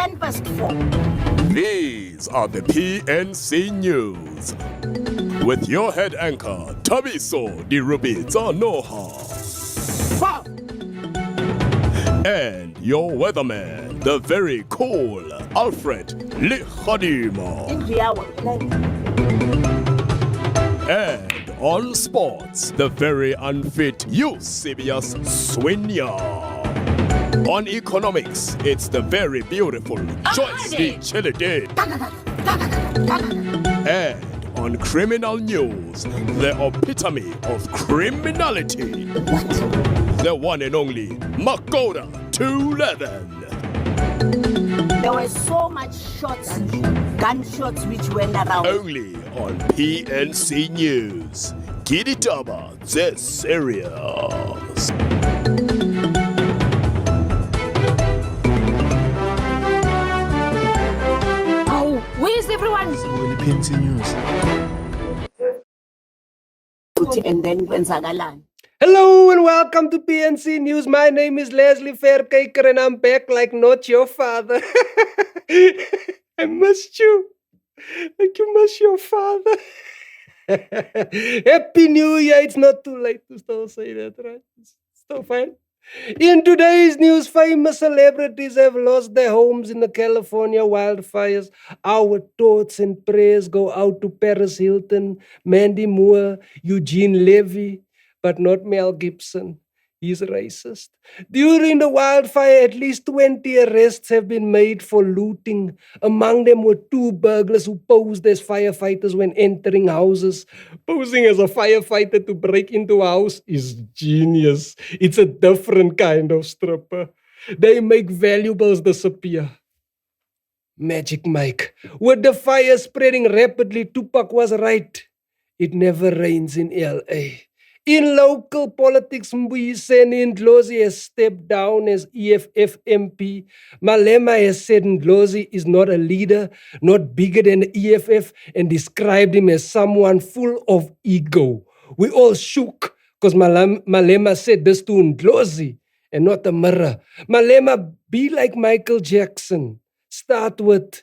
4:10. These are the PNC News. With your head anchor, Tabiso Di Rubitsa Noha. And your weatherman, the very cool Alfred Lichadima. And on sports, the very unfit Eusebius Swinya. On economics, it's the very beautiful Joyce D. Chilide. And on criminal news, the epitome of criminality. The one and only Makoda 211. There were so much shots, gunshots which went around. Only on PNC News. Kiditaba, the serious. Oh, where's everyone? PNC News. And then Gwenzagalan. Hello and welcome to PNC News. My name is Leslie Faircaker and I'm back like not your father. I missed you. Like you miss your father. Happy New Year. It's not too late to still say that, right? It's still fine. In today's news, famous celebrities have lost their homes in the California wildfires. Our thoughts and prayers go out to Paris Hilton, Mandy Moore, Eugene Levy, but not Mel Gibson. He's racist. During the wildfire, at least 20 arrests have been made for looting. Among them were 2 burglars who posed as firefighters when entering houses. Posing as a firefighter to break into a house is genius. It's a different kind of stripper. They make valuables disappear. Magic Mike. With the fire spreading rapidly, Tupac was right. It never rains in LA. In local politics, Mbuyiseni Ndlozi has stepped down as EFF MP. Malema has said Ndlozi is not a leader, not bigger than the EFF, and described him as someone full of ego. We all shook because Malema said this to Ndlozi and not a mirror. Malema, be like Michael Jackson. Start with,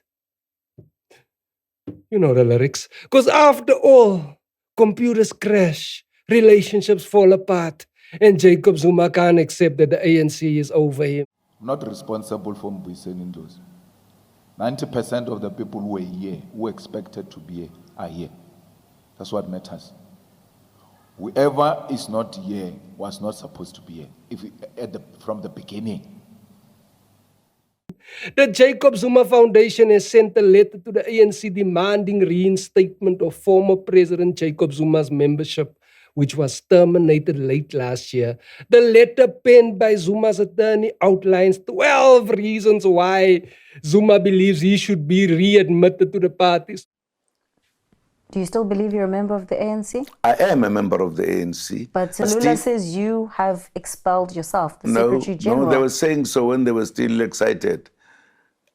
you know the lyrics. Because after all, computers crash. Relationships fall apart, and Jacob Zuma can't accept that the ANC is over him. I'm not responsible for Mbuyiseni Ndlozi. 90% of the people who were here, who expected to be here, are here. That's what matters. Whoever is not here was not supposed to be here from the beginning. The Jacob Zuma Foundation has sent a letter to the ANC demanding reinstatement of former President Jacob Zuma's membership, which was terminated late last year. The letter penned by Zuma's attorney outlines 12 reasons why Zuma believes he should be readmitted to the parties. Do you still believe you're a member of the ANC? I am a member of the ANC. But Lula says you have expelled yourself, the Secretary General. No, they were saying so when they were still excited.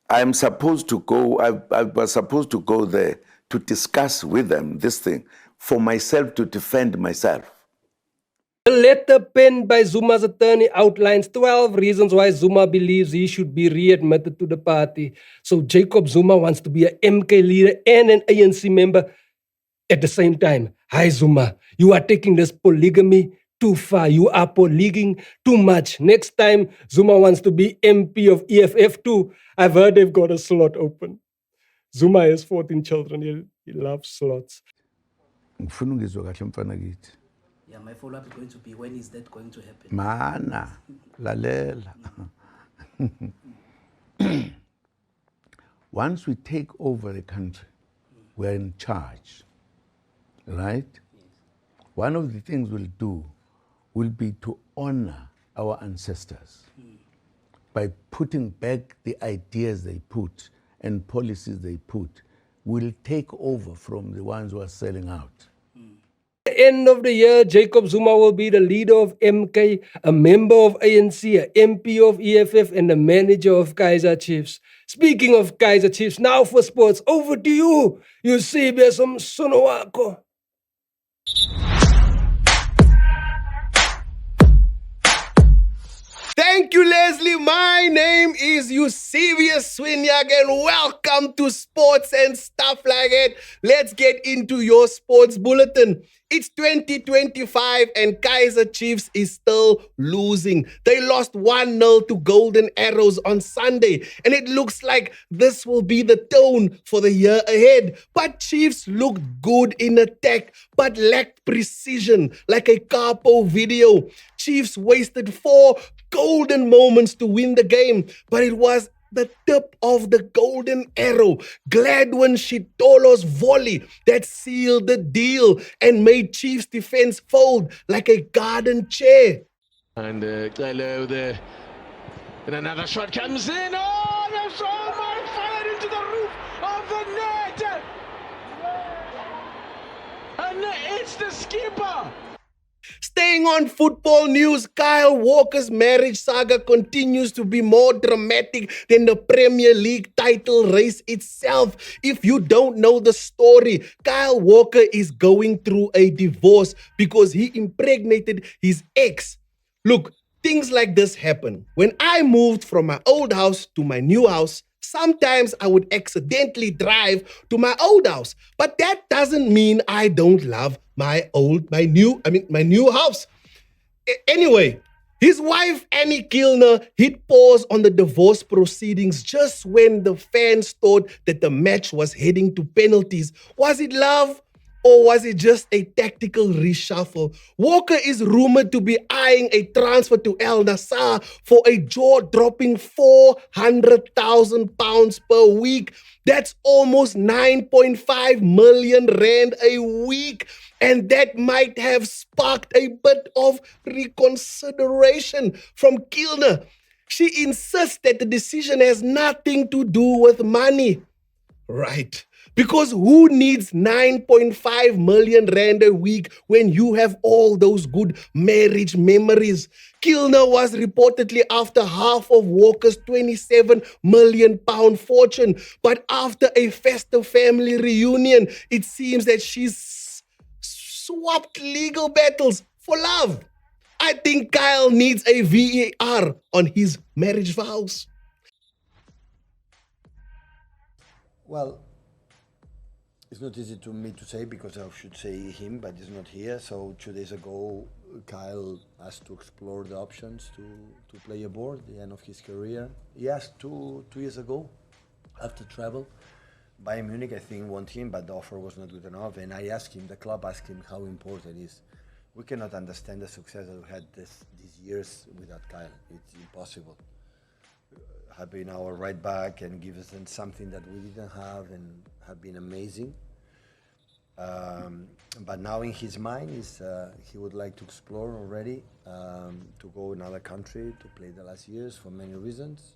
I'm supposed to go, I was supposed to go there to discuss with them this thing, for myself to defend myself. The letter penned by Zuma's attorney outlines 12 reasons why Zuma believes he should be readmitted to the party. So Jacob Zuma wants to be an MK leader and an ANC member at the same time. Hi Zuma, you are taking this polygamy too far. You are polygaming too much. Next time, Zuma wants to be MP of EFF too. I've heard they've got a slot open. Zuma has 14 children. He loves slots. Yeah, my follow-up is going to be, when is that going to happen? Mana, lalela. Once we take over the country, we're in charge, right? Yes. One of the things we'll do will be to honor our ancestors by putting back the ideas they put and policies they put. We'll take over from the ones who are selling out. At the end of the year, Jacob Zuma will be the leader of MK, a member of ANC, a MP of EFF, and the manager of Kaizer Chiefs. Speaking of Kaizer Chiefs, now for sports, over to you, Eusebius Sonowako. Thank Thank you, Leslie. My name is Eusebius Swinyak, and welcome to Sports and Stuff Like That. Let's get into your sports bulletin. It's 2025 and Kaiser Chiefs is still losing. They lost 1-0 to Golden Arrows on Sunday, and it looks like this will be the tone for the year ahead. But Chiefs looked good in attack, but lacked precision, like a Capo video. Chiefs wasted 4 golden moments to win the game, but it was the tip of the golden arrow, Gladwin Shitolo's volley, that sealed the deal and made Chiefs defense fold like a garden chair. And Gelo there, and another shot comes in. Oh, that's almost fired into the roof of the net. And it's the skipper. Staying on football news, Kyle Walker's marriage saga continues to be more dramatic than the Premier League title race itself. If you don't know the story, Kyle Walker is going through a divorce because he impregnated his ex. Look, things like this happen. When I moved from my old house to my new house, sometimes I would accidentally drive to my old house, but that doesn't mean I don't love my new house. Anyway, his wife Annie Kilner hit pause on the divorce proceedings just when the fans thought that the match was heading to penalties. Was it love? Or was it just a tactical reshuffle? Walker is rumored to be eyeing a transfer to Al Nassr for a jaw-dropping £400,000 per week. That's almost 9.5 million rand a week. And that might have sparked a bit of reconsideration from Kilner. She insists that the decision has nothing to do with money. Right. Because who needs 9.5 million rand a week when you have all those good marriage memories? Kilner was reportedly after half of Walker's £27 million fortune. But after a Festive family reunion, it seems that she's swapped legal battles for love. I think Kyle needs a VAR on his marriage vows. Well, it's not easy to me to say because I should say him, but he's not here. So 2 days ago, Kyle asked to explore the options to play abroad, the end of his career. He asked two years ago, after travel. Bayern Munich, I think, want him, but the offer was not good enough. And I asked him, the club asked him how important it is. We cannot understand the success that we had these years without Kyle. It's impossible. Have been our right back and give us something that we didn't have and have been amazing. But now in his mind is he would like to explore already, to go another country to play the last years for many reasons.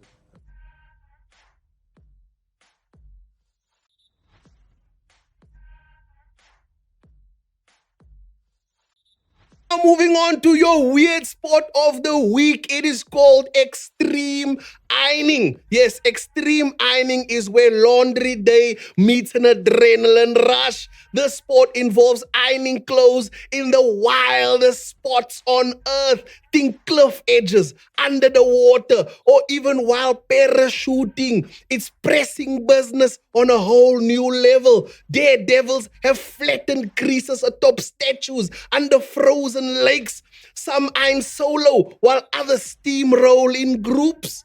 Now moving on to your weird sport of the week. It is called extreme ironing. Yes, extreme ironing is where laundry day meets an adrenaline rush. The sport involves ironing clothes in the wildest spots on earth. Think cliff edges, under the water, or even while parachuting. It's pressing business on a whole new level. Daredevils have flattened creases atop statues under frozen lakes. Some iron solo, while others steamroll in groups.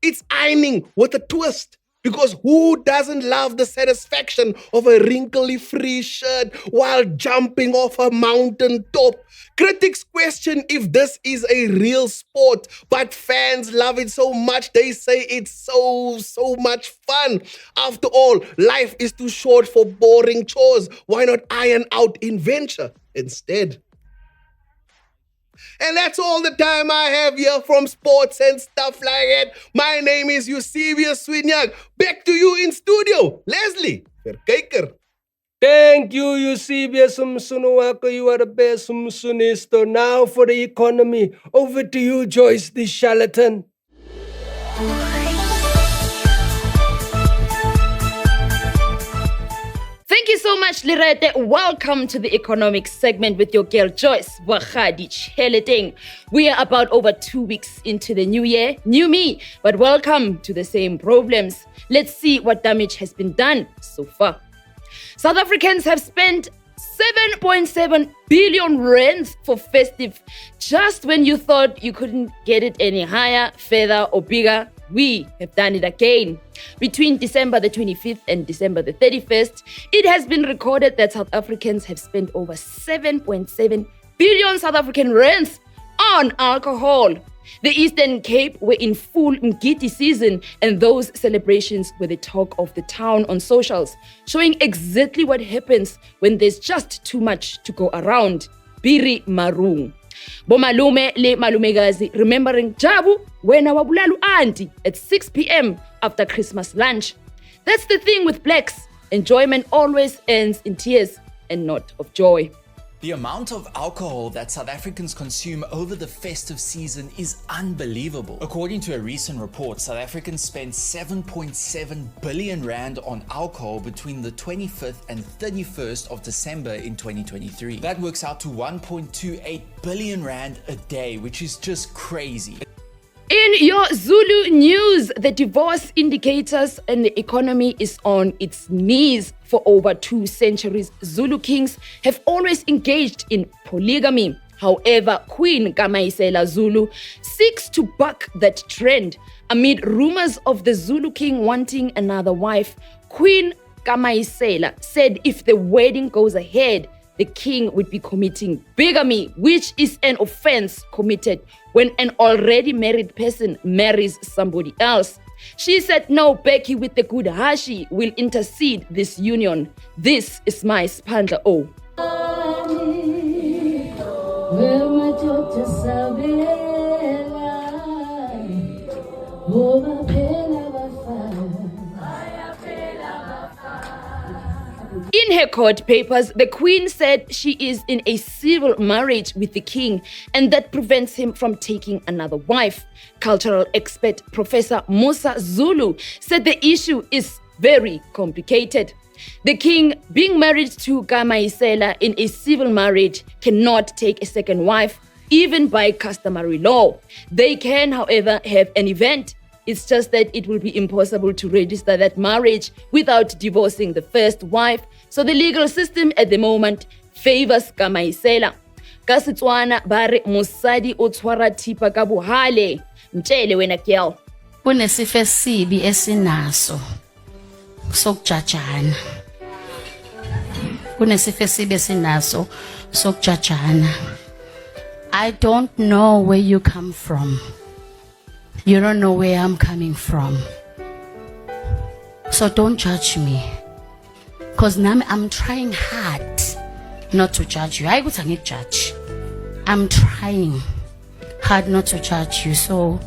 It's ironing with a twist. Because who doesn't love the satisfaction of a wrinkly free shirt while jumping off a mountain top? Critics question if this is a real sport, but fans love it so much they say it's so much fun. After all, life is too short for boring chores. Why not iron out adventure instead? And that's all the time I have here from Sports and Stuff Like That. My name is Eusebius Swinyak. Back to you in studio, Leslie Verkijker. Thank you, Eusebius Msunuwako. You are the best Msunisto. Now for the economy. Over to you, Joyce the charlatan. Thank you so much, much, Lirete. Welcome to the economic segment with your girl Joyce Wachadi Cheleteng. We are about over 2 weeks into the new year, new me, but welcome to the same problems. Let's see what damage has been done so far. South Africans have spent 7.7 billion rands for Festive. Just when you thought you couldn't get it any higher, further or bigger, we have done it again. Between December the 25th and December the 31st, it has been recorded that South Africans have spent over 7.7 billion South African rands on alcohol. The Eastern Cape were in full Mgidi season, and those celebrations were the talk of the town on socials, showing exactly what happens when there's just too much to go around. Biri Marung. Bomalume le malumegazi remembering Jabu wena wabulalu auntie at 6 p.m. after Christmas lunch. That's the thing with blacks. Enjoyment always ends in tears and not of joy. The amount of alcohol that South Africans consume over the festive season is unbelievable. According to a recent report, South Africans spent 7.7 billion rand on alcohol between the 25th and 31st of December in 2023. That works out to 1.28 billion rand a day, which is just crazy. In your Zulu news, the divorce indicators and the economy is on its knees. For over 2 centuries, Zulu kings have always engaged in polygamy. However, Queen Kamaisela Zulu seeks to buck that trend. Amid rumors of the Zulu king wanting another wife, Queen Kamaisela said if the wedding goes ahead, the king would be committing bigamy, which is an offense committed when an already married person marries somebody else. She said, no, Becky with the good Hashi will intercede this union. This is my Spandla O. In her court papers, the Queen said she is in a civil marriage with the king and that prevents him from taking another wife. Cultural expert Professor Musa Zulu said the issue is very complicated. The king, being married to Kamaisela in a civil marriage, cannot take a second wife, even by customary law. They can, however, have an event. It's just that it will be impossible to register that marriage without divorcing the first wife. So the legal system at the moment favors Kamaisela. Ka Setswana bare mosadi o tshwara thipa ka bohale. Mtshele wena girl. Kunesifo esibi esinaso sokujajana. Kunesifo esibi esinaso sokujajana. I don't know where you come from. You don't know where I'm coming from. So don't judge me. Because now I'm trying hard not to judge you. I would not judge. I'm trying hard not to judge you. So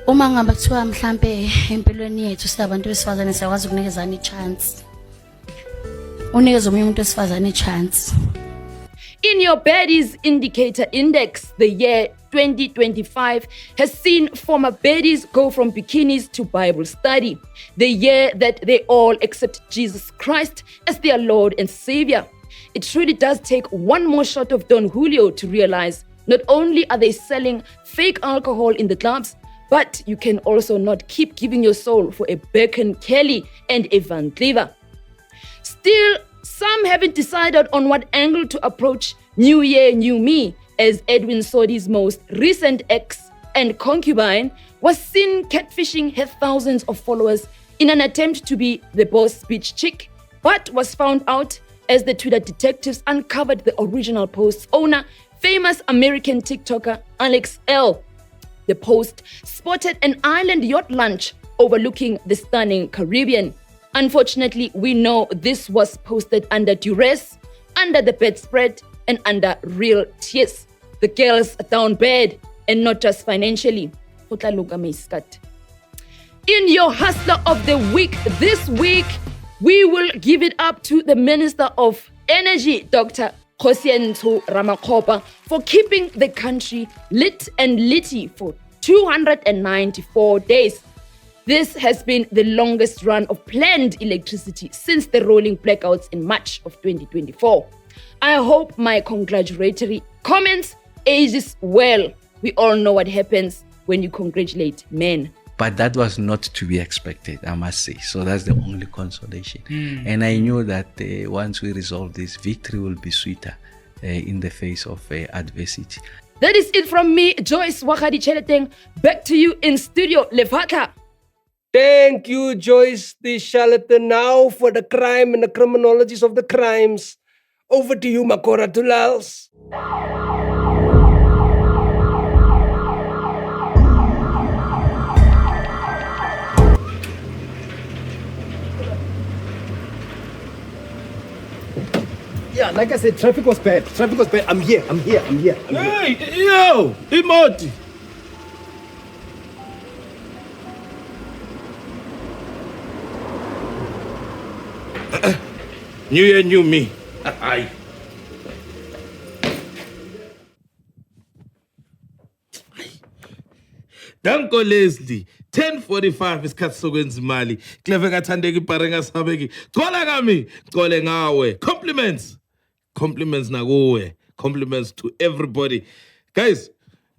uma ngabe kuthiwa mhlambe empilweni yethu silabantu besifazane siyakwazi ukunikezana i-chance. Unikeza omunye umuntu wesifazane i-chance. In your baddies indicator index, the year 2025 has seen former baddies go from bikinis to Bible study. The year that they all accept Jesus Christ as their Lord and Savior. It truly does take one more shot of Don Julio to realize not only are they selling fake alcohol in the clubs, but you can also not keep giving your soul for a Birkin Kelly and a Van Cleaver. Still, some haven't decided on what angle to approach New Year, New Me, as Edwin Sodi's most recent ex and concubine was seen catfishing her thousands of followers in an attempt to be the boss bitch chick, but was found out as the Twitter detectives uncovered the original post's owner, famous American TikToker Alex L. The post spotted an island yacht launch overlooking the stunning Caribbean. Unfortunately, we know this was posted under duress, under the bedspread, and under real tears. The girls are down bad, and not just financially. In your Hustler of the Week this week, we will give it up to the Minister of Energy, Dr. Kgosientsho Ramakgopa, for keeping the country lit and litty for 294 days. This has been the longest run of planned electricity since the rolling blackouts in March of 2024. I hope my congratulatory comments ages well. We all know what happens when you congratulate men. But that was not to be expected, I must say. So that's the only consolation. And I knew that once we resolve this, victory will be sweeter in the face of adversity. That is it from me, Joyce Wakadi Cheleteng. Back to you in studio, Levaka. Thank you, Joyce the charlatan. Now for the crime and the criminologies of the crimes. Over to you, Makora Tulals. Yeah, like I said, traffic was bad. Traffic was bad. I'm here. Hey, yo, Imoti. New year, new me. Aye. Danko Leslie, 10:45 isikhathi sokwenza imali. Clever kathandeki ipare ngasabeki. Cola kami, cole ngawe. Compliments nakuwe. Compliments to everybody. Guys,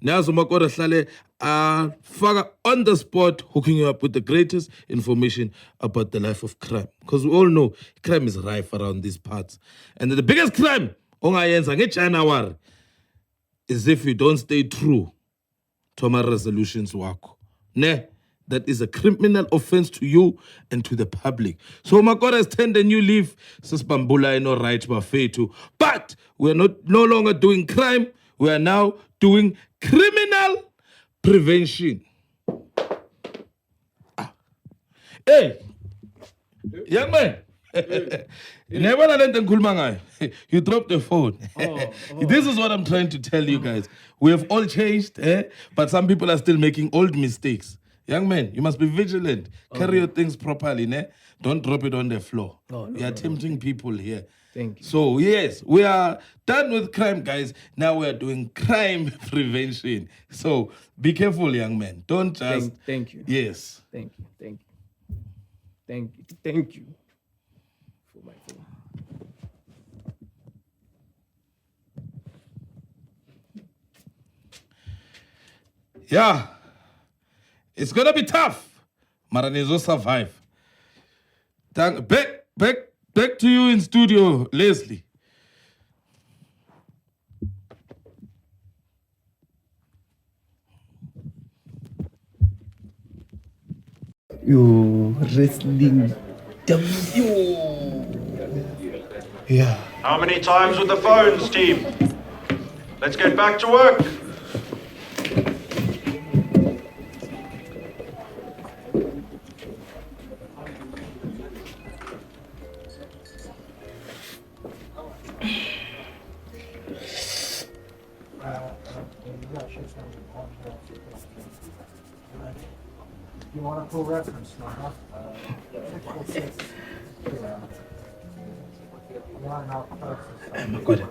nazo Makora hlale faka on the spot, hooking you up with the greatest information about the life of crime. Because we all know crime is rife around these parts. And the biggest crime ongayenza ngeJanuary is if you don't stay true to my resolutions wako. Ne? That is a criminal offense to you and to the public. So Makora has turned a new leaf. Sisbambula no right bafetu. But we're no longer doing crime. We are now doing criminal prevention. Hey, young man. You never let them kulmangai. You dropped the phone. This is what I'm trying to tell you guys. We have all changed, but some people are still making old mistakes. Young man, you must be vigilant. Carry your things properly. Don't drop it on the floor. We are tempting people here. Thank you. So, yes, we are done with crime, guys. Now we are doing crime prevention. So, be careful, young man. Don't just... Thank you. Yes. Thank you. Thank you for my phone. Yeah. It's gonna be tough. Maranezo survive. Back to you in studio, Leslie. You wrestling W. Yeah. How many times with the phones, team? Let's get back to work. You want a full reference now, huh? Makora.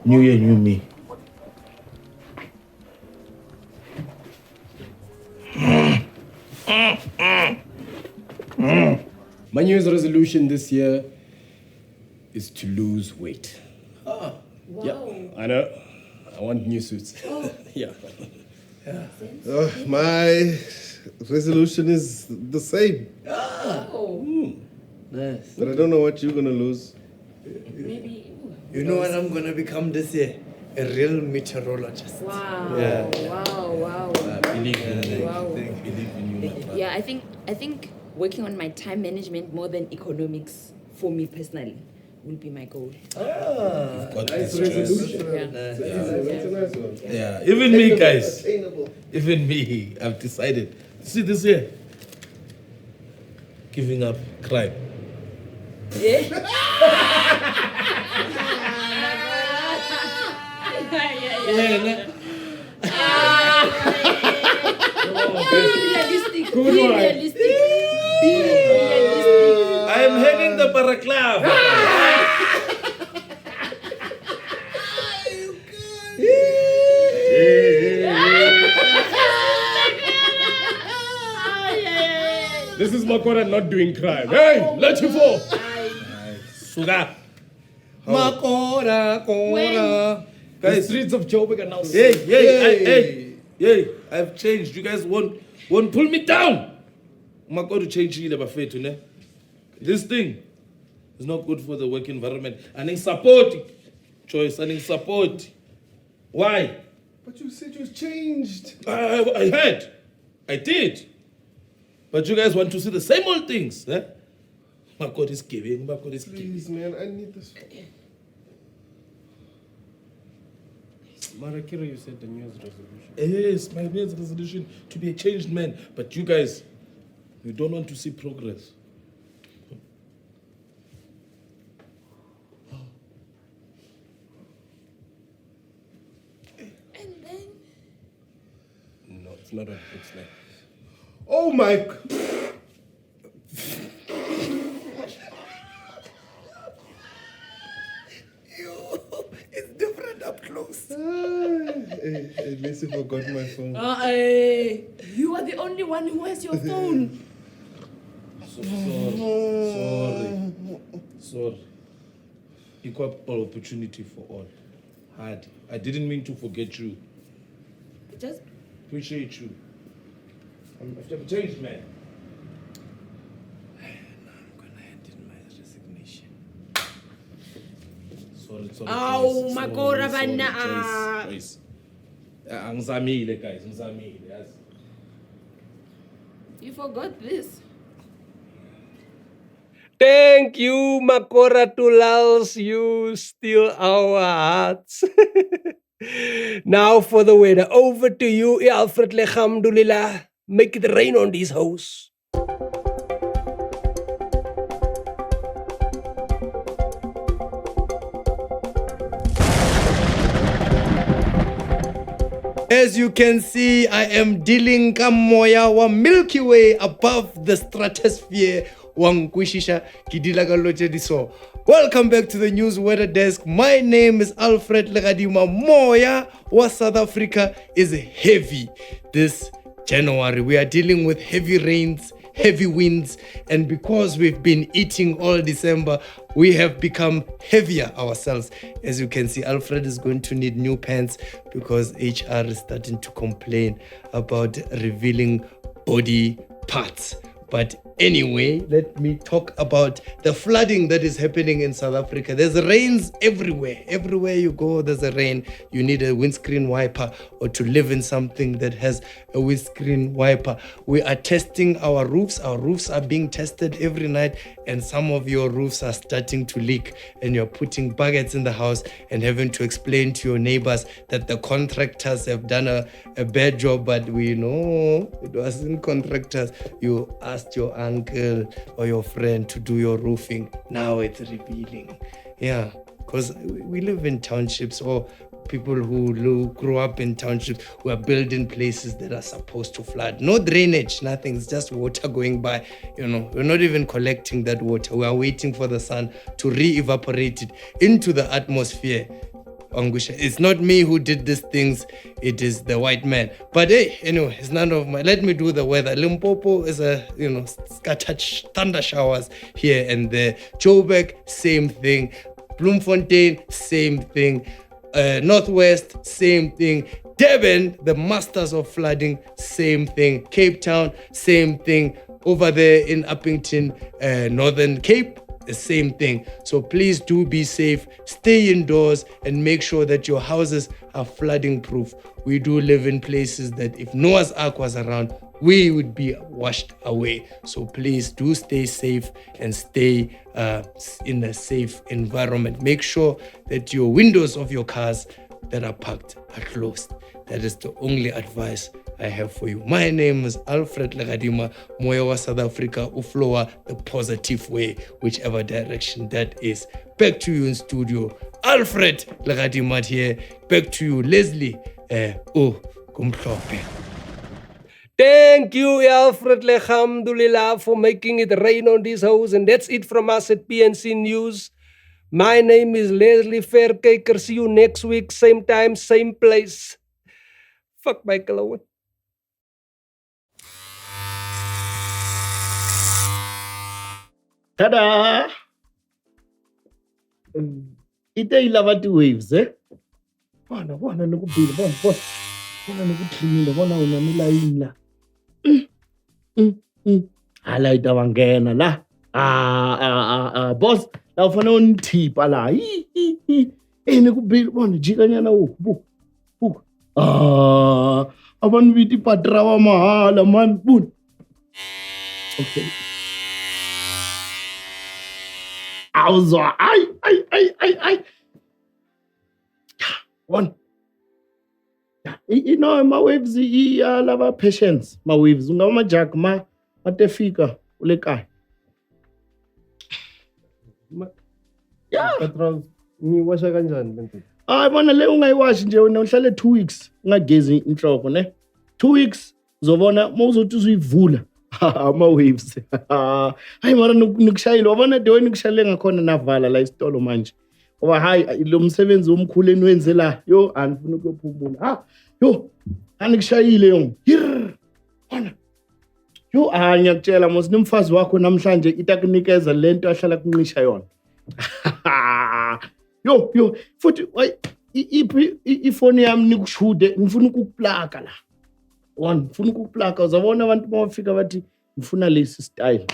New year, new me. My New Year's resolution this year is to lose weight. Wow. Yeah, I know. I want new suits. Oh. Yeah. My resolution is the same. Oh. Nice. But I don't know what you're gonna lose. Maybe. You know what I'm gonna become this year? A real meteorologist. Wow. Yeah. Wow. Believe in you. Wow. Believe in you. Yeah, I think working on my time management more than economics for me personally will be my goal. Nice resolution. Yeah. It's a nice one. Yeah, even me, guys. Even me, I've decided. See this year, giving up crime. Yeah. Be realistic. I am heading the Baraclava. This is Makora not doing crime. Hey, let you fall. Suga. Makora, Kora. The Guys, streets of Joburg are now hey, I've changed. You guys won't pull me down. Makora change bafethu, ne? This thing is not good for the work environment. And in support, choice, and in support. Why? But you said you changed. I heard. I did. But you guys want to see the same old things, eh? Makora is giving, Makora is giving. Please, man, I need this. Marakira, you said the New Year's resolution. Yes, my New Year's resolution to be a changed man. But you guys, you don't want to see progress. No, it's not what it looks like. Oh my. It's different up close. Hey, at least I forgot my phone. You are the only one who has your phone. Sorry. Equal opportunity for all. Hard. I didn't mean to forget you. Just Appreciate you. I'm a changed man. Sorry. Aw, Makora bana. Ngizamile guys, ngizamile. Yes. You forgot this. Thank you, Makora Tulals. You steal our hearts. Now for the weather. Over to you, Alfred. Alhamdulillah. Make it rain on this house. As you can see, I am dealing kamoya wa Milky Way above the stratosphere. Welcome back to the News Weather Desk. My name is Alfred Legadima. Moya wa South Africa is heavy. This January, we are dealing with heavy rains, heavy winds, and because we've been eating all December, we have become heavier ourselves. As you can see, Alfred is going to need new pants because HR is starting to complain about revealing body parts. But anyway, let me talk about the flooding that is happening in South Africa. There's rains everywhere. Everywhere you go, there's a rain. You need a windscreen wiper or to live in something that has a windscreen wiper. We are testing our roofs. Our roofs are being tested every night, and some of your roofs are starting to leak, and you're putting buckets in the house and having to explain to your neighbors that the contractors have done a bad job, but we know it wasn't contractors. You asked your uncle or your friend to do your roofing. Now it's revealing. Yeah, because we live in townships, or people who grew up in townships who are building places that are supposed to flood. No drainage, nothing. It's just water going by. You know, we're not even collecting that water. We are waiting for the sun to re-evaporate it into the atmosphere. Angusha. It's not me who did these things, it is the white man. But hey, anyway, it's none of my. Let me do the weather. Limpopo is scattered thunder showers here and there. Joburg, same thing. Bloemfontein, same thing. Northwest, same thing. Durban, the masters of flooding, same thing. Cape Town, same thing. Over there in Uppington, Northern Cape, the same thing. So please do be safe, stay indoors, and make sure that your houses are flooding proof. We do live in places that if Noah's Ark was around, we would be washed away. So please do stay safe and stay in a safe environment. Make sure that your windows of your cars that are parked are closed. That is the only advice I have for you. My name is Alfred Legadima, Moya wa South Africa, Ufloa, the positive way, whichever direction that is. Back to you in studio. Alfred Legadima here. Back to you, Leslie. Kumhlope. Thank you, Alfred Alhamdulillah, for making it rain on this house. And that's it from us at PNC News. My name is Leslie Faircaker. See you next week, same time, same place. Fuck Michael Owen. Tada! Ite ilava ti-waves, eh? Bona nokubhila, bona nokuthimile, bona unamilayini la. Hala itawangena la. Boss, la ufana unithipa la. Nikubhila, bona jikanyana huku. Abantu bithi patra wa mahala man. Bun. Okay. Awuzwa, ay. One. You know, my waves, lava patience. My waves, ungama jack, matefika, ulekai. Yeah. Patrol, ni washa kanjani lento? Bona le ungayiwashi nje uhlale 2 weeks ungagezi inhloko ne. 2 weeks uzobona mawuzothi uzuyivula. Ama waves. Hayi mara nikushayile wabona de wena kushayile ngakhona navala la isitolo manje. Oba hayi lo msebenzi omkhulu enwenze la. Yo anifuna ukuyophumula. Yo anikushayile yo. Bona. Yo ngiyakutshela mos nimfazi wakho namhlanje itakunikeza lento ahlala kunqisha yona. Yo futhi ifoni yami nikushude ngifuna ukukuplaka la. Ngifuna ukukuplaka uzabona abantu bafika bathi ngifuna lesi style.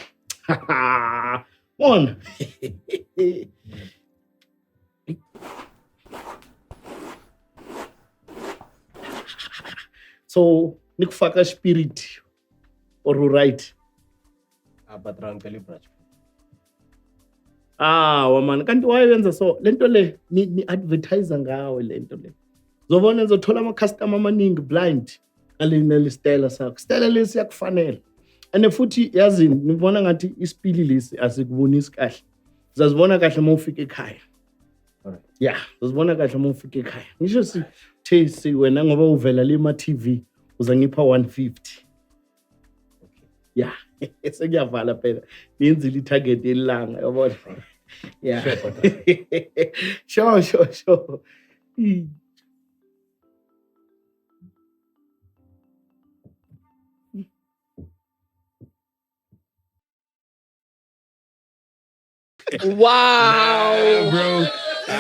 Bona. So nikufaka spirit or right. Patrol calibrate. Wamana kanti wayenza so lento le ni advertise ngawe lento le. Uzobona uzothola ama customer amaningi blind. Alinele style sakho. Style lesi yakufanele. Ane futhi yazini nibona ngathi isipili lesi asikubonisi kahle. Uzazibona kahle mawufika ekhaya. Alright. Yeah, uzibona kahle mawufika ekhaya. Ngisho si wena ngoba uvela le ma TV uzangipha 150. Okay. Yeah, sekuyavala phela. Yenzile itarget elanga yabona. Yeah. Sure. Wow, bro.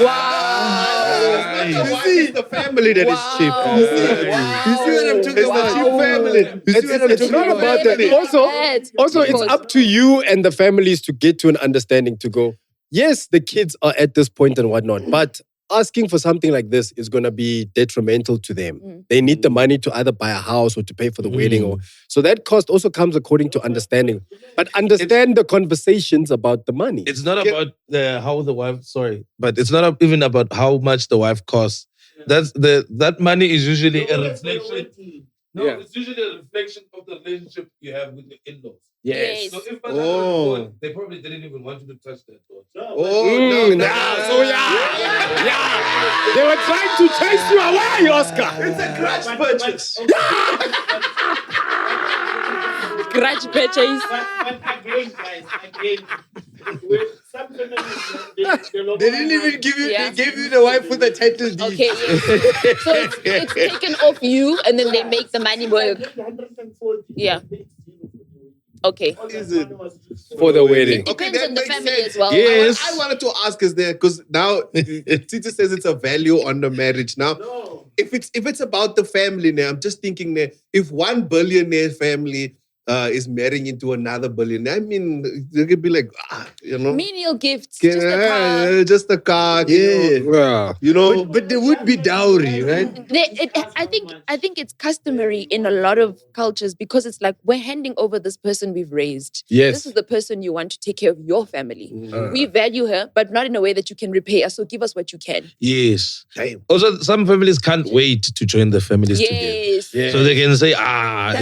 Wow. You see the family that is cheap. You see what I'm talking about? Cheap family. You see what I'm talking not about that. Also, it's up to you and the families to get to an understanding to go, yes, the kids are at this point and whatnot, but asking for something like this is going to be detrimental to them. They need the money to either buy a house or to pay for the wedding. So that cost also comes according to understanding. But understand the conversations about the money. It's not about how the wife, but it's not even about how much the wife costs. That money is usually a reflection. No, it's usually a reflection of the relationship you have with your in-laws. Yes. So if they probably didn't even want you to touch that. They were trying to chase you away, Oscar. It's a grudge purchase. Grudge purchase. They didn't even give you. They gave you the wife with the title deed. Okay, yes. So it's taken off you, and then they make the money work. Yeah. Okay. Is it for the wedding? Okay, depends that on the makes family sense. as well. Yes. I wanted to ask is there because now Tita says it's a value on the marriage. Now, if it's about the family now, I'm just thinking that if one billionaire family is marrying into another billionaire, I mean, they could be like, Menial gifts, just a car, you know. But there would be dowry, right? I think it's customary in a lot of cultures because it's like we're handing over this person we've raised. Yes. This is the person you want to take care of your family. We value her, but not in a way that you can repay us. So give us what you can. Yes. Also, some families can't wait to join the families together. Yes. So they can say,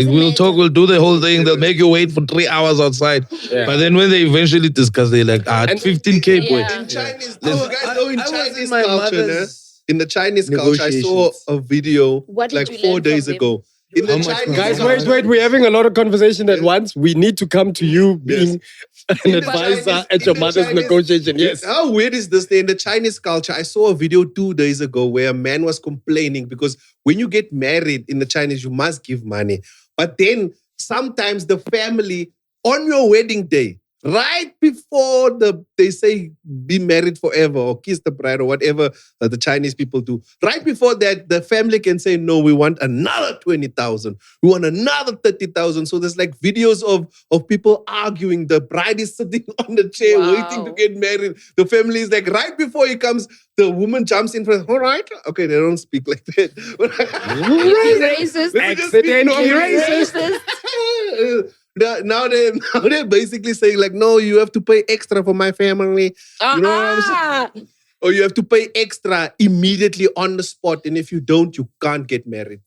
we'll do the whole thing. They'll make you wait for 3 hours outside. Yeah. But then when they eventually discuss, they're like, 15K boy. In Chinese, Chinese culture, in the Chinese culture, I saw a video like 4 days ago. In the Chinese Guys, wait, we're having a lot of conversation at once. We need to come to you being an advisor at your mother's negotiation. Yes. How weird is this? In the Chinese culture, I saw a video 2 days ago where a man was complaining because when you get married in the Chinese, you must give money. But then sometimes the family on your wedding day right before they say be married forever or kiss the bride or whatever the Chinese people do. Right before that, the family can say, no, we want another 20,000. We want another 30,000. So there's like videos of people arguing. The bride is sitting on the chair waiting to get married. The family is like, right before he comes, the woman jumps in front. All right. Okay, they don't speak like that. Racist. Accidentally racist. Now they're basically saying like, no, you have to pay extra for my family. You know what I'm saying? Or you have to pay extra immediately on the spot. And if you don't, you can't get married.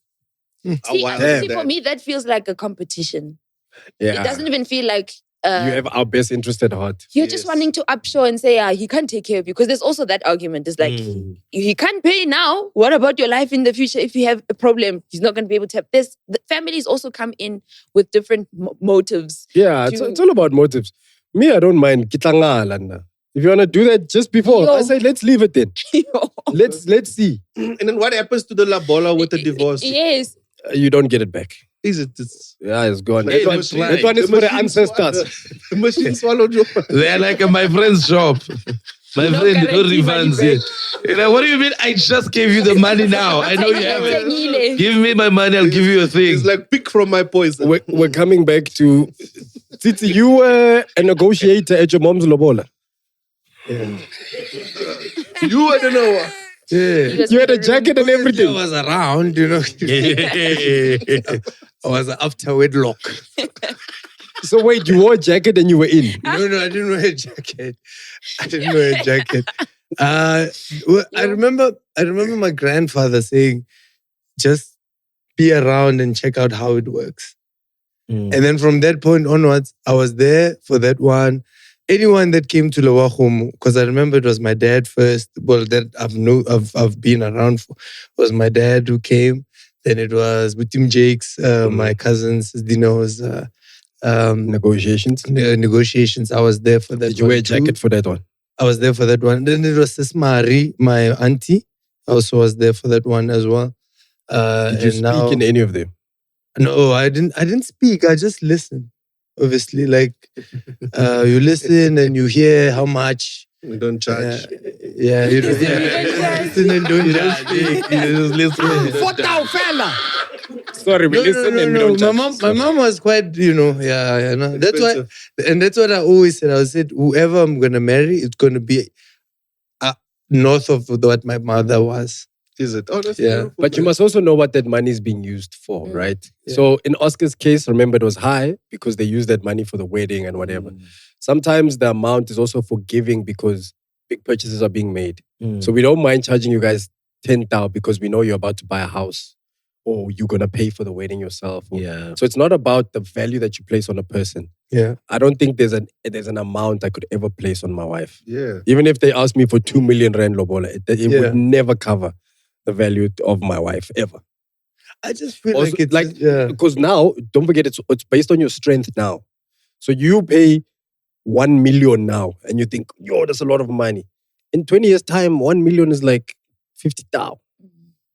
See, for me, that feels like a competition. Yeah. It doesn't even feel like... you have our best interest at heart. You're just wanting to upshow and say, he can't take care of you. Because there's also that argument. It's like, he can't pay now. What about your life in the future? If you have a problem, he's not going to be able to have this. The families also come in with different motives. Yeah, it's all about motives. Me, I don't mind. If you want to do that just before, I say, let's leave it then. Let's see. And then what happens to the Lobola with the divorce? Yes. You don't get it back. Is it? Yeah, it's gone. Hey, that one is for the ancestors. The machine swallowed you. They're like my friend's shop. My friend who refunds it. You know, what do you mean? I just gave you the money now. I know you have it. Give me my money, I'll give you a thing. It's like pick from my poison. We're coming back to Titi. You were a negotiator at your mom's Lobola. Yeah. You, I don't know. Yeah. You had a jacket and everything. I was around, you know. I was after wedlock. So wait, you wore a jacket and you were in? No, I didn't wear a jacket. I remember my grandfather saying, just be around and check out how it works. And then from that point onwards, I was there for that one. Anyone that came to Lawahum, because I remember it was my dad first. Well, that I've been around for was my dad who came. Then it was Butim Jakes, my cousins, Dino's negotiations. Negotiations. I was there for that. Did you wear a jacket for that one? I was there for that one. Then it was Sis Marie, my auntie. Also was there for that one as well. Did you speak in any of them? No, I didn't speak. I just listened. Obviously, like you listen and you hear how much. You don't charge. Yeah, you don't listen and don't judge. You just listen. What the fella? Sorry, we listen and we don't judge. My mom was quite, no. That's why, and that's what I always said. I said, whoever I'm gonna marry, it's gonna be north of what my mother was. Is it? Oh, that's beautiful. But you must also know what that money is being used for, right? Yeah. So in Oscar's case, remember it was high because they used that money for the wedding and whatever. Sometimes the amount is also forgiving because big purchases are being made. So we don't mind charging you guys 10,000 because we know you're about to buy a house or you're going to pay for the wedding yourself. So it's not about the value that you place on a person. Yeah. I don't think there's an amount I could ever place on my wife. Yeah. Even if they asked me for 2 million rand Lobola, it would never cover the value of my wife ever. I just feel also, like it's like because now, don't forget, it's based on your strength now. So you pay 1 million now, and you think, that's a lot of money. In 20 years' time, 1 million is like 50,000.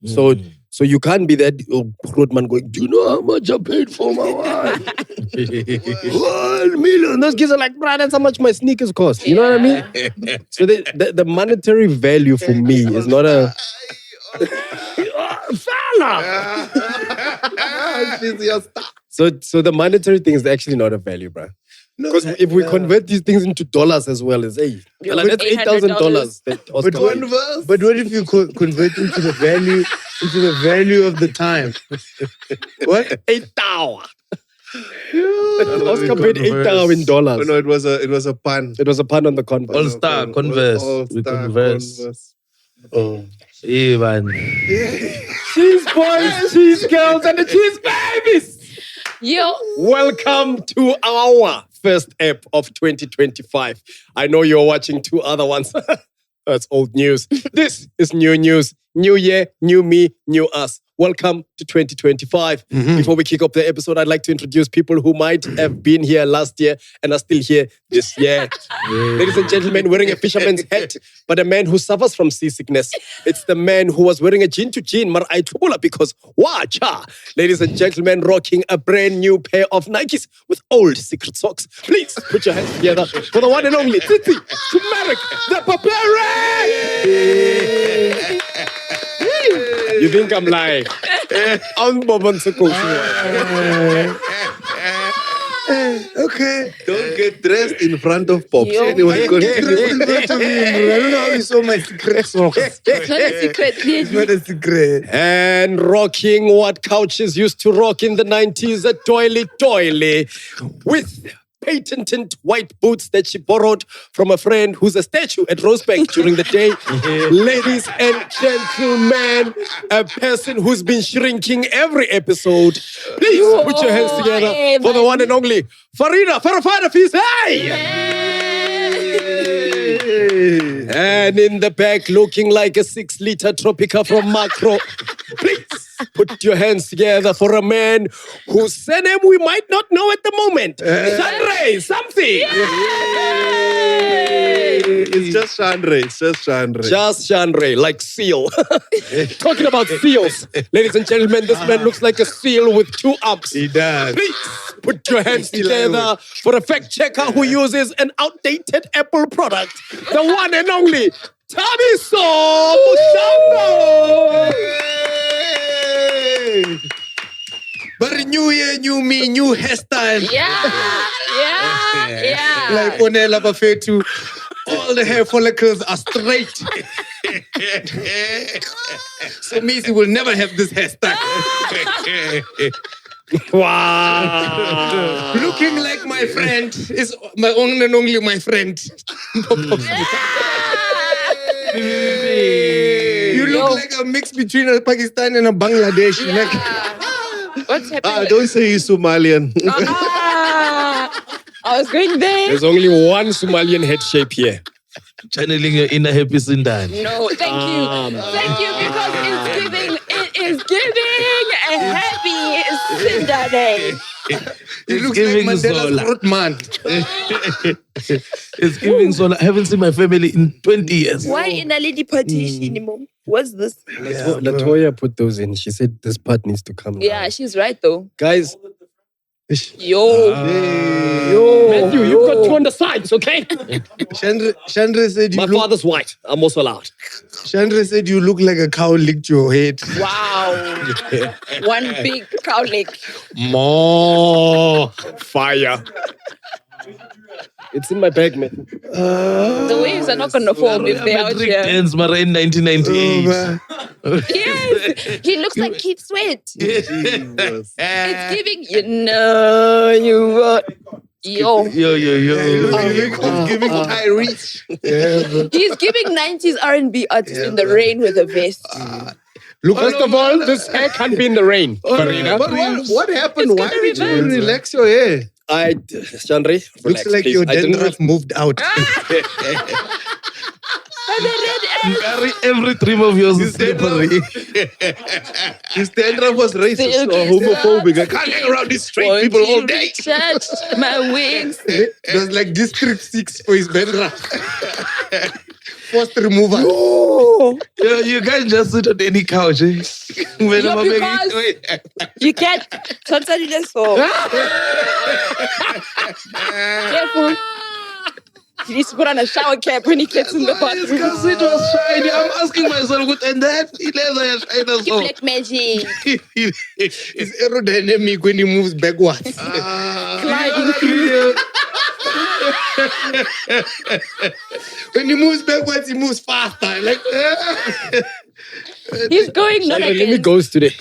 So you can't be that old man going, do you know how much I paid for my wife? 1 million. Those kids are like, bro, that's how much my sneakers cost. You know what I mean? So the monetary value for me is not a... Fella! So the monetary thing is actually not a value, bro. Because if we convert these things into dollars as well, it's that's $8,000. But what if you convert into the value of the time? What? 8,000. Oscar paid 8,000 in dollars. Oh, no, it was a pun. It was a pun on the Converse. All-Star Converse. All-Star Converse. Oh. Even. Cheese boys, cheese girls, and the cheese babies. Yo. Welcome to our first ep of 2025. I know you're watching 2 other ones. That's old news. This is new news. New year, new me, new us. welcome to 2025. Before we kick off the episode, I'd like to introduce people who might have been here last year and are still here this year. Ladies and gentlemen, wearing a fisherman's hat, but a man who suffers from seasickness. It's the man who was wearing a jean to jean, mar I tubula because wacha. Ladies and gentlemen, rocking a brand new pair of Nikes with old secret socks. Please put your hands together for the one and only Titi Turmeric, the Barbarian. You think I'm lying? Okay. Don't get dressed in front of Pops. Anyway, I don't know how you saw my secret socks. It's not a secret. It's not a secret. And rocking what couches used to rock in the 90s, a doily with patented white boots that she borrowed from a friend who's a statue at Rosebank during the day. Ladies and gentlemen, a person who's been shrinking every episode. Please put your hands together for the one and only Farida Fees. Hey! And in the back, looking like a 6-liter Tropica from Macro. Please put your hands together for a man whose surname we might not know at the moment. Shandre, something. It's just Shandre. It's just Shandre. Just Shandre, like seal. Talking about seals, ladies and gentlemen, this man looks like a seal with 2 arms. He does. Please put your hands together for a fact checker who uses an outdated Apple product. The one and only Tabiso Mhlongo. But new year, new me, new hairstyle. Yeah. Like Onela Bafetu, all the hair follicles are straight. So Missy will never have this hairstyle. Wow. Looking like my friend is my own and only my friend. You look like a mix between a Pakistani and a Bangladeshi. Yeah. What's happening? Don't say he's Somalian. I was going there. There's only one Somalian head shape here. Channeling your inner happy Sindan. No, thank you. Thank you, because it is giving a happy Cinder day. He looks like Mandela's fruit man. It's giving Zola. I haven't seen my family in 20 years. Why in a lady partition, Mom? What's this? Latoya put those in. She said this part needs to come Yeah, she's right though. Guys. Yo. Matthew, you've got 2 on the sides, okay? Chandra said my father's white. I'm also loud. Chandra said you look like a cow licked your head. Wow. One big cow leg. More fire. It's in my bag, man. The waves are not going to fall if they're out here. Ends Mara in 1998. Yes, he looks like Keith Sweat. It's giving, you Yo. He's giving Tyrese. He's giving 90s R&B artist in the rain with a vest. Look, first of all, this hair can't be in the rain. Farina. What happened? Why did you relax your hair? Chandri, looks like your dandruff moved out. Every trim of yours is slippery. His dandruff was racist or homophobic. I can't hang around these straight people all day. Touch my wings. It was like District 6 for his dandruff. Forced removal. Oh. You guys just sit on any couch. Eh? Because you can't. Sometimes you just fall. Careful. He needs to put on a shower cap when he gets in the bathroom. Because it was shiny. I'm asking myself, and that Black magic. It's aerodynamic when he moves backwards. When he moves backwards, he moves faster. Like he's going not again. Let me go today.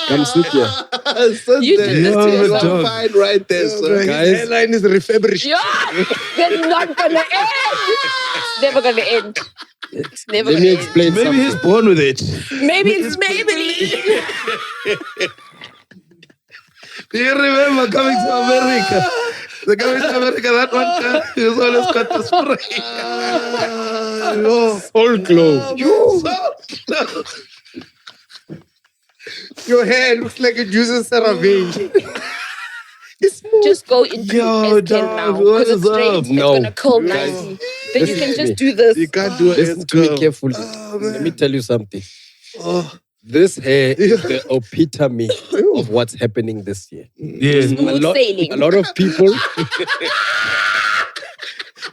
Come sit here. You did this to yourself. Fine right there, sir. Guys. His hairline is refurbished. Yeah, they're not gonna end. It's never gonna end. It's never Let me explain Maybe something. he's born with it. Maybe it's Maybelline. Do you remember coming to America? The coming to America, that one time, he was always got the spray. Soul glow. Your hair looks like it uses CeraVe. Just go into S10 now because it's straight. It's gonna curl nicely. Then you can just do this. You can't do it. Listen to me carefully. Let me tell you something. This hair is the epitome of what's happening this year. Yes. Smooth sailing. A lot of people.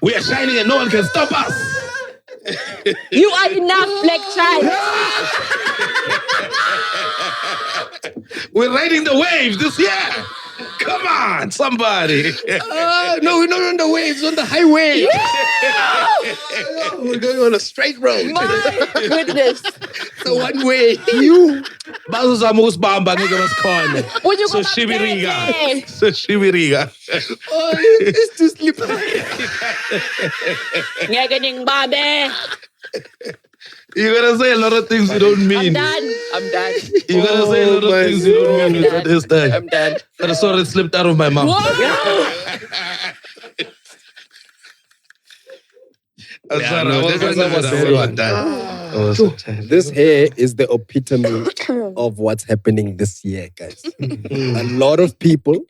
We are shining and no one can stop us. You are enough, black child. We're riding the waves this year. Come on, somebody. No, we're not on the waves, on the highway. We're going on a straight road. My goodness. The one way. You. Bazuzama usibamba ngeke basikhona. When you So go shibiriga. So shibiriga. Oh, it's too slippery. Ngeke ningibambe. You're gonna say a lot of things you don't mean. I'm done. You're gonna say a lot of things you don't mean with that hairstyle. I'm done. I'm sorry, it slipped out of my mouth. This hair is the epitome of what's happening this year, guys. A lot of people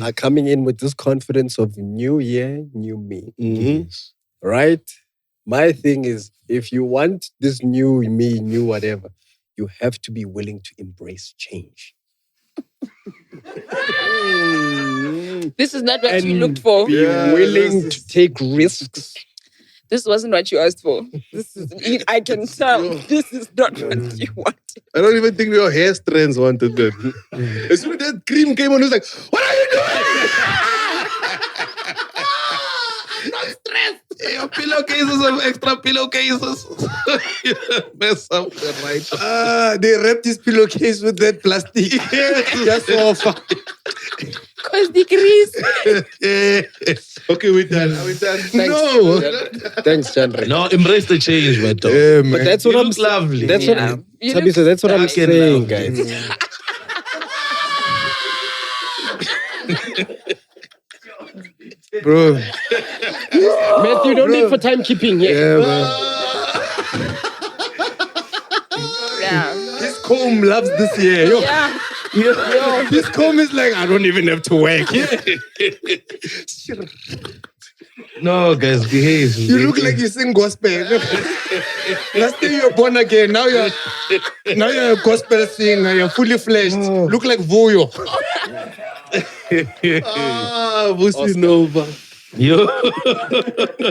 are coming in with this confidence of new year, new me. Right? My thing is, if you want this new me, new whatever, you have to be willing to embrace change. This is not what you looked for. Be willing to take risks. This wasn't what you asked for. I can tell. This is not what you wanted. I don't even think your hair strands wanted that. As soon as that cream came on, it was like, what are you doing? Not stressed. Your pillowcases of extra pillowcases. Mess up the right. They wrapped his pillowcase with that plastic. Just for fun. Cause degrees. Okay, we're done. Are we done? No. Thanks, Chandra. No, embrace the change, man. But that's what I'm lovely. That's what Tabisa, that's what I'm saying, guys. Bro. Matthew, don't need for timekeeping here. Yeah, man. This comb loves this year. Yo. Yeah. This comb is like, I don't even have to work. No, guys, behave. You look like you sing gospel. Last year you were born again. Now you're a gospel singer. You're fully fledged. Look like Voyo. Vusi Nova. Yo.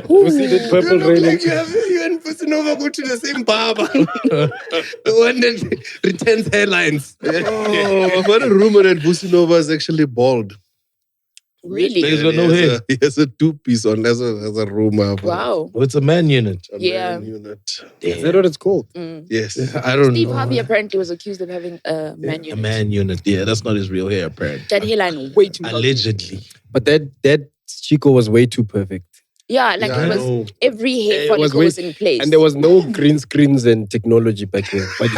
Vusi did purple You raining. like you and Vusi Nova go to the same barber. The one that returns hairlines. I've heard a rumor that Vusi Nova is actually bald. Really? He's got no hair. He has a two-piece on. That's a rumor. Wow. Oh, it's a man unit. Yeah. Is that what it's called? Yes. I don't Steve know. Harvey apparently was accused of having a man A unit. man unit. Yeah, that's not his real hair, apparently. That hairline way too long. Allegedly. But that Chico was way too perfect. Yeah, like Yeah, it I was know. every hair It follicle way- was in place. And there was no green screens and technology back then. But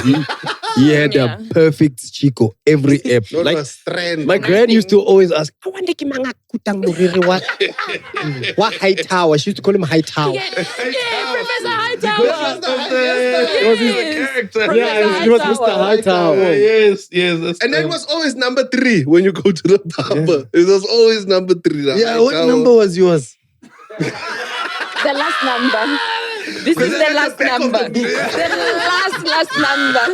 he had Yeah. a perfect Chico every app. Not Like a strand. my grand used to always ask, I wonder ki manga kutang muriri what high tower. She used to call him high tower. Yeah, Professor Hightower. It was his character. Yeah, he was Mr. Hightower. Yes, yes. That's And that was always number 3 when you go to the barber. It was always number 3. Yeah, what number was yours? The last number. This is the last number. The last number.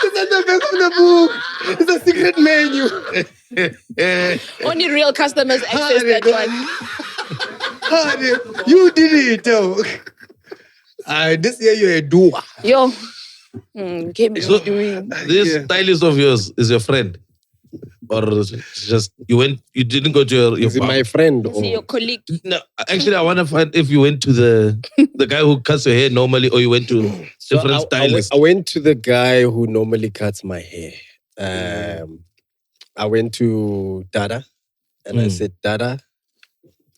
It's at the back of the book. It's a secret menu. Only real customers access that one. You did it. This year you're a doer. Yo. Came So, doing. this stylist of yours is your friend? Or just you didn't go to your Is he barber? my friend? See your colleague. No, actually, I want to find if you went to the guy who cuts your hair normally, or you went to different stylists. I went to the guy who normally cuts my hair. I went to Dada and I said, Dada,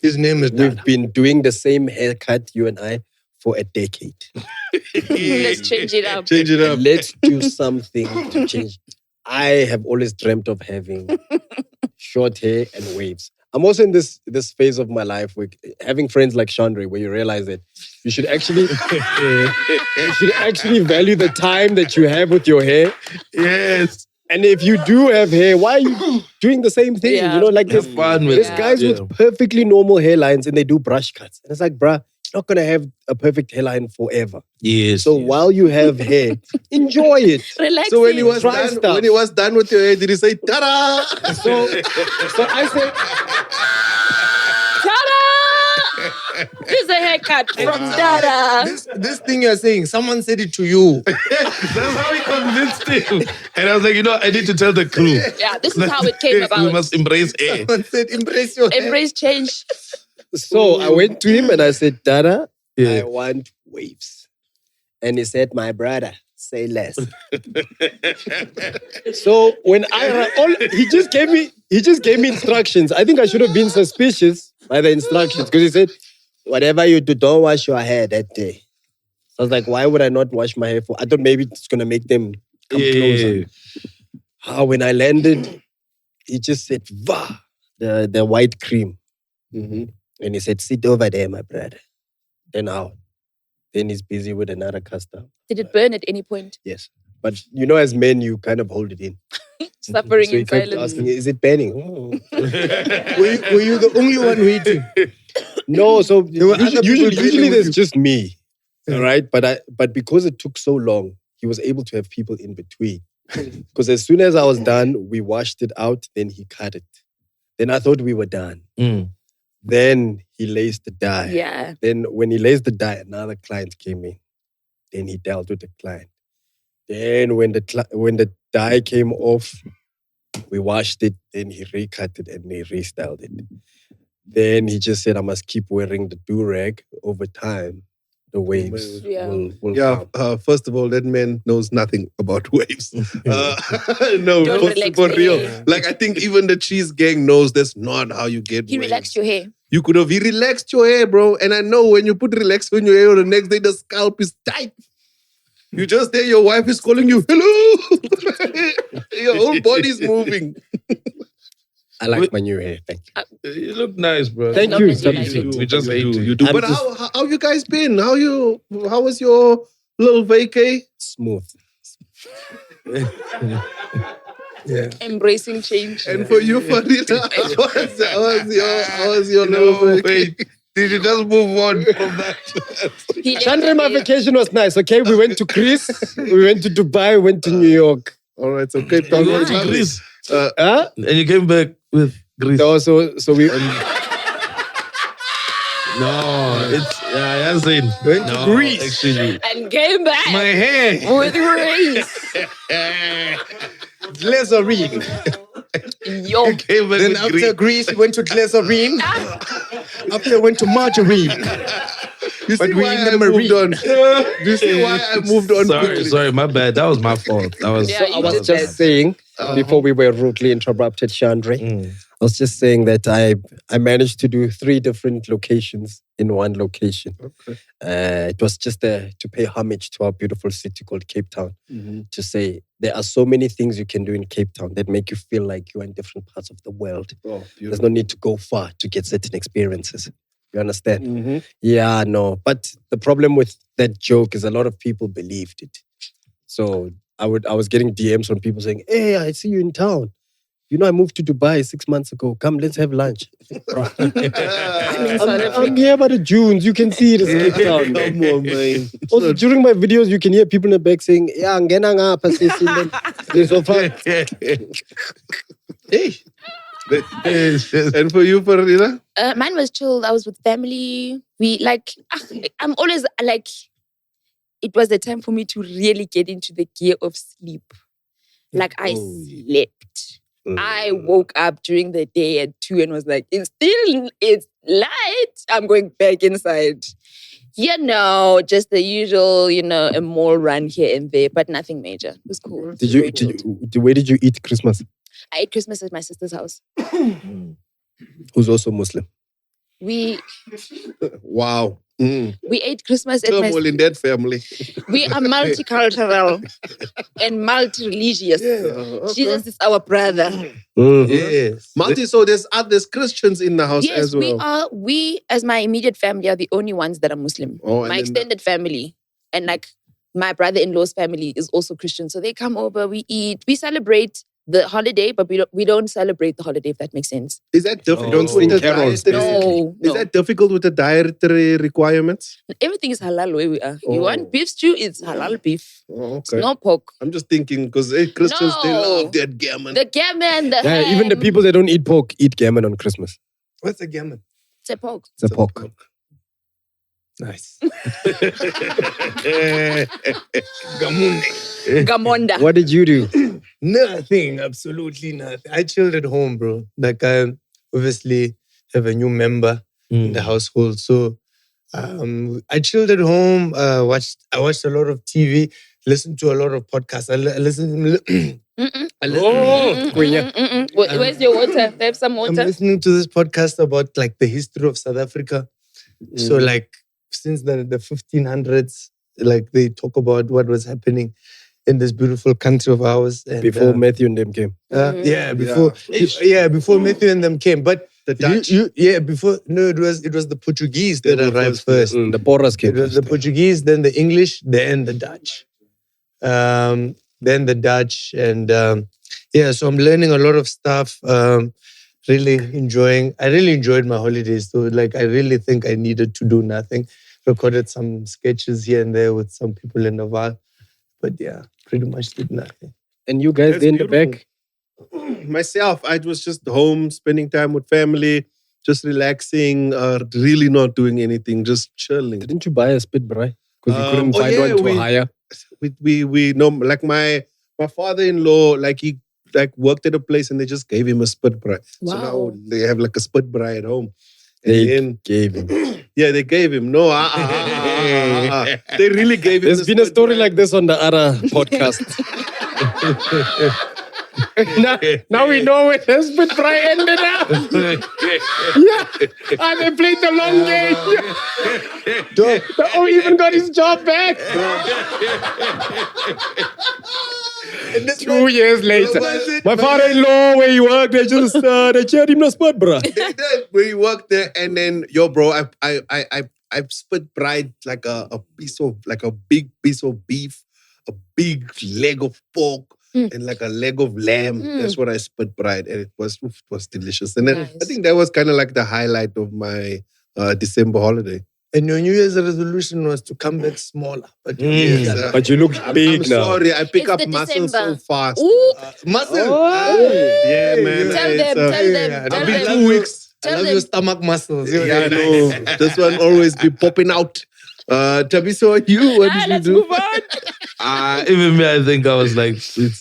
His name is Dada. we've been doing the same haircut, you and I, for a decade. Let's change it up. Change it up. Let's do something to change. I have always dreamt of having short hair and waves. I'm also in this phase of my life with having friends like Chandra, where you realize that you should actually value the time that you have with your hair. Yes. And if you do have hair, why are you doing the same thing? Yeah. You know, like there's guys with perfectly normal hairlines and they do brush cuts. And it's like, bruh, you're not gonna have a perfect hairline forever. Yes. So while you have hair, enjoy it. Relax. So when he was Try done, stuff. when he was done with your hair, did he say "ta-da"? So I said, Ta-da! Here's a haircut from Dada. This thing you're saying, someone said it to you. That's how he convinced him. And I was like, I need to tell the crew. Yeah, this is how it came We about. must embrace hair. Someone said, "Embrace your hair." Embrace change. so I went to him and I said, Dada, I want waves. And he said, my brother, say less. So when he just gave me instructions. I think I should have been suspicious by the instructions because he said, whatever you do, don't wash your hair that day. So I was like, why would I not wash my hair for? I thought maybe it's gonna make them come closer. When I landed, he just said, "Va," the white cream, and he said, "Sit over there, my brother." Then out. Then he's busy with another customer. Did it burn at any point? Yes. But as men, you kind of hold it in. Suffering So he in kept silence. asking, is it burning? Were you the only one waiting? No, so were other people usually dealing with there's you. just me. All right. But because it took so long, he was able to have people in between. Because as soon as I was done, we washed it out, then he cut it. Then I thought we were done. Then he laced the dye. Yeah. Then when he laced the dye, another client came in. Then he dealt with the client. Then when the dye came off, we washed it. Then he recut it and he restyled it. Then he just said, I must keep wearing the do-rag over time. The waves will come. First of all, that man knows nothing about waves. No, Don't relax for your real. hair. Like, I think even the cheese gang knows that's not how you get He waves. relaxed your hair. You could have relaxed your hair, bro. And I know when you put relax on your hair, the next day the scalp is tight. You just there, your wife is calling you, hello. Your whole body's moving. I like my new hair. Thank you. You look nice, bro. Thank you. We just hate you. You do. But how you guys been? How was your little vacay? Smooth. Yeah. Embracing change. And for you, Farida, how was your little vacay? Did you just move on from that? Chandra, my vacation was nice. Okay, we went to Greece, we went to Dubai, we went to New York. All right, so Cape Town. You went to Greece? And you came back with Greece? No, so we... No, it's Yasin. Went to Greece. Actually. And came back. My hair. With Greece. Glycerine. Yo. Then after Greece, we went to glycerine. After went to margarine. You see But we why in the I moved marine. on? Do you see why I moved on quickly? Sorry, my bad. That was my fault. I was just saying, before we were rudely interrupted, Chandra, I was just saying that I managed to do 3 different locations in one location. Okay. It was just to pay homage to our beautiful city called Cape Town. To say there are so many things you can do in Cape Town that make you feel like you're in different parts of the world. Oh, There's no need to go far to get certain experiences. You understand? Yeah, no. But the problem with that joke is a lot of people believed it. So I was getting DMs from people saying, hey, I see you in town. You know, I moved to Dubai 6 months ago. Come, let's have lunch. I'm here by the dunes. You can see it as Cape Town. Come on, man. Also, during my videos, you can hear people in the back saying, yeah, ngena ngapha sesile." Hey. And for you, Farida? Mine was chill. I was with family. I'm always like, it was the time for me to really get into the gear of sleep. Like I slept. I woke up during the day at 2 and was like, it's light. I'm going back inside. You know, just the usual, a mall run here and there, but nothing major. It was cool. Where did you eat Christmas? I ate Christmas at my sister's house. Who's also Muslim. We... Wow. We ate Christmas at my... Turmoil in that family. We are multicultural and multi-religious. Jesus is our brother. Yes. So there's Christians in the house Yes, as well. we as my immediate family are the only ones that are Muslim. My extended family and like my brother-in-law's family is also Christian. So they come over, we eat, we celebrate the holiday, but we don't celebrate the holiday, if that makes sense. Is that difficult? No. Is that difficult with the dietary requirements? Everything is halal where we are. You want beef stew, it's halal beef. It's no pork. I'm just thinking because Christians, they love that gammon. The gammon, the ham. Even the people that don't eat pork eat gammon on Christmas. What's a gammon? It's a pork. It's a pork. Nice. Gamonda. What did you do? Nothing, absolutely nothing. I chilled at home, bro. Like I obviously have a new member in the household, so I chilled at home. I watched a lot of TV, listened to a lot of podcasts. I listened. Where's your water? Have some water. I'm listening to this podcast about like the history of South Africa. So like since the 1500s, like they talk about what was happening in this beautiful country of ours. And, before Matthew and them came. Before Matthew and them came. But the Dutch? It was the Portuguese that arrived first. The Porras came. It was the Portuguese, then the English, then the Dutch. And so I'm learning a lot of stuff. I really enjoyed my holidays. So like I really think I needed to do nothing. Recorded some sketches here and there with some people in Naval. But yeah, pretty much did nothing. And you guys in the back? Myself, I was just home, spending time with family, just relaxing, really not doing anything, just chilling. Didn't you buy a spit braai? Because you couldn't find one to hire? We know, like my father-in-law, like he worked at a place and they just gave him a spit braai. Wow. So now they have like a spit braai at home. They gave him. Yeah, they gave him. No, they really gave him. There's been a story like this on the other podcast. now we know where the spit braai ended up. And they played the long game. Oh, even got his job back. 2 years later, my father-in-law, where he worked, they just they cheered him the spit braai. They did. We worked there, and then bro, I spit braai like a piece of like a big piece of beef, a big leg of pork. And like a leg of lamb. That's what I spit braai, and it was delicious. And then I think that was kind of like the highlight of my December holiday. And your New Year's resolution was to come back smaller. But, but you look big I'm now. Sorry, I pick up muscle so fast. Muscle? Yeah, man. Tell them. I've been 2 weeks. I love your stomach muscles. Yeah, I know. This one always be popping out. Tabiso, what did you do? Move on. Even me, I think I was like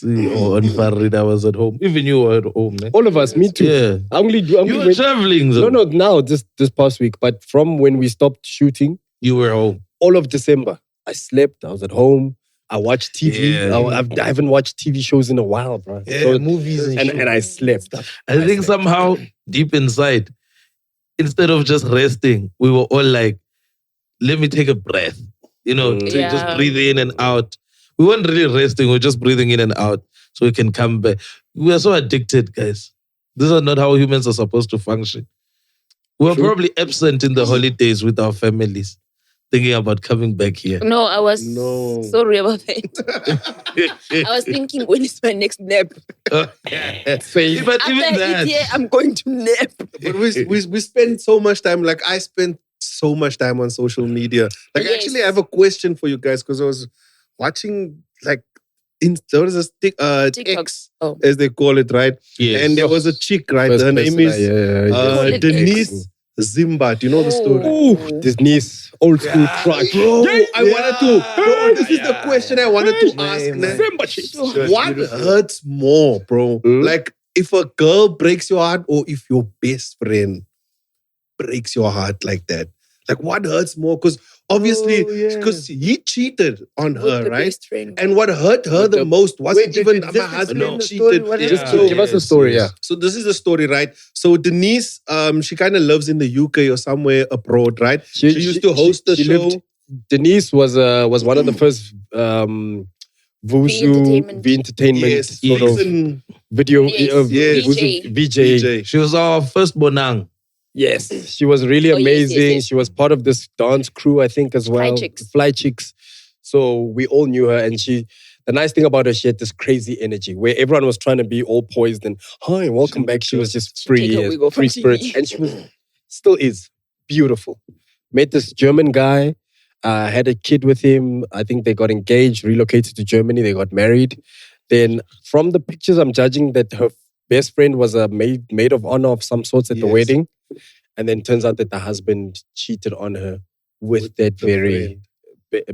on Farid. I was at home. Even you were at home, man. All of us, me too. Yeah. You were traveling though. No, now this past week. But from when we stopped shooting, you were home. All of December, I slept. I was at home. I watched TV. I haven't watched TV shows in a while, bro. Yeah, so, movies and I slept. I think somehow deep inside, instead of just resting, we were all like, let me take a breath, to just breathe in and out. We weren't really resting, we were just breathing in and out so we can come back. We are so addicted, guys. These are not how humans are supposed to function. We were probably absent in the holidays with our families, thinking about coming back here. No, I was sorry about that. I was thinking, when is my next nap? But After even that, I'm going to nap. But we spend so much time, like I spent so much time on social media. Like actually I have a question for you guys because I was watching there was a X, as they call it, right? Yes. And there was a chick, right? Her name is Denise Zimba. Do you know the story? Ooh, Denise, old school track. Bro, this is the question I wanted to ask. What hurts more, bro? Like if a girl breaks your heart or if your best friend breaks your heart like that? Like what hurts more? Because obviously, because he cheated on her, the right? best friend. And what hurt her the most wasn't even my husband cheated. Just give us the story, yeah. So this is the story, right? So Denise, she kind of lives in the UK or somewhere abroad, right? She used to host the show. Denise was one of the first Vuzu entertainment sort of video VJ. She was our first bonang. Yes, she was really amazing. She was part of this dance crew, I think, as well. Fly Chicks. So we all knew her, and the nice thing about her, she had this crazy energy where everyone was trying to be all poised and hi, welcome back. She was just free spirit, and she still is beautiful. Met this German guy, had a kid with him. I think they got engaged, relocated to Germany. They got married. Then from the pictures, I'm judging that her best friend was a maid of honor of some sorts at the wedding. And then turns out that the husband cheated on her with that very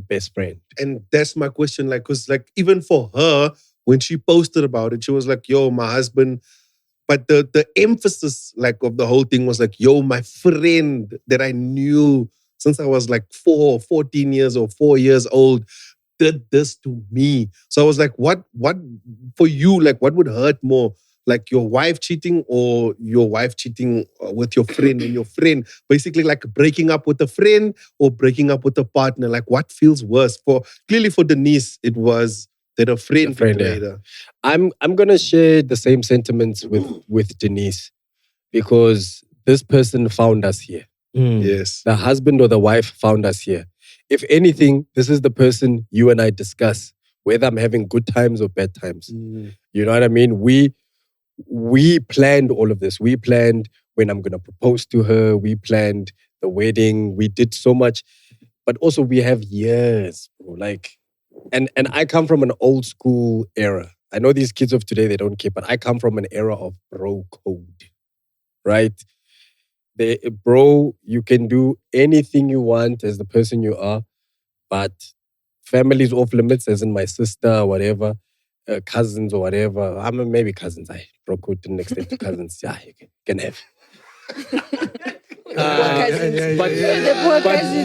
best friend. And that's my question, because even for her, when she posted about it, she was like, yo, my husband. But the emphasis of the whole thing was yo, my friend that I knew since I was 14 years or 4 years old did this to me. So I was like, what for you, what would hurt more? Your wife cheating or your wife cheating with your friend and your friend basically breaking up with a friend or breaking up with a partner? What feels worse? Clearly for Denise, it was that a friend betrayed her. I'm gonna share the same sentiments with Denise because this person found us here. Yes. The husband or the wife found us here. If anything, this is the person you and I discuss whether I'm having good times or bad times. You know what I mean? We planned all of this. We planned when I'm going to propose to her. We planned the wedding. We did so much. But also we have years, bro. And I come from an old school era. I know these kids of today, they don't care, but I come from an era of bro code, right? Bro, you can do anything you want as the person you are, but family's off limits, as in my sister or whatever. Cousins or whatever. Maybe cousins. I broke out to an extent to cousins. Yeah, you can have.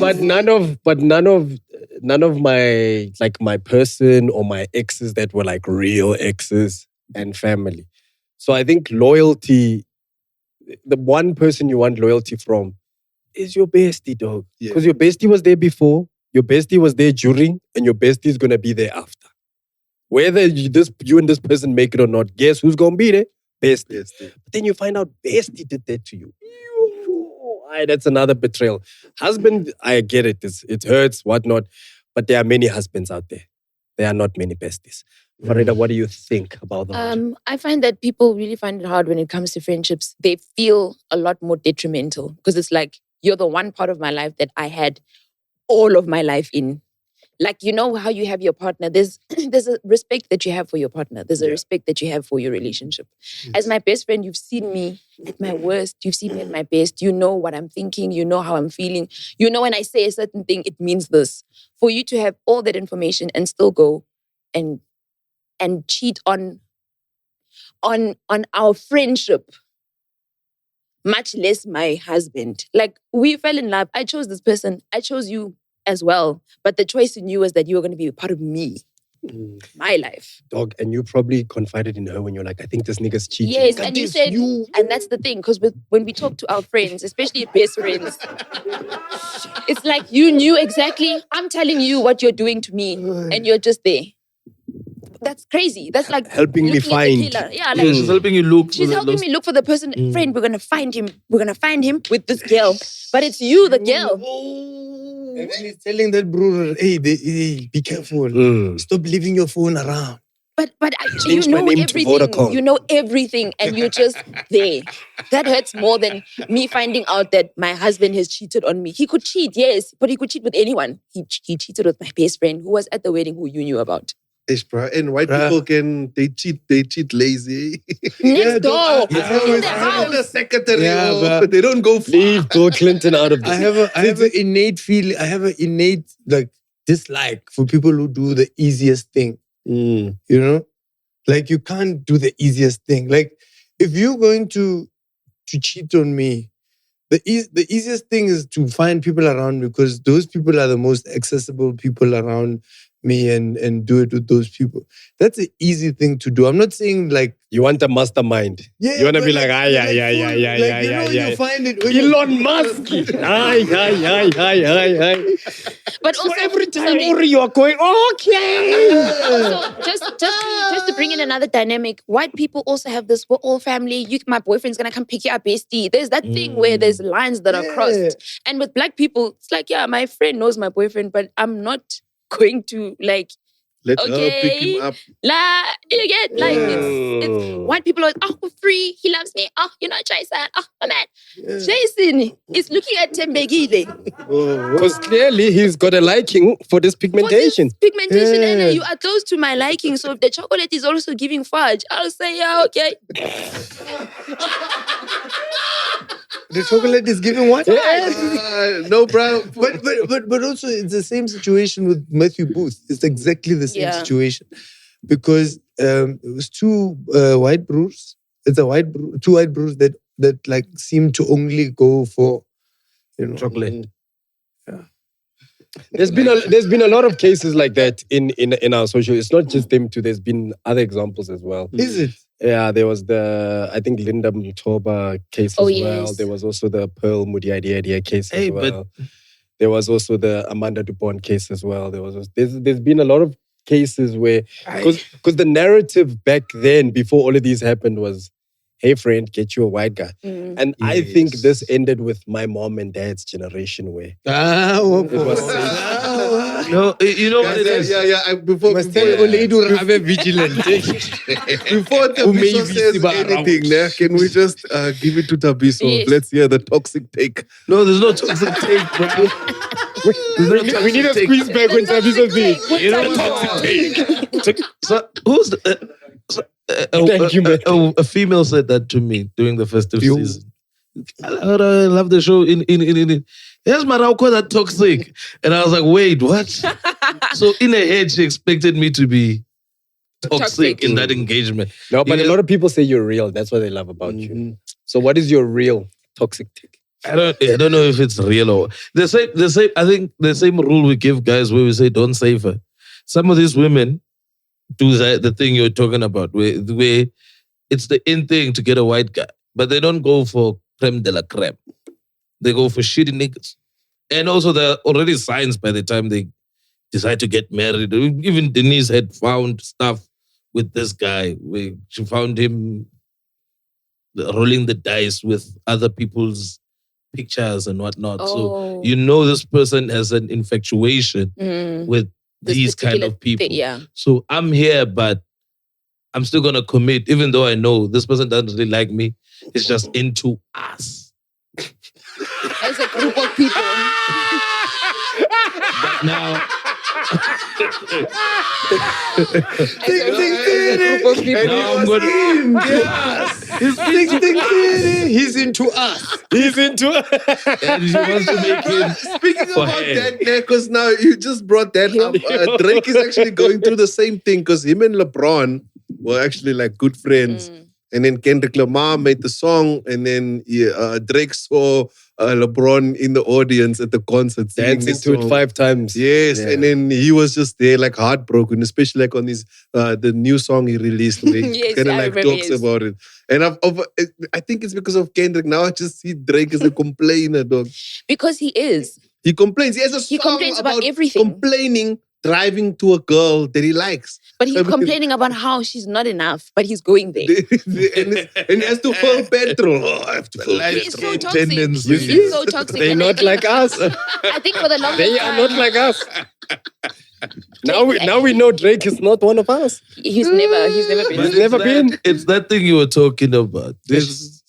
But none of my my person or my exes that were real exes and family. So I think loyalty, the one person you want loyalty from is your bestie, dog. Because your bestie was there before, your bestie was there during, and your bestie is gonna be there after. Whether you and this person make it or not, guess who's going to be there? Bestie. But then you find out bestie did that to you. That's another betrayal. Husband, I get it. It hurts, whatnot. But there are many husbands out there. There are not many besties. Farida, what do you think about that? I find that people really find it hard when it comes to friendships. They feel a lot more detrimental because it's you're the one part of my life that I had all of my life in. You know how you have your partner. There's a respect that you have for your partner. There's a respect that you have for your relationship. As my best friend, you've seen me at my worst. You've seen me at my best. You know what I'm thinking. You know how I'm feeling. You know when I say a certain thing, it means this. For you to have all that information and still go and cheat on our friendship, much less my husband. We fell in love. I chose this person. I chose you as well. But the choice in you was that you were going to be a part of me. My life. Dog, and you probably confided in her when you're I think this nigga's cheating. Yes, and you said, and that's the thing, because when we talk to our friends, especially best friends, it's you knew exactly, I'm telling you what you're doing to me, and you're just there. That's crazy. That's helping me find. Yeah, she's helping you look. She's helping me look for the person. Friend, we're gonna find him. We're gonna find him with this girl. But it's you, the girl. And then he's telling that brother, hey, be careful. Stop leaving your phone around. But you know everything. You know everything, and you're just there. That hurts more than me finding out that my husband has cheated on me. He could cheat, yes, but he could cheat with anyone. He cheated with my best friend who was at the wedding who you knew about. And white people they cheat lazy. Next door. In the secretary. But they don't go far. Leave Bill Clinton out of this. I have an innate feeling. I have an innate dislike for people who do the easiest thing. You know? You can't do the easiest thing. If you're going to cheat on me, the easiest thing is to find people around me because those people are the most accessible people around me and do it with those people. That's an easy thing to do. I'm not saying like you want a mastermind. Yeah, You want to but be like, yeah. you find it when Elon Musk. Aye. But So also every time you are going, okay. Also, just to bring in another dynamic, white people also have this, we're all family. My boyfriend's gonna come pick you up, bestie. There's that thing where there's lines that are crossed. And with black people, it's like, yeah, my friend knows my boyfriend, but I'm not going to like, let her pick him up. You get like it's white people are we're free. He loves me. Jason. My man. Jason is looking at Tembegile. Because clearly he's got a liking for this pigmentation. And you are close to my liking. So if the chocolate is also giving fudge, I'll say okay. The chocolate is giving what? No, bro. But also it's the same situation with Matthew Booth. It's exactly the same situation because it was two white brews. It's two white brews that like seem to only go for chocolate. Yeah. There's been a lot of cases like that in our social. It's not just them two. There's been other examples as well. Is it? Yeah, there was I think Linda Mtoba case as well. Yes. There was also the Pearl Mudiadia case as well. There was also the Amanda Dupont case as well. There's been a lot of cases where because the narrative back then before all of these happened was, hey friend, get you a white guy. And I think this ended with my mom and dad's generation where it was No, you know what it is? Before the Tabiso says anything, can we just give it to Tabiso? Yes. Let's hear the toxic take. No, there's no toxic take, bro. we need a squeeze back when Tabiso speaks. You know what toxic take? So who's the... Thank you, man. A female said that to me during the festive season. I love the show. Here's my Rauko that toxic. And I was like, wait, what? So in her head, she expected me to be toxic in that engagement. No, but a lot of people say you're real. That's what they love about you. So what is your real toxic take? I don't know if it's real or the same. I think the same rule we give guys where we say don't save her. Some of these women do the thing you're talking about, where it's the in thing to get a white guy, but they don't go for creme de la creme. They go for shitty niggas. And also they're already signs by the time they decide to get married. Even Denise had found stuff with this guy where she found him rolling the dice with other people's pictures and whatnot. So you know this person has an infatuation with these kind of people. So I'm here, but I'm still going to commit, even though I know this person doesn't really like me. It's just into us. As a group of people. But now... He's into us. He's into us. And she wants to make him. Speaking about that, because now you just brought that up. Drake is actually going through the same thing because him and Lebron were actually like good friends. And then Kendrick Lamar made the song, and then Drake saw LeBron in the audience at the concert dancing to it 5 times. Yes, and then he was just there like heartbroken, especially like on his the new song he released where he kind of like talks about it. And I think it's because of Kendrick. Now I just see Drake as a complainer, dog. Because he is. He complains. He has a song complains about everything. Complaining, driving to a girl that he likes. But he's complaining about how she's not enough, but he's going there. and he has to fill petrol. Oh, I have to fill He's petrol. so toxic. He's so toxic. They're not like us. I think for the longest They time, are not like us. Now we know Drake is not one of us. He's never been. He's never been. It's that thing you were talking about. This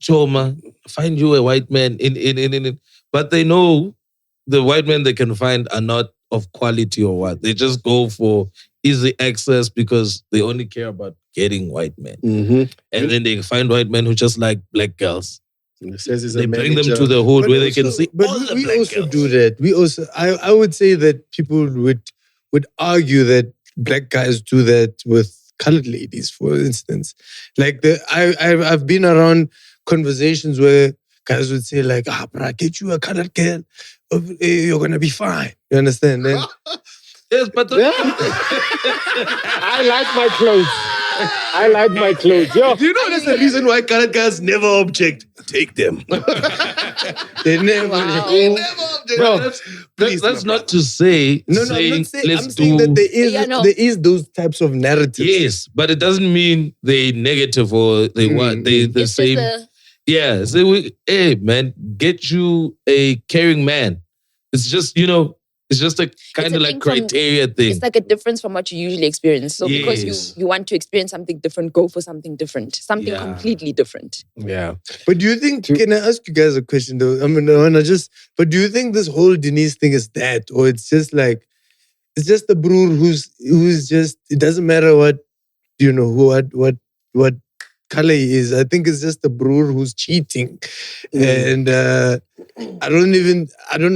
Choma, find you a white man in. But they know the white men they can find are not of quality or what. They just go for easy access because they only care about getting white men. And then they find white men who just like black girls. They bring them to the hood where they can see all the we black also girls. do that. We also, I would say that people would argue that black guys do that with colored ladies, for instance. Like I've been around conversations where guys would say like, bruh, get you a colored girl, you're gonna be fine. You understand? Then, yes, but I like my clothes. I like my clothes. Yo. Do you know that's the reason why colored guys never object? Take them. They never. Wow. They never object. No, that's not to say. No, saying, I'm not saying. let's I'm saying do. that there is those types of narratives. Yes, but it doesn't mean they negative or they what they the It's same. Yeah, so hey man, get you a caring man. It's just it's just a kind of like criteria thing. It's like a difference from what you usually experience. So because you want to experience something different, go for something different, something completely different. Yeah. But do you think? Can I ask you guys a question though? I mean, But do you think this whole Denise thing is that, or it's just like, it's just the broer who's just, it doesn't matter what what color he is. I think it's just the broer who's cheating, and I don't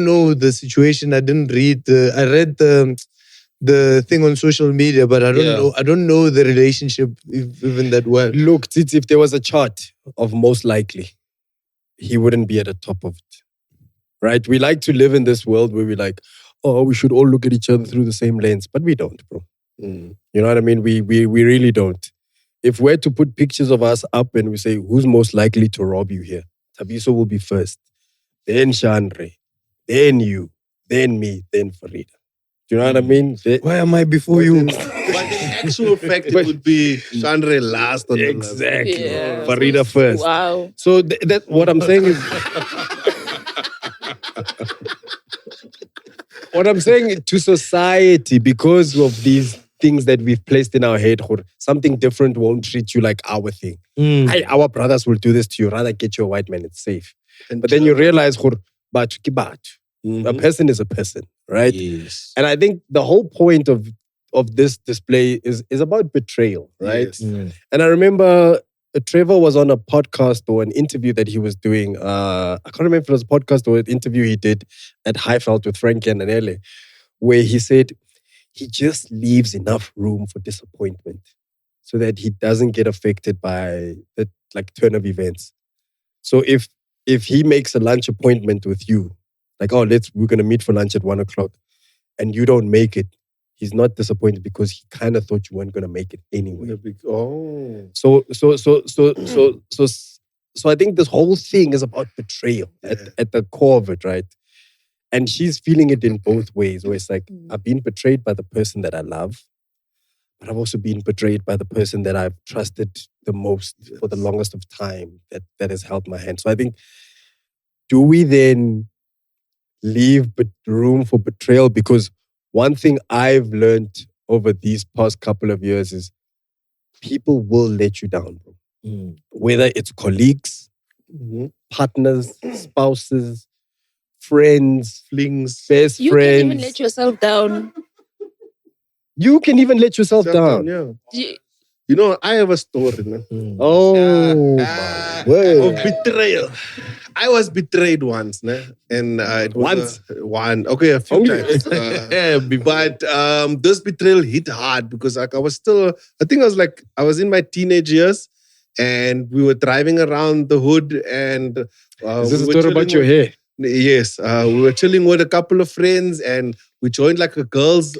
know the situation. I didn't read I read the thing on social media, but I don't know the relationship even that well. Look, Tits, if there was a chart of most likely, he wouldn't be at the top of it. Right? We like to live in this world where we're like, oh, we should all look at each other through the same lens, but we don't, bro. You know what I mean? We really don't. If we're to put pictures of us up and we say, who's most likely to rob you here? Tabiso will be first, then Shandre, then you, then me, then Farida. Do you know what I mean? Why am I before you? But in actual fact, it would be Shandre last on the list. Exactly. Farida first. Wow. So that what I'm saying is... What I'm saying to society, because of these things that we've placed in our head, something different won't treat you like our thing. Our brothers will do this to you. Rather get you a white man, it's safe. But then you realize, a person is a person, right? Yes. And I think the whole point of this display is about betrayal, right? Yes. And I remember Trevor was on a podcast or an interview that he was doing. I can't remember if it was a podcast or an interview he did at Highveld with Frankie and Anele, where he said he just leaves enough room for disappointment so that he doesn't get affected by the turn of events. So if he makes a lunch appointment with you, like, oh, we're gonna meet for lunch at 1:00, and you don't make it, he's not disappointed because he kind of thought you weren't gonna make it anyway. So I think this whole thing is about betrayal at the core of it, right? And she's feeling it in both ways, where it's like, I've been betrayed by the person that I love, but I've also been betrayed by the person that I've trusted the most for the longest of time that has held my hand. So I think, do we then leave room for betrayal? Because one thing I've learned over these past couple of years is people will let you down, bro. Whether it's colleagues, partners, spouses, friends, flings, best You friends. can even let yourself down. You can even let yourself down. Yeah. You know, I have a story. No? Oh, of betrayal. I was betrayed once, no? And it was a few times. But this betrayal hit hard because I was in my teenage years, and we were driving around the hood, and is this a story about your hair? Yes, we were chilling with a couple of friends, and we joined like girls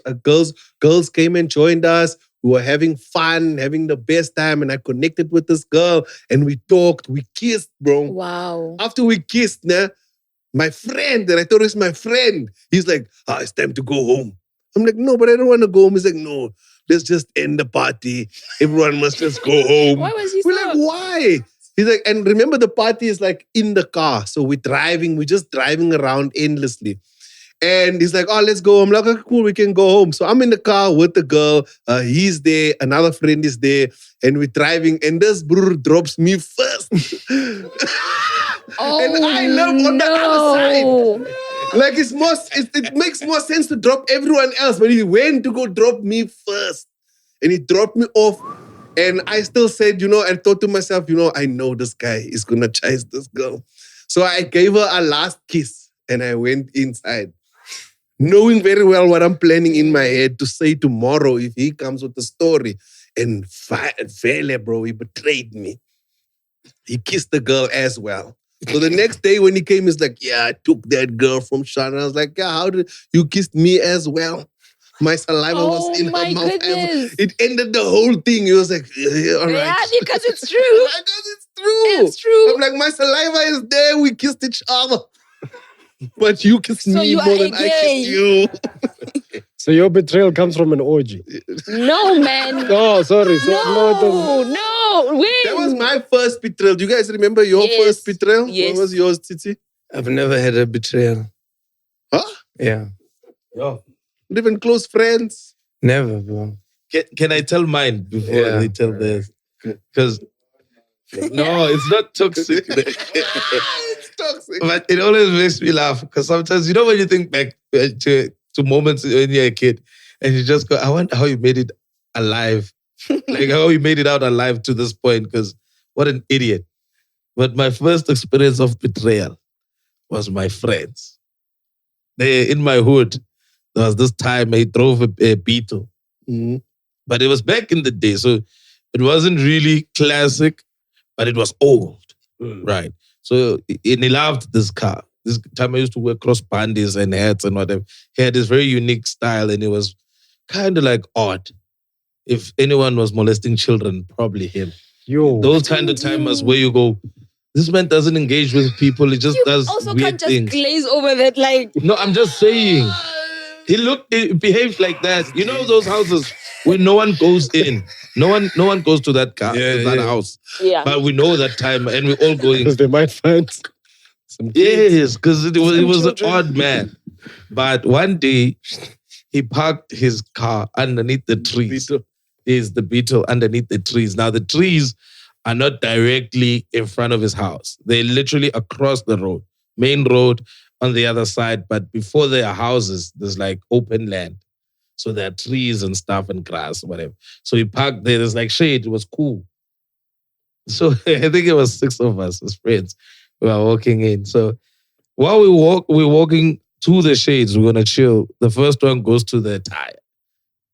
came and joined us. We were having fun, having the best time, and I connected with this girl, and we talked, we kissed, bro. Wow. After we kissed, my friend, that I thought was my friend, he's like, it's time to go home. I'm like, no, but I don't want to go home. He's like, no, let's just end the party. Everyone must just go home. Why was he We're like, why? He's like, and remember the party is like in the car. So we're just driving around endlessly. And he's like, let's go. I'm like, okay, cool, we can go home. So I'm in the car with the girl. He's there. Another friend is there. And we're driving. And this brother drops me first. And I love on the other side. Like it makes more sense to drop everyone else. But he went to go drop me first. And he dropped me off. And I still said, and thought to myself, I know this guy is going to chase this girl. So I gave her a last kiss. And I went inside, knowing very well what I'm planning in my head to say tomorrow if he comes with the story. And Vele, bro, he betrayed me. He kissed the girl as well. So the next day when he came, he's like, yeah, I took that girl from Shana. I was like, yeah, how did you kissed me as well? My saliva was in her mouth. It ended the whole thing. He was like, yeah, all right. Yeah, because it's true. Because it's true. It's true. I'm like, my saliva is there. We kissed each other. But you kissed me more than I kissed you. So your betrayal comes from an orgy? No, man. Oh, sorry. No. Wait. That was my first betrayal. Do you guys remember your first betrayal? Yes. What was yours, Titi? I've never had a betrayal. Huh? Yeah. Yo. Not even close friends? Never, bro. Can I tell mine before they tell theirs? Because no, it's not toxic. It's toxic. But it always makes me laugh because sometimes, you know, when you think back to moments when you're a kid and you just go, I wonder how you made it alive. Like how you made it out alive to this point, because what an idiot. But my first experience of betrayal was my friends. They in my hood. There was this time I drove a Beetle. Mm-hmm. But it was back in the day, so it wasn't really classic, but it was old, right? So he loved this car. This time I used to wear crossbandies and hats and whatever. He had this very unique style and it was kind of like odd. If anyone was molesting children, probably him. Those kind of timers where you go, this man doesn't engage with people, he just does Also weird can't just things. glaze over that like... No, I'm just saying. He behaved like that. You know those houses where no one goes in. No one goes to that car, to that house. Yeah. But we know that time and we all go in. Because they might find some kids. Yes, because it was an odd man. But one day, he parked his car underneath the trees. Is the Beetle underneath the trees. Now, the trees are not directly in front of his house. They're literally across the road. Main road on the other side. But before there are houses, there's like open land. So there are trees and stuff and grass, whatever. So he parked there. There's like shade. It was cool. So I think it was 6 of us as friends. We were walking in. So while we're walking to the shades, we're going to chill. The first one goes to the tire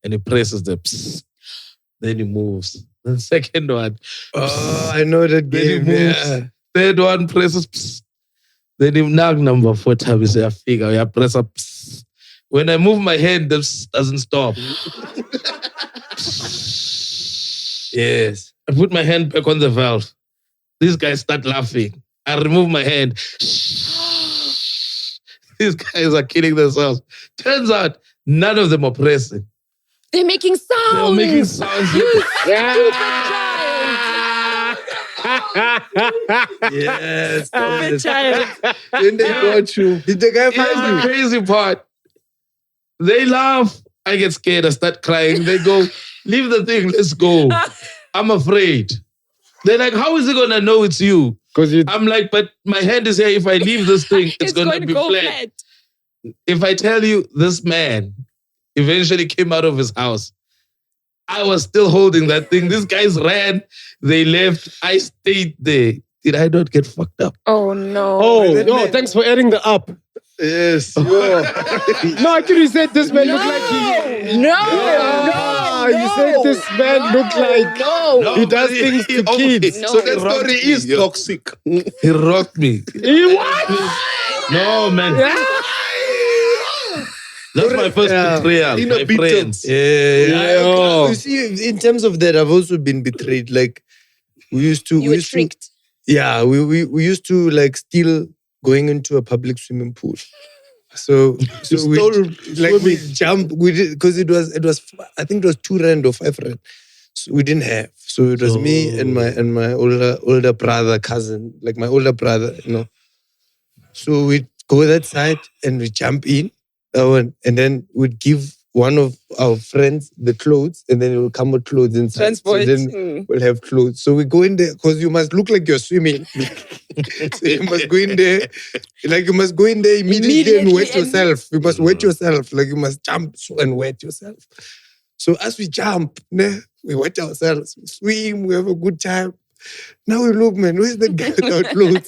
and he presses the psst. Then he moves. The second one. Oh, I know that game. Then he moves. Yeah. Third one presses psst. Then he knock number 4 times. I figure I press up. Psst. When I move my hand, the psst doesn't stop. Yes. I put my hand back on the valve. These guys start laughing. I remove my hand. These guys are killing themselves. Turns out, none of them are pressing. They're making sounds. They're making sounds. Yes. Stupid child. Then they got you. Did the guy Here's find the you? crazy part. They laugh. I get scared. I start crying. They go, leave the thing. Let's go. I'm afraid. They're like, how is he going to know it's you? I'm like, but my hand is here. If I leave this thing, it's going to be flat. If I tell you this man eventually came out of his house, I was still holding that thing. These guys ran. They left. I stayed there. Did I not get fucked up? Oh, no. Oh, no, thanks for adding the up. Yes. No, actually you said this man looked like he... You said this man looked like he does things to kids. So that story is toxic. He rocked me. He what? No, man. That's my first betrayal. My friends. You see, in terms of that, I've also been betrayed. Like, we used to... You were tricked. Yeah, we used to like steal going into a public swimming pool. So we jump. We did because it was I think it was 2 rand or 5 rand. So we didn't have. So it was me and my older brother, cousin, like my older brother, you know. So we go that side and we jump in, and then we'd give one of our friends the clothes, and then it will come with clothes inside. Transport. So then we'll have clothes. So we go in there because you must look like you're swimming. So you must go in there, like you must go in there immediately and wet yourself. You must wet yourself, like you must jump and wet yourself. So as we jump, we wet ourselves, we swim, we have a good time. Now we look, man, where's the guy without clothes?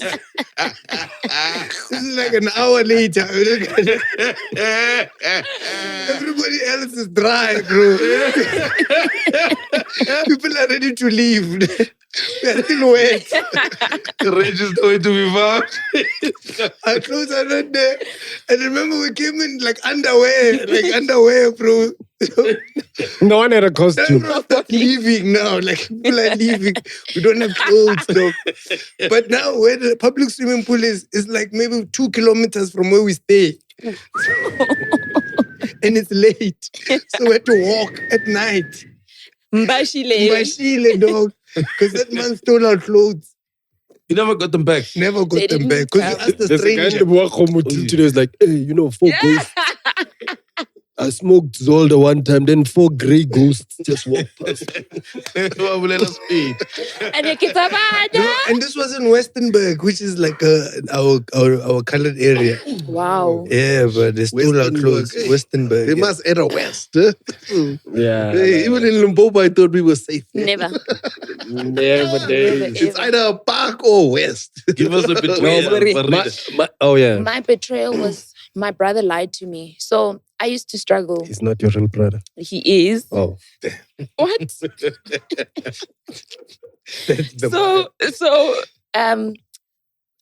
This is like an hour later. Everybody else is dry, bro. People are ready to leave. We're still wet. Rage is nowhere to be found. Our clothes are not there. And remember, we came in like underwear, bro. No one had a costume. Everyone's leaving now. Like, people are leaving. We don't have clothes, though. But now, where the public swimming pool is like maybe 2 kilometers from where we stay. And it's late. So we had to walk at night. Mbashile, dog. Because that man stole our clothes. You never got them back? Never got them back. Because you asked the There's a guy in stranger. the walk home with today is like, hey, 4 ghosts. I smoked Zolda one time, then 4 grey ghosts just walked past. And this was in Westernburg, which is like our colored area. Wow. Yeah, but they stole our clothes. Westernburg. They must enter West. Yeah. Hey, even in Limpopo, I thought we were safe. Never. Never days. It's either a park or West. Give us a betrayal. Oh, yeah. My betrayal was my brother lied to me. So I used to struggle. He's not your real brother. He is. Oh. What?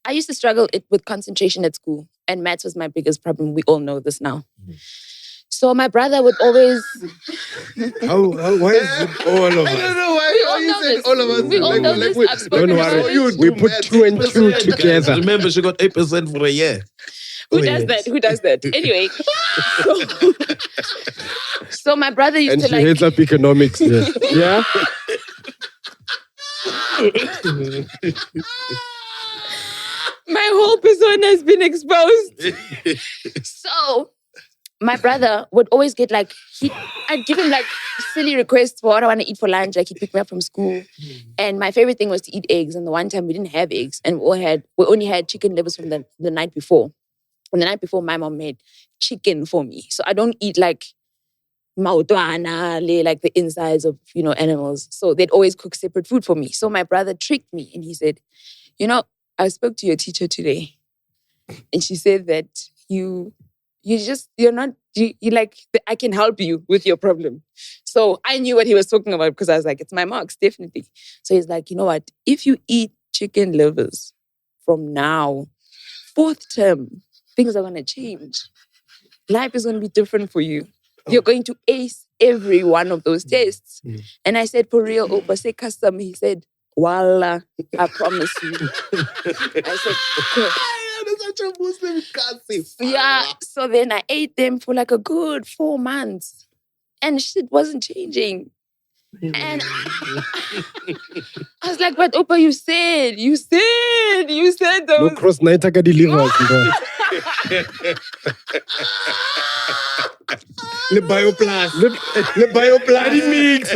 I used to struggle with concentration at school, and maths was my biggest problem. We all know this now. So my brother would always. Why is it all of us? I don't know why you said all of us. We all know this. I've spoken Don't worry. We put 2 and 2 together. Remember, she got 8% for a year. Who does that? Who does that? Anyway. So my brother used And to she heads up economics. Yeah. My whole persona has been exposed. So my brother would always get like, I'd give him like silly requests for what I want to eat for lunch. Like he'd pick me up from school. And my favorite thing was to eat eggs. And the one time we didn't have eggs and we only had chicken livers from the night before. And the night before, my mom made chicken for me. So I don't eat like mautwana, like the insides of, animals. So they'd always cook separate food for me. So my brother tricked me and he said, I spoke to your teacher today. And she said that I can help you with your problem. So I knew what he was talking about because I was like, it's my marks, definitely. So he's like, you know what? If you eat chicken livers from now, 4th term, things are going to change. Life is going to be different for you. You're going to ace every one of those tests. And I said, for real, Opa, say custom. He said, Wallah, I promise you. I said, okay. That's such a Muslim gossip. Yeah. So then I ate them for like a good 4 months. And shit wasn't changing. And I was like, but Opa, you said those. No cross night I can deliver. Le bioplast. Le bioplast mix.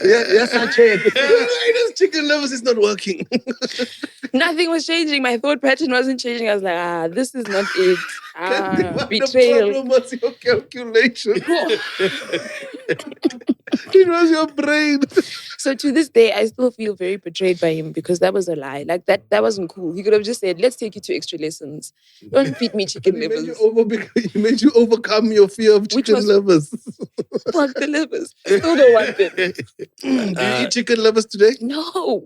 Yes, I checked. This chicken livers is not working. Nothing was changing. My thought pattern wasn't changing. I was like, this is not it. Betrayal. The problem was your calculation. It was your brain. So to this day, I still feel very betrayed by him because that was a lie. Like that wasn't cool. He could have just said, let's take you to extra lessons. Don't feed me chicken livers. He made you overcome your fear of chicken livers. Fuck the livers. I still don't want them. Do you eat chicken livers today? No.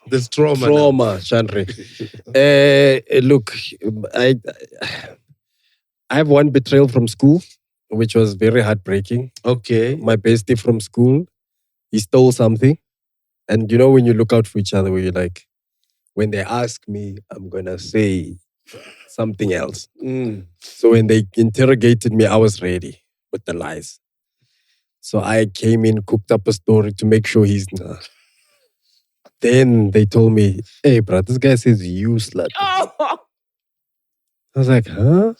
There's trauma. Chandri. Look, I have one betrayal from school, which was very heartbreaking. Okay. My bestie from school, he stole something. And when you look out for each other, where you're like, when they ask me, I'm going to say something else. So when they interrogated me, I was ready with the lies. So I came in, cooked up a story to make sure he's not. Then they told me, hey, bro, this guy says you slut. Oh. I was like, huh?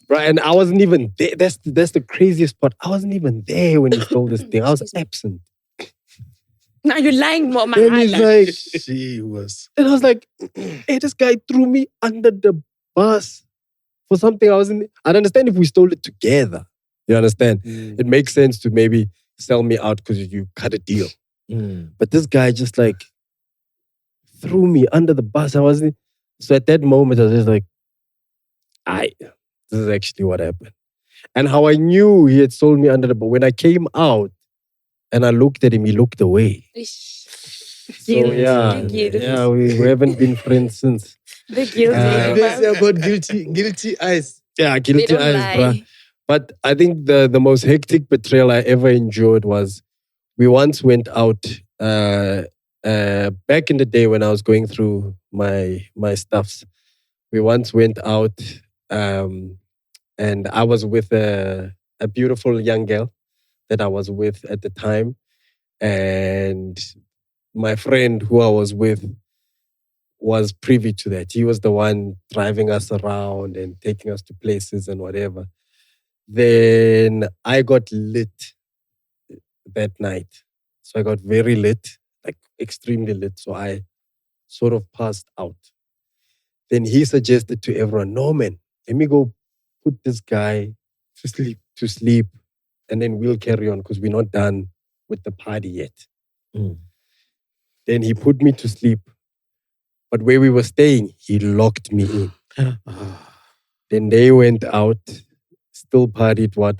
Bro, and I wasn't even there. That's the craziest part. I wasn't even there when he stole this thing. I was absent. Now you're lying more, man. And he's like, she was. And I was like, hey, this guy threw me under the bus for something I wasn't. I'd understand if we stole it together. You understand? It makes sense to maybe sell me out because you cut a deal. But this guy just like threw me under the bus. I wasn't. So at that moment, I was just like, this is actually what happened. And how I knew he had sold me under the bus. When I came out, And I looked at him, he looked away. So yeah, Guilty. yeah, we haven't been friends since. The guilty. They say about guilty eyes. Yeah, guilty don't eyes, lie. bruh. But I think the most hectic betrayal I ever endured was we once went out back in the day when I was going through my stuffs. We once went out and I was with a beautiful young girl that I was with at the time. And my friend who I was with was privy to that. He was the one driving us around and taking us to places and whatever. Then I got lit that night. So I got very lit, like extremely lit. So I sort of passed out. Then he suggested to everyone, no man, let me go put this guy to sleep and then we'll carry on because we're not done with the party yet. Then he put me to sleep. But where we were staying, he locked me in. Then they went out, still partied, what.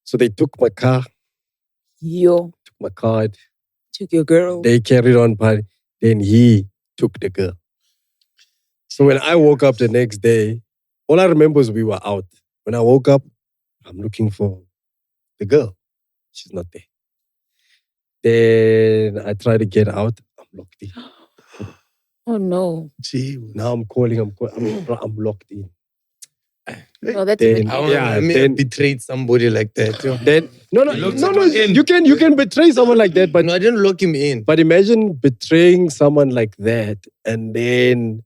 So they took my car. Took my card. Took your girl. They carried on party. Then he took the girl. So when I woke up the next day, all I remember is we were out. When I woke up, I'm looking for the girl. She's not there. Then I try to get out. I'm locked in. Oh no. Gee, now I'm calling. I'm locked in. No, that's Then, even I then betrayed somebody like that. Then no. You can betray someone like that, but no, I didn't lock him in. But imagine betraying someone like that and then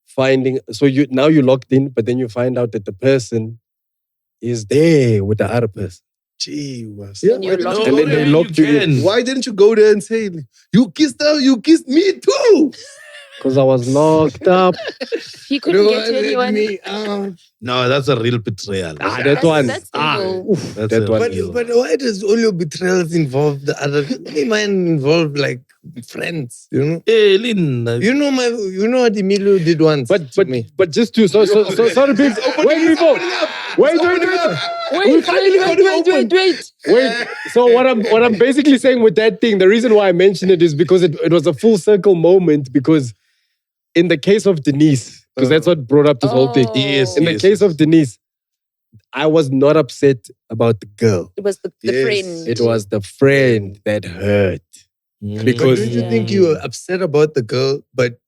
finding now you're locked in, but then you find out that the person is there with the other person. Gee, was Yeah, and then they locked you in. Why didn't you go there and say, you kissed her, you kissed me too? Because I was locked up. He couldn't get to anyone. Me out. No, that's a real betrayal. That one. That's evil. That's That a one. real. But why does all your betrayals involve the other? Mine involve like friends, you know. Hey, Lynn. You know what Emilio did once. But just to sorry, Biggs. Wait. So what I'm basically saying with that thing, the reason why I mentioned it is because it was a full circle moment. Because in the case of Denise, because that's what brought up this whole thing. Yes. In the case of Denise, I was not upset about the girl. It was the friend. It was the friend that hurt. Because don't you think you were upset about the girl, but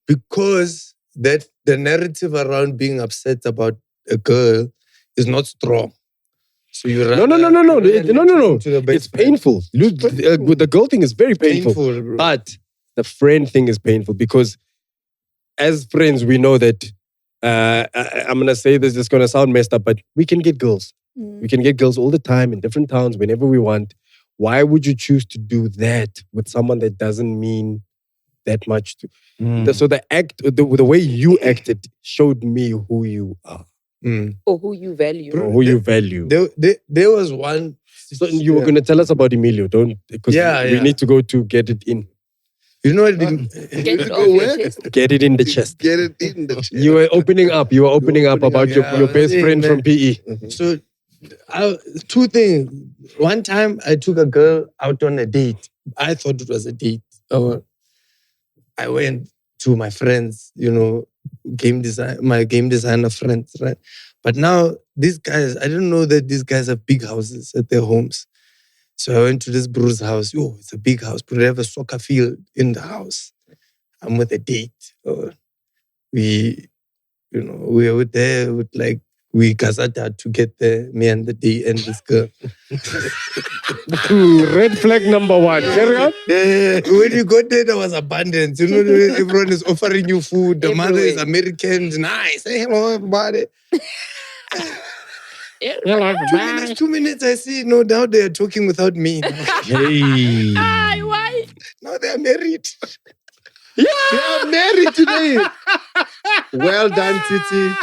because that the narrative around being upset about a girl is not strong. So you No. It's painful. With the girl thing is very painful. But the friend thing is painful because as friends, we know that I'm going to say this, it's going to sound messed up, but we can get girls. We can get girls all the time in different towns, whenever we want. Why would you choose to do that with someone that doesn't mean that much to So the way you acted showed me who you are. Or who you value. Or who you value. There was one. So you were going to tell us about Emilio, don't? Because we need to go to get it in. You know what? Get it off your chest. Get it in the chest. Get it in the chest. You were opening up about your best friend from PE. So, two things. One time, I took a girl out on a date. I thought it was a date. I went to my friends, my game designer friends, right? But now, these guys, I didn't know that these guys have big houses at their homes. So I went to this bro's house. It's a big house, but they have a soccer field in the house. I'm with a date. We were there with we gazata to get there, me and the date and this girl. Red flag number one. Carry on. When you got there was abundance. Everyone is offering you food. The mother is American. Nice. Say hello, everybody. 2 minutes, I see. No doubt they are talking without me. Hey. Why? Now they are married. Yeah, they are married today. Well done, Titi.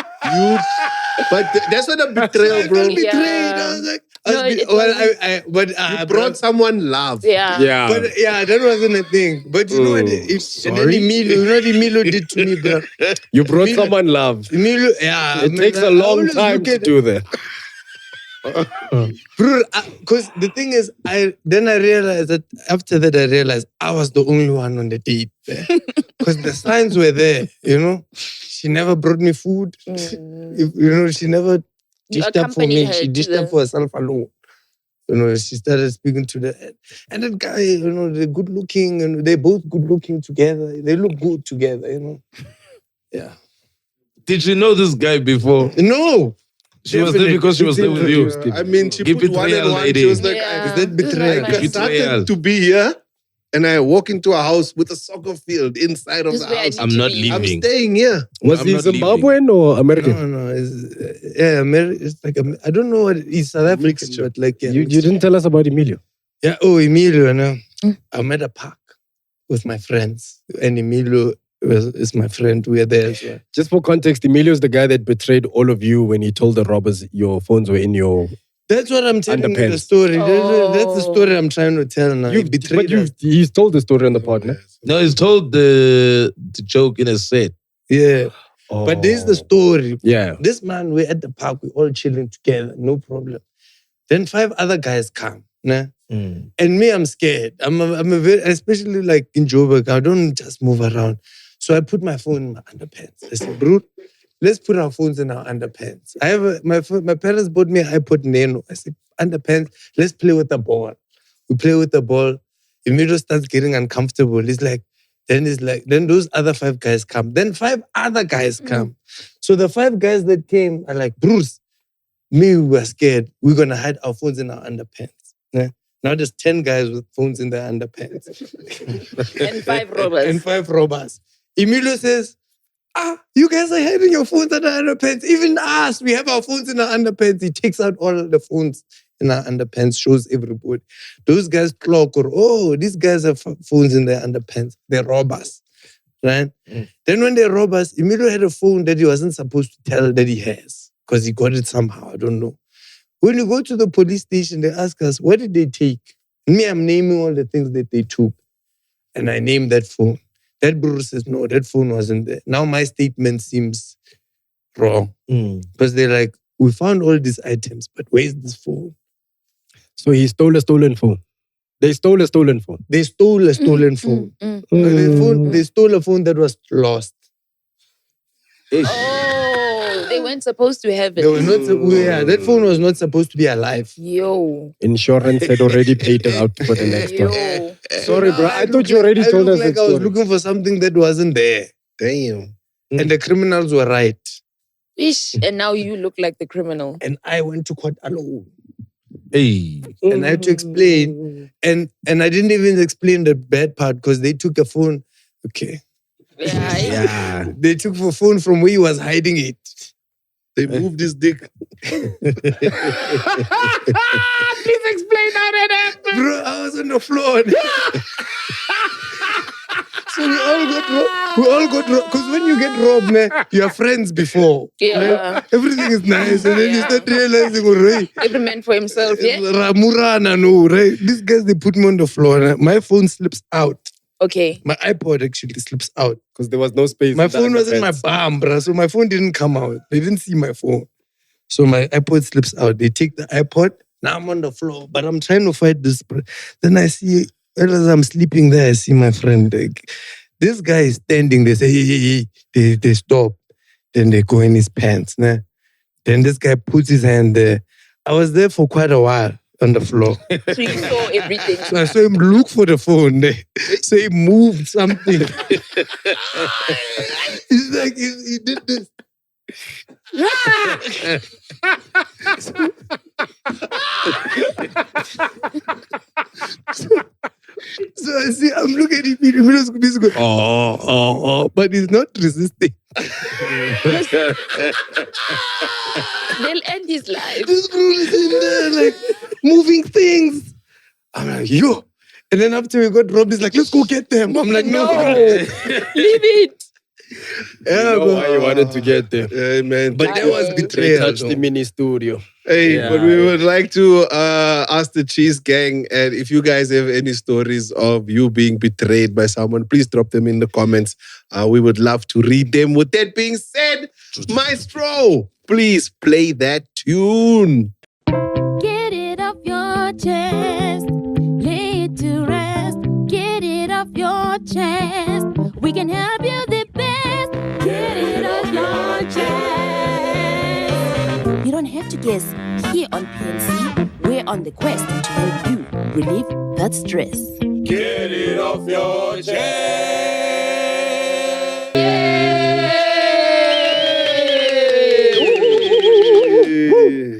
But that's not a betrayal, bro. Betrayed. I was like, You brought someone love. Yeah. But that wasn't a thing. But you know what? And then Emilio did to me, bro. You brought someone love. Emilio, It takes a long time to do that. Bro, because the thing is, I realized that after that, I realized I was the only one on the date there. Because the signs were there, you know. She never brought me food. She never dished up for me. She dished up for herself alone. She started speaking to and that guy, they're good looking, and they're both good looking together. They look good together, Yeah. Did you know this guy before? No. She was there because she was there with you. I mean, she Give put one and betrayal, one. lady. She was like, Is that betrayal? I started to be here, and I walk into a house with a soccer field inside of This the is where I house. need I'm to not be. leaving. I'm staying here. Was I'm he not leaving. Zimbabwean or American? No. It's like, I don't know what, he's South African, Mixture. but like, yeah. You didn't tell us about Emilio. Yeah, Emilio, I'm at a park with my friends, and Emilio is my friend. We're there as well. Just for context, Emilio is the guy that betrayed all of you when he told the robbers your phones were in your. That's what I'm telling you, the Underpants. story. That's the story I'm trying to tell now. He's told the story on the pod, no? No, he's told the joke in a set. Yeah. But this is the story. Yeah. This man, we're at the park, we're all chilling together, no problem. Then 5 other guys come, nah? And me, I'm scared. I'm a very, especially like in Joburg, I don't just move around. So I put my phone in my underpants. I said, bro, let's put our phones in our underpants. I have my parents bought me an iPod Nano. I said, underpants, let's play with the ball. We play with the ball. Emilio starts getting uncomfortable. Then those other 5 guys come. Then 5 other guys come. So the 5 guys that came are like, Bruce, we were scared. We're going to hide our phones in our underpants. Yeah? Now there's 10 guys with phones in their underpants. And 5 robbers. And 5 robbers. Emilio says, you guys are hiding your phones in our underpants. Even us, we have our phones in our underpants. He takes out all the phones in our underpants, shows everybody. Those guys clock these guys have phones in their underpants. They're robbers, right? Then when they rob us, Emilio had a phone that he wasn't supposed to tell that he has because he got it somehow, I don't know. When you go to the police station, they ask us, what did they take? Me, I'm naming all the things that they took. And I named that phone. That Bruce says, no, that phone wasn't there. Now my statement seems wrong. Because they're like, we found all these items, but where's this phone? So he stole a stolen phone. They stole a stolen phone. They stole a stolen phone. They stole a phone that was lost. They weren't supposed to have it. They were not. That phone was not supposed to be alive. Yo. Insurance had already paid it out for the next one. Sorry, bro. I thought you already told us that I was looking for something that wasn't there. Damn. And the criminals were right. Ish. And now you look like the criminal. And I went to court alone. Hey. And I had to explain. And I didn't even explain the bad part because they took a phone. Okay. Yeah. They took a phone from where he was hiding it. They moved his dick. Please explain how that happened. Bro, I was on the floor. So we all got robbed. Because when you get robbed, man, you are friends before. Yeah. Right? Everything is nice. And then you start realizing, right? Every man for himself, yeah? Ramurana, no, right? These guys, they put me on the floor. Right? My phone slips out. Okay. My iPod actually slips out. Because there was no space. My phone was in my bum, bro. So my phone didn't come out. They didn't see my phone. So my iPod slips out. They take the iPod. Now I'm on the floor. But I'm trying to fight this. Then I see, as I'm sleeping there, I see my friend. This guy is standing. They say, hey. They stop. Then they go in his pants. Nah? Then this guy puts his hand there. I was there for quite a while. On the floor. So you saw everything. So I saw him look for the phone. So he moved something. He's like, he did this. So I see, I'm looking at him, he's going, oh, but he's not resisting. They'll end his life. This bro is in there, like, moving things. I'm like, yo. And then after we got robbed, he's like, let's go get them. I'm like, no. Leave it. Yeah, you know why you wanted to get there. Yeah, man. But that was They betrayal. touched the mini studio. Hey, but we would like to ask the Cheese Gang, and if you guys have any stories of you being betrayed by someone, please drop them in the comments. We would love to read them. With that being said, Maestro, please play that tune. chest. Lay it to rest. Get it off your chest. We can help you the best. Get it off your chest. You don't have to guess. Here on PNC, we're on the quest to help you relieve that stress. Get it off your chest.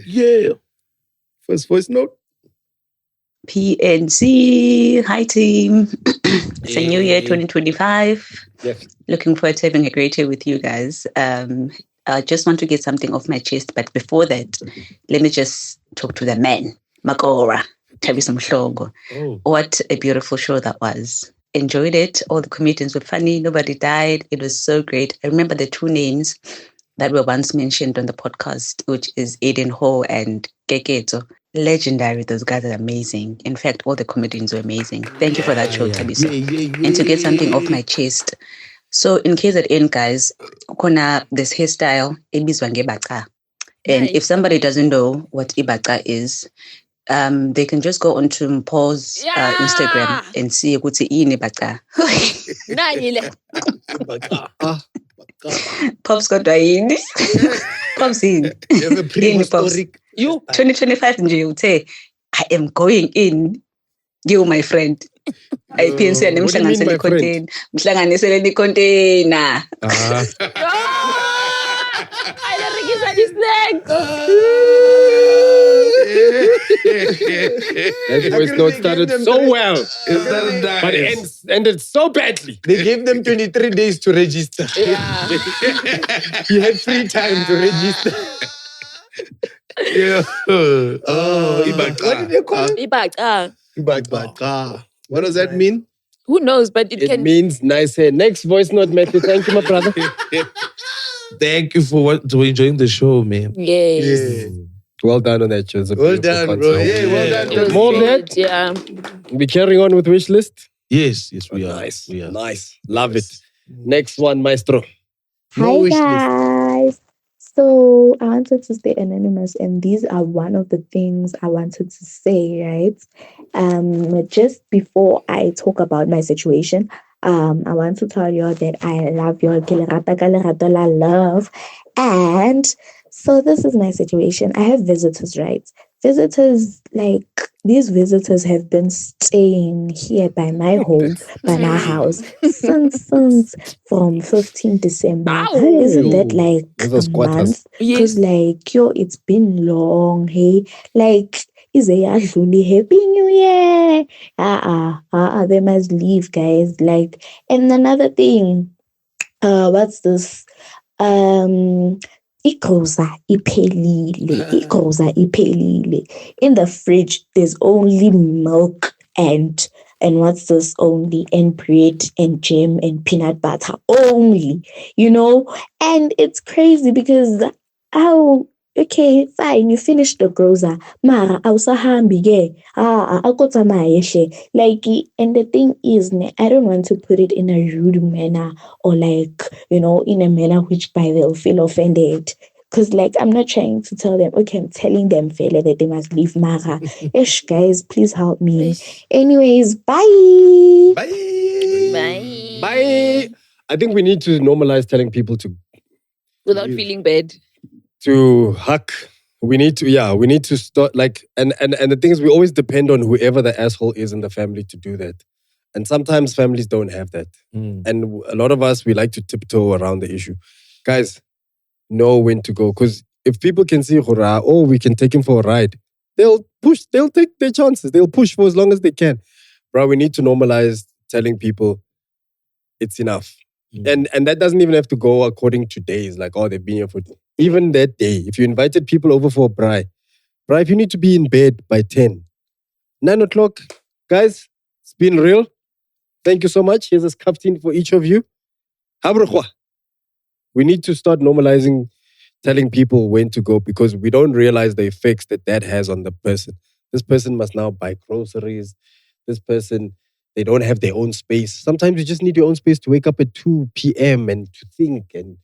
Yeah. First voice note. PNC. Hi, team. It's a new year, 2025. Yes. Looking forward to having a great year with you guys. I just want to get something off my chest. But before that, let me just talk to the man, Makora, Mhlongo. What a beautiful show that was. Enjoyed it. All the comedians were funny. Nobody died. It was so great. I remember the two names that were once mentioned on the podcast, which is Aiden Ho and Keketo. Legendary. Those guys are amazing. In fact, all the comedians were amazing. Thank you for that show, Tabiso. And to get something off my chest. So in KZN, guys, this hairstyle, ibizwa ngebaca. And if somebody doesn't know what ibaca is, they can just go onto Mpho's Instagram and see ukuthi yini ibaca. Pops got yini? Pops in. You 2025 nje uthe I am going in. You my friend. I PNC and mhlanganisele container. Mhlanganisele ni container. I rekisa this neck. That voice note started so well. But it ended so badly. They gave them 23 days to register. Yeah. You had free time to register. Yeah. Ibaca. What did they call it? Ibaca. What does that mean? Who knows? But it means nice hair. Next voice note, Matthew. Thank you, my brother. Thank you for enjoying the show, man. Yes. Yeah. Well done on that, show. Well done, bro. Yeah, well done. More of that? Yeah. We carrying on with wish list? Yes, we are. Nice. Nice. Love it. Next one, Maestro. Hi, guys. So I wanted to stay anonymous, and these are one of the things I wanted to say, right? Just before I talk about my situation, I want to tell you that I love your love. And so this is my situation. I have visitors, right? Visitors, like these visitors have been staying here by my home, by my house, since from 15 December. Isn't that like a month? Because like, it's been long, hey? Like, is a Happy New Year? They must leave, guys. Like, and another thing, what's this? Igroza iphelile. In the fridge, there's only milk and what's this only, and bread and jam and peanut butter only, and it's crazy because okay, fine, you finished the grocer. Mara, awusahambi ke. Akotamaye. Like, and the thing is, I don't want to put it in a rude manner or like, in a manner which by they'll feel offended. Because like, I'm not trying to tell them, okay, I'm telling them fella that they must leave Mara. Ish, guys, please help me. Anyways, bye. Bye. I think we need to normalize telling people to without feeling bad. To hack. We need to start like, and the thing is, we always depend on whoever the asshole is in the family to do that. And sometimes families don't have that. And a lot of us, we like to tiptoe around the issue. Guys, know when to go. Because if people can see, we can take him for a ride, they'll take their chances. They'll push for as long as they can. Bro, we need to normalize telling people it's enough. And that doesn't even have to go according to days, like, they've been here for... Even that day, if you invited people over for a braai, if you need to be in bed by 10, 9 o'clock, guys, it's been real. Thank you so much. Here's a captain for each of you. We need to start normalizing telling people when to go because we don't realize the effects that has on the person. This person must now buy groceries. This person, they don't have their own space. Sometimes you just need your own space to wake up at 2 p.m. and to think and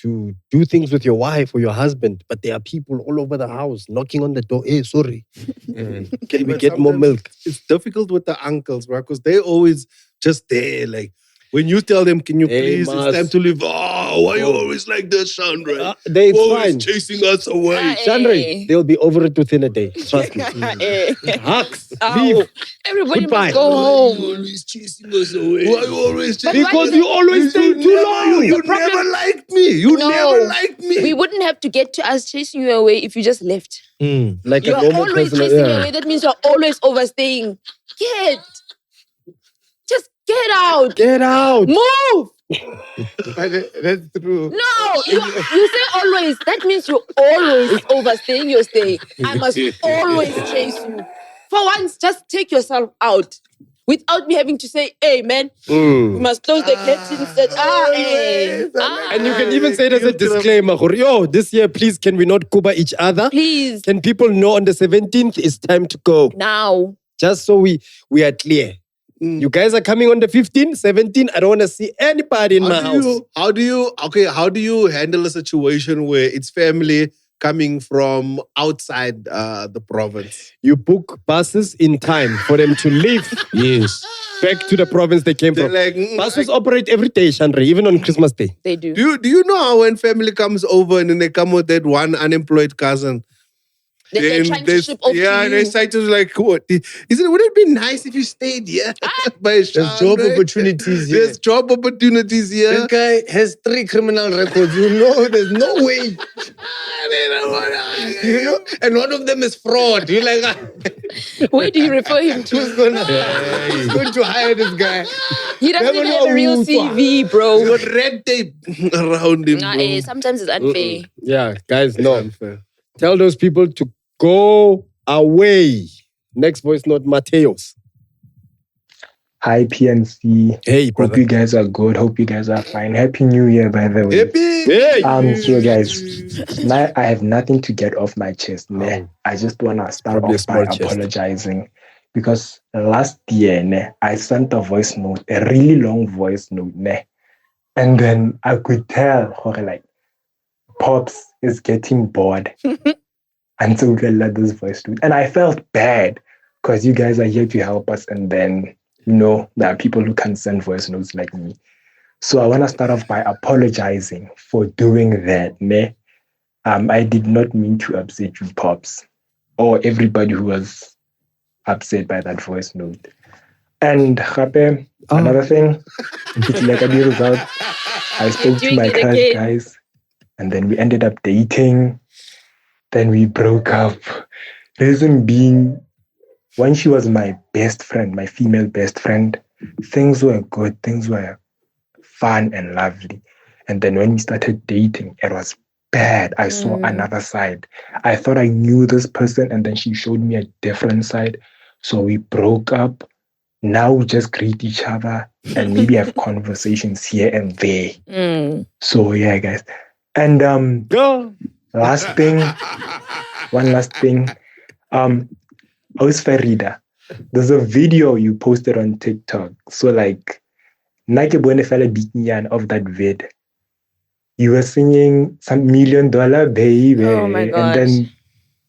to do things with your wife or your husband, but there are people all over the house knocking on the door. Hey, sorry. Can we get more milk? It's difficult with the uncles, right? Because they're always just there. Like, when you tell them, can you please, it's time to leave. Oh, why you always like that, Chandra? They're always fine. chasing us away. Chandra, they'll be over it within a day. Trust me. Hugs. Leave. Everybody Goodbye. must go home. Always chasing us away. Why you always But chasing why Because you always stay too long. You never liked me. You never liked me. We wouldn't have to get to us chasing you away if you just left. Like You're a normal always person. chasing me away. That means you're always overstaying. Just get out. Get out. Move. That's true. No, you say always. That means you're always overstaying your stay. I must always chase you. For once, just take yourself out. Without me having to say, hey, man, we must close the curtains. And you can even say it as a disclaimer. Yo, this year, please, can we not cover each other? Please. Can people know on the 17th it's time to go? Now. Just so we are clear. You guys are coming on the 15th, 17th. I don't want to see anybody in my house. How do you handle a situation where it's family coming from outside the province? You book buses in time for them to leave. Yes. Back to the province they came from. Buses operate every day, Chandra, even on Christmas Day. They do. Do you know how when family comes over and then they come with that one unemployed cousin? They're trying to ship off to you. And they say to like, what? Would it be nice if you stayed here? There's job opportunities here. There's job opportunities here. This guy has 3 criminal records. You know, there's no way. You know, and one of them is fraud. You're like, where do you refer him to? Who's going to hire this guy? He doesn't even have a real CV, bro. He's got red tape around him. Bro. Sometimes it's unfair. Yeah, guys, no. Tell those people to go away. Next voice note, Mateos. Hi, PNC. Hey, brother. Hope you guys are good. Hope you guys are fine. Happy New Year, by the way. Happy! So guys, now I have nothing to get off my chest. I just want to start off by apologizing. Because last year, I sent a voice note, a really long voice note. And then I could tell, like, Pops is getting bored. And so we let this voice note. And I felt bad because you guys are here to help us. And then, there are people who can send voice notes like me. So I want to start off by apologizing for doing that. I did not mean to upset you, Pops, or everybody who was upset by that voice note. And another thing, it's like a new result. I spoke to my crush, guys, and then we ended up dating. Then we broke up. Reason being, when she was my best friend, my female best friend, things were good, things were fun and lovely. And then when we started dating, it was bad. I saw another side. I thought I knew this person, and then she showed me a different side. So we broke up. Now we just greet each other and maybe have conversations here and there. So yeah, guys. And one last thing. Farida, there's a video you posted on TikTok. So like, Nike Bonefella beating of that vid. You were singing some $1 Million Baby. Oh my gosh. And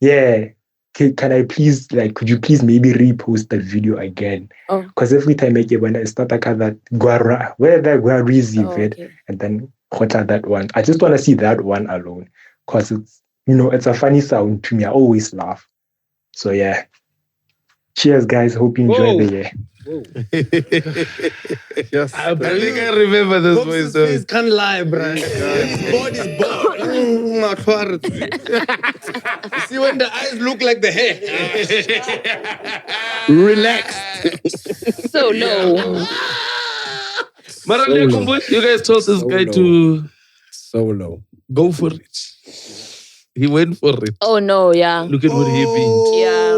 then, can I please, could you please maybe repost that video again? Because every time I get when I start that Guarizi vid, okay. And then that one. I just want to see that one alone. Because it's, it's a funny sound to me. I always laugh. So yeah. Cheers, guys. Hope you enjoy the year. Yes. I think I remember this voice. Please can't lie, bro. His body's bored. You see when the eyes look like the hair. Relax. So low. You guys told this guy to solo. Go for it. He went for it. Oh no, yeah. Look at what he been. Yeah,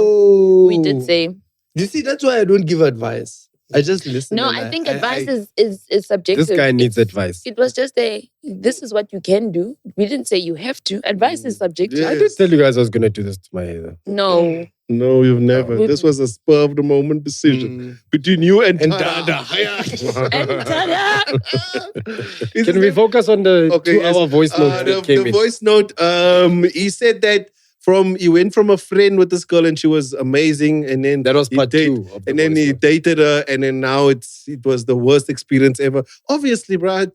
we did say. You see, that's why I don't give advice. I just listen. No, I think advice is subjective. This guy needs advice. It was just this is what you can do. We didn't say you have to. Advice is subjective. I did tell you guys I was going to do this to my hair. No. No, you've never. This was a spur of the moment decision between you and Dada. Can we focus on the 2-hour voice note that came the in? voice note, he said that he went from a friend with this girl and she was amazing, and then that was part 2 of the and then he dated her, and then now it was the worst experience ever. Obviously, bro,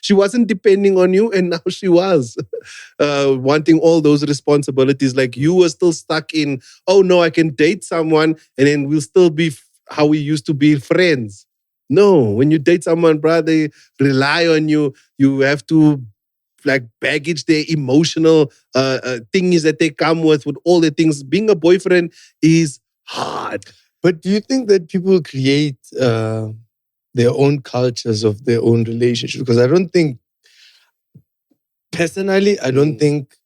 she wasn't depending on you, and now she was wanting all those responsibilities. Like you were still stuck in, oh no, I can date someone and then we'll still be how we used to be friends. No, when you date someone, bro, they rely on you. You have to baggage their emotional things that they come with all the things. Being a boyfriend is hard. But do you think that people create their own cultures of their own relationship? Because I don't think, personally, I don't think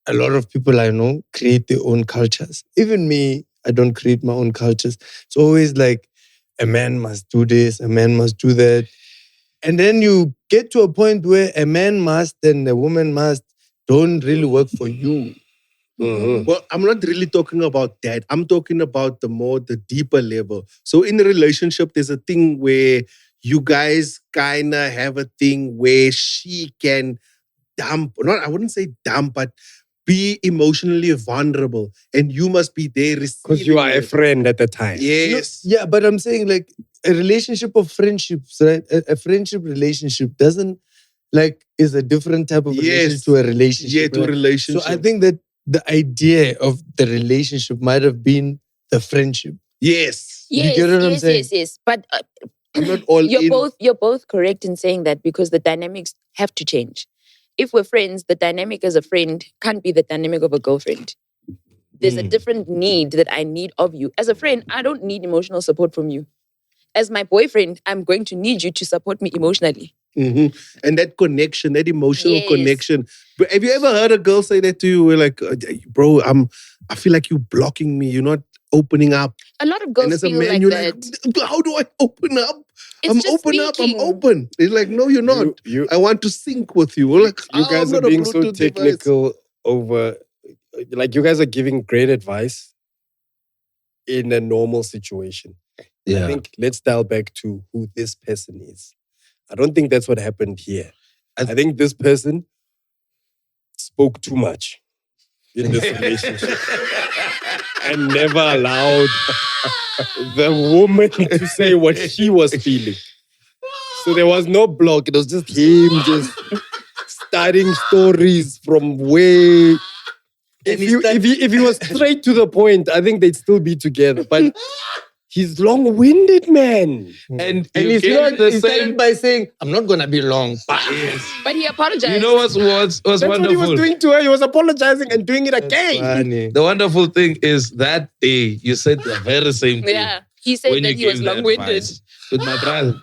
a lot of people I know create their own cultures. Even me, I don't create my own cultures. It's always like a man must do this, a man must do that. And then you get to a point where a man must and a woman must don't really work for you. Well, I'm not really talking about that. I'm talking about the deeper level. So in a relationship, there's a thing where you guys kind of have a thing where she can I wouldn't say dump, but be emotionally vulnerable. And you must be there because you are a friend at the time. Yes. Yeah, but I'm saying like a relationship of friendships, right? A friendship relationship is a different type of relationship to a relationship. Yeah, to a relationship. So I think that the idea of the relationship might have been the friendship. Yes. You get what I'm saying? Yes. But I'm not all you're both correct in saying that, because the dynamics have to change. If we're friends, the dynamic as a friend can't be the dynamic of a girlfriend. There's a different need that I need of you. As a friend, I don't need emotional support from you. As my boyfriend, I'm going to need you to support me emotionally. And that connection, that emotional connection. But have you ever heard a girl say that to you? We're like, bro, I feel like you're blocking me. You're not opening up. A lot of girls feel like that. How do I open up? It's just I'm open. It's like, no, you're not. I want to sync with you. We're like, you guys are being so technical over, like you guys are giving great advice in a normal situation. Yeah. I think let's dial back to who this person is. I don't think that's what happened here. I think this person spoke too much in this relationship and never allowed the woman to say what she was feeling. So there was no block. It was just him just starting stories from way. If he was straight to the point, I think they'd still be together. But he's long-winded, man. And he started by saying, I'm not going to be long. But he apologized. You know what's That's wonderful? what he was doing to her. He was apologizing and doing it again. The wonderful thing is that day you said the very same thing. Yeah, he said that he was long-winded. With my brother,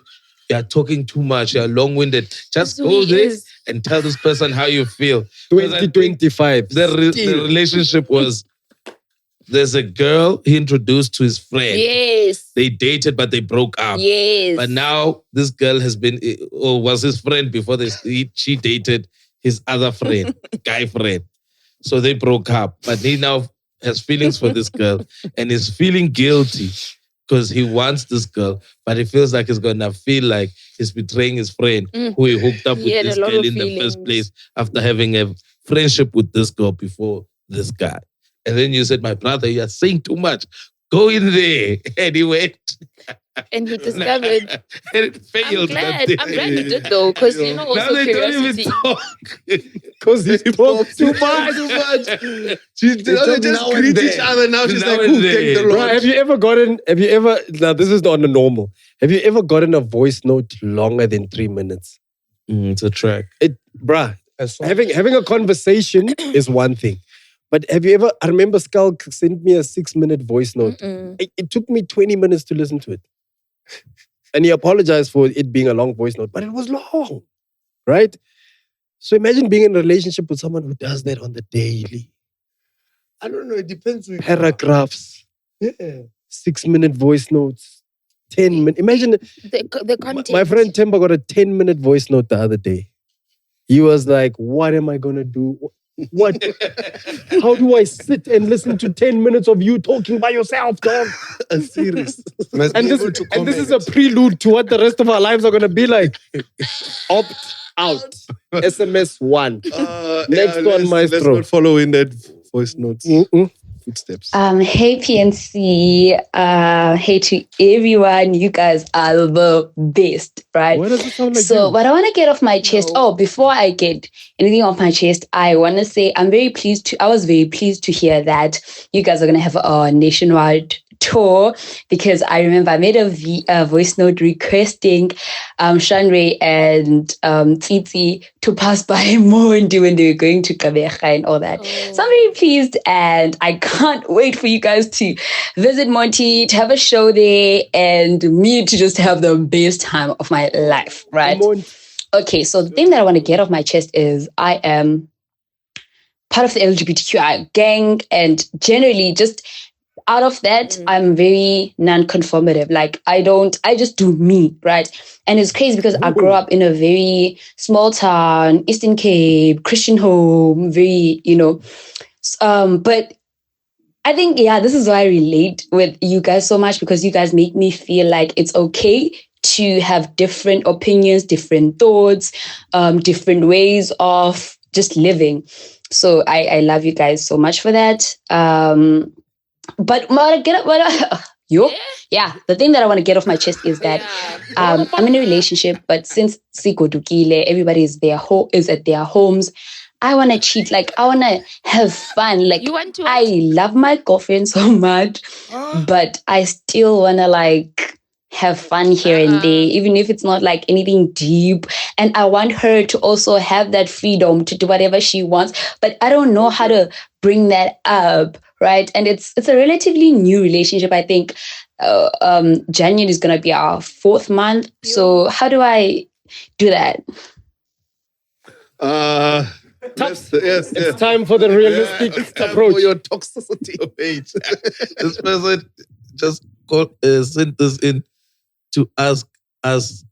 you're talking too much. You're long-winded. Just who go he there is. and tell this person how you feel. 2025. The relationship was, there's a girl he introduced to his friend. Yes. They dated, but they broke up. Yes. But now this girl has been, or was his friend before she dated his other friend, guy friend. So they broke up. But he now has feelings for this girl and is feeling guilty because he wants this girl, but he feels like he's gonna feel like he's betraying his friend who he hooked up with this girl in the first place after having a friendship with this girl before this guy. And then you said, my brother, you are saying too much. Go in there. And he went. And he discovered. And it failed. I'm glad he did though, because you know, also Now they curiosity. don't even talk. Because he talked too much. much. They just greet each other. Now she's like, and who take the then. launch? Now this is not a normal. Have you ever gotten a voice note longer than 3 minutes? It's a track. Having a conversation is one thing. But have you ever, I remember Skulk sent me a 6-minute voice note. It took me 20 minutes to listen to it. And he apologized for it being a long voice note, but it was long, right? So imagine being in a relationship with someone who does that on the daily. I don't know, it depends. Paragraphs, 6-minute voice notes, 10 minutes. Imagine the content. My friend Temba got a 10-minute voice note the other day. He was like, what am I going to do? What? How do I sit and listen to 10 minutes of you talking by yourself, dog? A series. And this is a prelude to what the rest of our lives are going to be like. Opt out. SMS 1. Next one, Maestro. Let's not follow in that voice notes. Footsteps. Hey PNC, hey to everyone. You guys are the best, right? Why does it sound like so you? what I want to get off my chest. Oh, before I get anything off my chest, I want to say I was very pleased to hear that you guys are going to have a nationwide tour, because I remember I made a voice note requesting Shanre and Tsitsi to pass by Mondi when they were going to Kabeja and all that. So I'm very pleased, and I can't wait for you guys to visit Monty, to have a show there, and me to just have the best time of my life, right? Okay, so the thing that I want to get off my chest is I am part of the LGBTQI gang, and generally just out of that, I'm very non-conformative. Like I just do me, right? And it's crazy because I grew up in a very small town, Eastern Cape, Christian home, very, but I think, this is why I relate with you guys so much, because you guys make me feel like it's okay to have different opinions, different thoughts, different ways of just living. So I love you guys so much for that. But the thing that I want to get off my chest is that I'm in a relationship, but since Sigodukile, everybody is at their homes. I want to cheat. Like, I want to have fun. Like, I love my girlfriend so much, but I still want to have fun here and there, even if it's not like anything deep. And I want her to also have that freedom to do whatever she wants, but I don't know how to bring that up, right? And it's a relatively new relationship. I think January is going to be our 4th month. So how do I do that? It's time for the realistic approach. For your toxicity page. This person just sent this in to ask us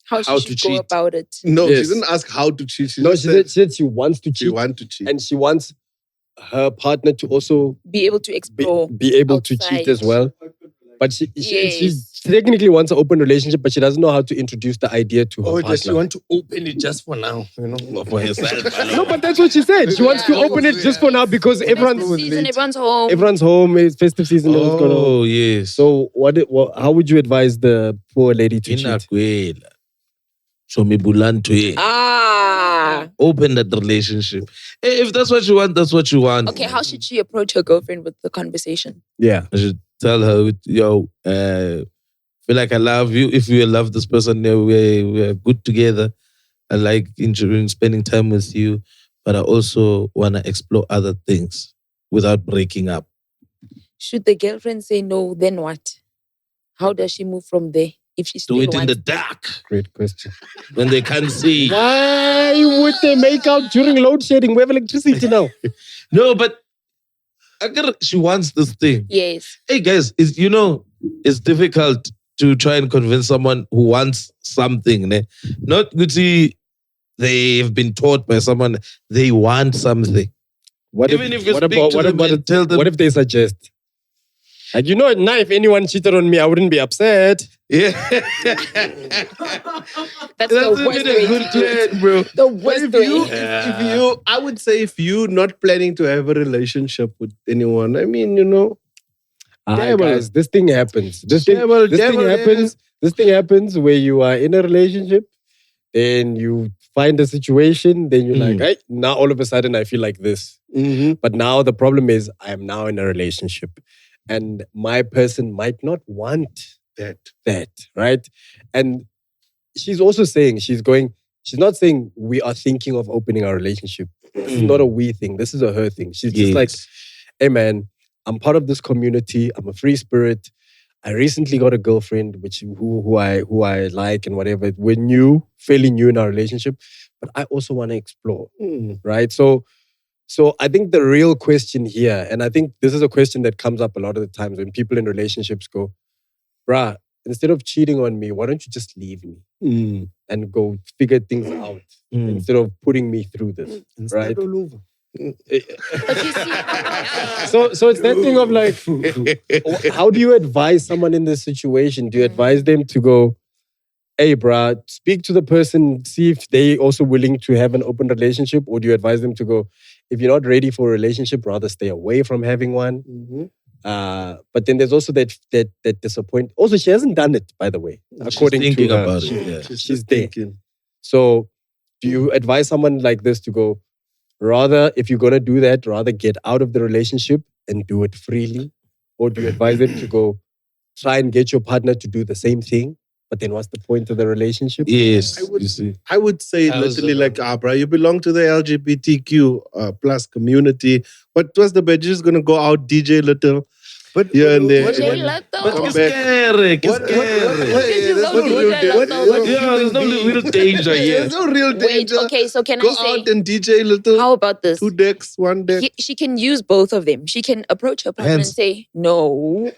how she should go about it. No, she didn't ask how to cheat. She said she wants to cheat. She wants to cheat. And she wants her partner to also be able to explore. Be able to cheat as well. But she technically wants an open relationship, but she doesn't know how to introduce the idea to her partner. Does she want to open it just for now? For herself. No, but that's what she said. She wants to open it just for now because everyone's home. Everyone's home. It's festive season. Oh, yes. So how would you advise the poor lady to cheat? So me bulanto. Open that relationship. If that's what you want, that's what you want. Okay, how should she approach her girlfriend with the conversation? Yeah. I should tell her, feel like I love you. If you love this person, we're good together. I like enjoying spending time with you, but I also want to explore other things without breaking up. Should the girlfriend say no, then what? How does she move from there? If she do it in the dark. Great question. When they can't see. Why would they make out during load shedding? We have electricity now. No, but she wants this thing. Yes. Hey guys, it's difficult to try and convince someone who wants something. Ne? Not good to see they've been taught by someone they want something. What if they suggest? Like, now if anyone cheated on me, I wouldn't be upset. Yeah. That's the worst way to do it, bro. The worst way. I would say if you're not planning to have a relationship with anyone, guys, this thing happens. This thing happens where you are in a relationship, then you find a situation, then you're like, hey, now all of a sudden I feel like this. Mm-hmm. But now the problem is I am now in a relationship. And my person might not want that, right? And she's also saying, she's not saying we are thinking of opening our relationship. This is not a we thing. This is a her thing. She's just like, hey man, I'm part of this community. I'm a free spirit. I recently got a girlfriend, who I like and whatever. We're fairly new in our relationship, but I also want to explore, right? So I think the real question here, and I think this is a question that comes up a lot of the times when people in relationships go, bruh, instead of cheating on me, why don't you just leave me and go figure things out instead of putting me through this, right? So it's that thing of like, how do you advise someone in this situation? Do you advise them to go, hey, bruh, speak to the person, see if they also willing to have an open relationship, or do you advise them to go, if you're not ready for a relationship, rather stay away from having one? But then there's also that disappointment. Also, she hasn't done it, by the way. According she's thinking to her, about it. Yeah. she's there. So, do you advise someone like this to go, rather, if you're gonna do that, rather get out of the relationship and do it freely, or do you advise them to go, try and get your partner to do the same thing? But then what's the point of the relationship? Yes, I would say literally like, bro, you belong to the LGBTQ plus community. What was the bed? You're just gonna go out, DJ little, but here and there. But scary. There's no real danger here. There's no real danger. Wait, okay, so can go I say... out and DJ little. How about this? 2 decks, 1 deck. She can use both of them. She can approach her partner and say, no.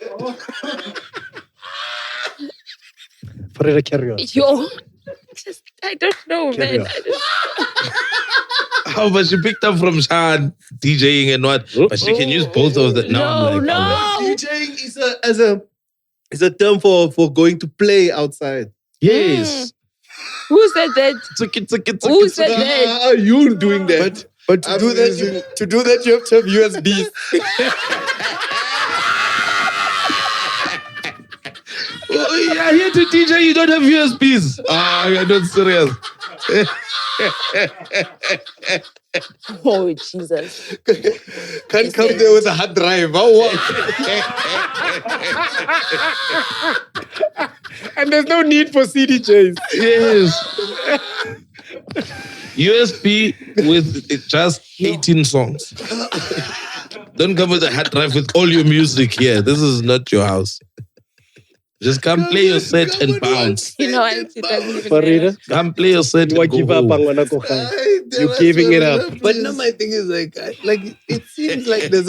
Carry on. Yo, I don't know, man. How but she picked up from Shan DJing and what? But she can use both of them. No. DJing is a term for going to play outside. Yes. Who said that? Who said that? Are you doing that? But to do that, you have to have USBs. Yeah, here to DJ, you don't have USBs. You're not serious. Oh, Jesus. Can't come there with a hard drive. And there's no need for CDJs. Yes. USB with just 18 songs. Don't come with a hard drive with all your music here. This is not your house. Just come play your set and bounce. You know, it doesn't even matter. Come play your set and go home. You're giving it up. But now my thing is like it seems like there's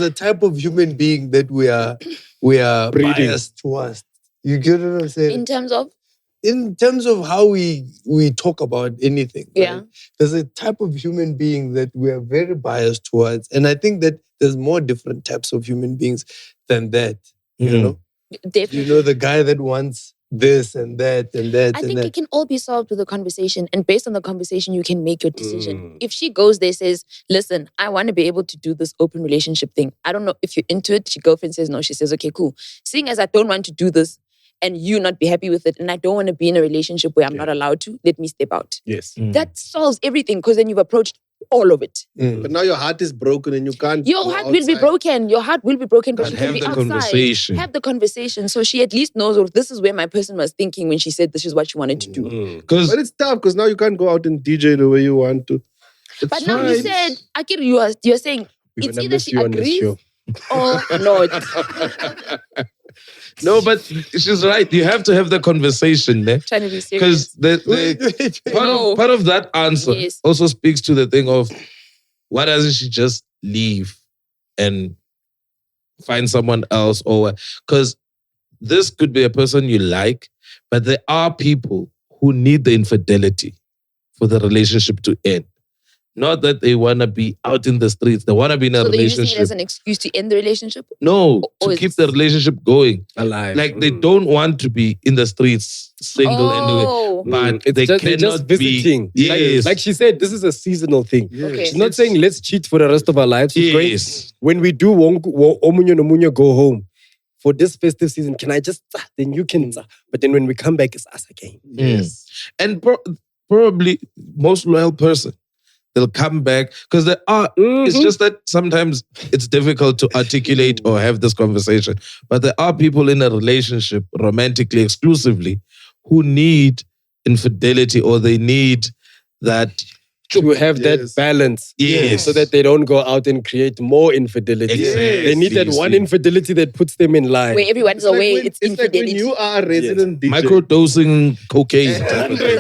a type of human being that we are biased towards. You get what I'm saying? In terms of how we talk about anything. Yeah. Right? There's a type of human being that we are very biased towards. And I think that there's more different types of human beings than that. You know? Definitely. You know, the guy that wants this and that and that. I think it can all be solved with a conversation. And based on the conversation, you can make your decision. If she goes there, says, listen, I want to be able to do this open relationship thing. I don't know if you're into it. Your girlfriend says no. She says, okay, cool. Seeing as I don't want to do this and you not be happy with it, and I don't want to be in a relationship where I'm not allowed to, let me step out. Yes. That solves everything because then you've approached all of it. But now your heart is broken and you can't. Your heart will be broken. Your heart will be broken, but you can have be the outside. conversation. Have the conversation. So she at least knows, this is where my person was thinking when she said this is what she wanted to do. But it's tough because now you can't go out and DJ the way you want to. But now you said, Akir, you're saying it's either she agrees or not. No, but she's right. You have to have the conversation there. Trying to be serious. Because part of that answer also speaks to the thing of why doesn't she just leave and find someone else? Or because this could be a person you like, but there are people who need the infidelity for the relationship to end. Not that they want to be out in the streets. They want to be in a relationship. So they're using it as an excuse to end the relationship? No, to keep the relationship going. Alive. Like they don't want to be in the streets single anyway. But they cannot just visiting. be. Yes. Like she said, this is a seasonal thing. Okay. She's not saying let's cheat for the rest of our lives. She's going, when we do Omunyo go home, for this festive season, can I just, then you can, but then when we come back, it's us again. Yes. And probably most loyal person. They'll come back because there are, it's just that sometimes it's difficult to articulate or have this conversation. But there are people in a relationship, romantically, exclusively, who need infidelity or they need that. To have that balance. Yes. So that they don't go out and create more infidelity. Exactly. They need that one infidelity that puts them in line. Where everyone's away, it's infidelity. Like when you are a resident DJ. Microdosing cocaine.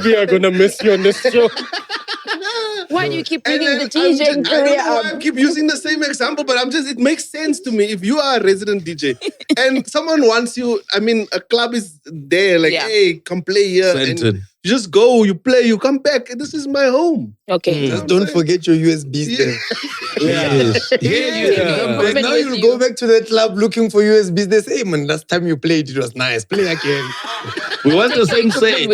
We are going to miss you on this show. Why do you keep bringing the DJing career up? I keep using the same example, but it makes sense to me. If you are a resident DJ and someone wants you, I mean, a club is there, like, hey, come play here. And You just go, you play, you come back. This is my home. Okay. Just don't forget your USBs there. Like now you'll go back to that club looking for USBs. They say, hey man, last time you played, it was nice. Play again. We want the same set.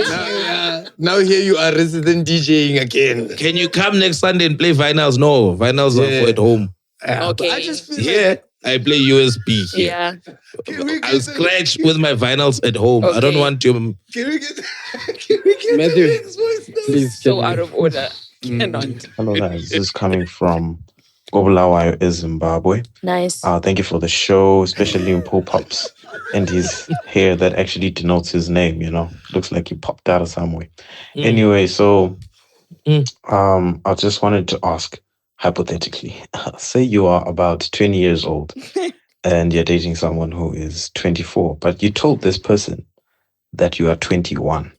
Now here you are resident DJing again. Can you come next Sunday and play vinyls? No, vinyls are for at home. Okay. I just feel Here, I play USB. Yeah. I'll scratch with my vinyls at home. I don't want to. Can we get Matthew, the next voice now? please. So out of order. Cannot. Hello guys, this is coming from Lobola, Zimbabwe. Nice. Thank you for the show, especially in Paul Pops and his hair that actually denotes his name, Looks like he popped out of somewhere. Anyway, so I just wanted to ask, hypothetically, say you are about 20 years old and you're dating someone who is 24, but you told this person that you are 21.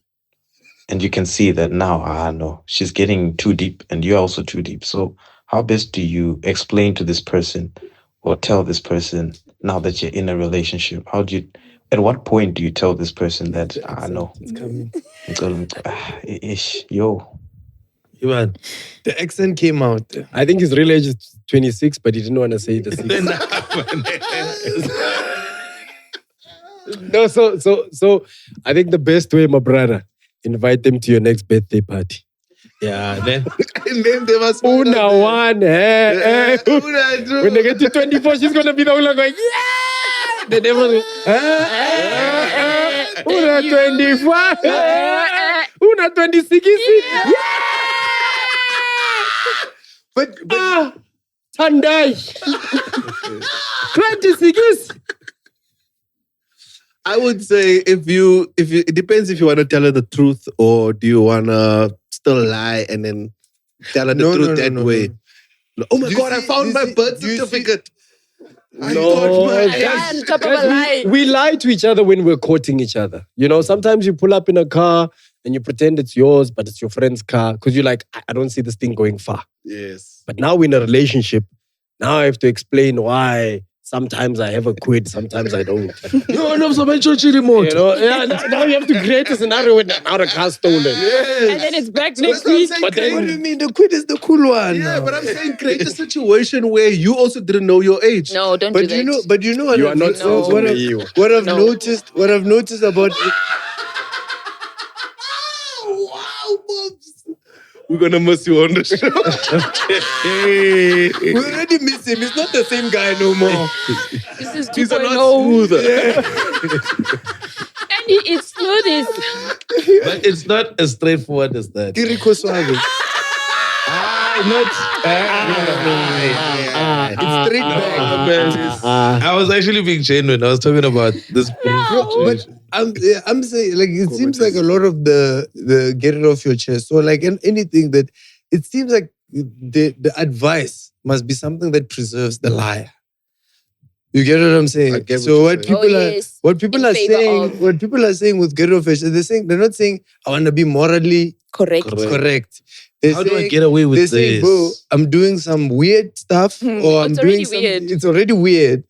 And you can see that now, no, she's getting too deep and you're also too deep. So how best do you explain to this person or tell this person now that you're in a relationship? At what point do you tell this person that, no, it's coming. Yo. Man, the accent came out. I think his real age is 26, but he didn't want to say the 6. No, so I think the best way, my brother, invite them to your next birthday party. Yeah, then And then they must Una one, when they get to 24, she's gonna be the only one going, yeah! They never Una 25, Una 26, yeah! But Tandai, 26. I would say if you it depends if you want to tell her the truth or do you want to still lie and then tell her the truth that way. No. Oh my God, I found my birth certificate. We lie to each other when we're courting each other. Sometimes you pull up in a car and you pretend it's yours, but it's your friend's car because you're like, I don't see this thing going far. Yes. But now we're in a relationship. Now I have to explain why. Sometimes I have a quid, sometimes I don't. No, so my church remote. Now you have to create a scenario with now the car stolen. Yes. And then it's back next week. What do you mean? The quid is the cool one. Yeah, but I'm saying create a situation where you also didn't know your age. No, don't do that. But you know what? You are not what I've noticed. What I've noticed about it. Wow, Bobs. We're gonna miss you on the show. We already miss him. He's not the same guy no more. This is He's a 2.0. lot smoother. And he eats smoothies. But it's not as straightforward as that. Kiriko Suave. It's straight back. I was actually being genuine. I was talking about this. But I'm saying, like, it seems like a lot of the get it off your chest. So, like, anything that it seems like the advice must be something that preserves the liar. You get what I'm saying? So what people are saying with get it off your chest, they're not saying I want to be morally correct. How do I get away with this? Saying, bro, I'm doing some weird stuff, or I'm doing something. It's already weird.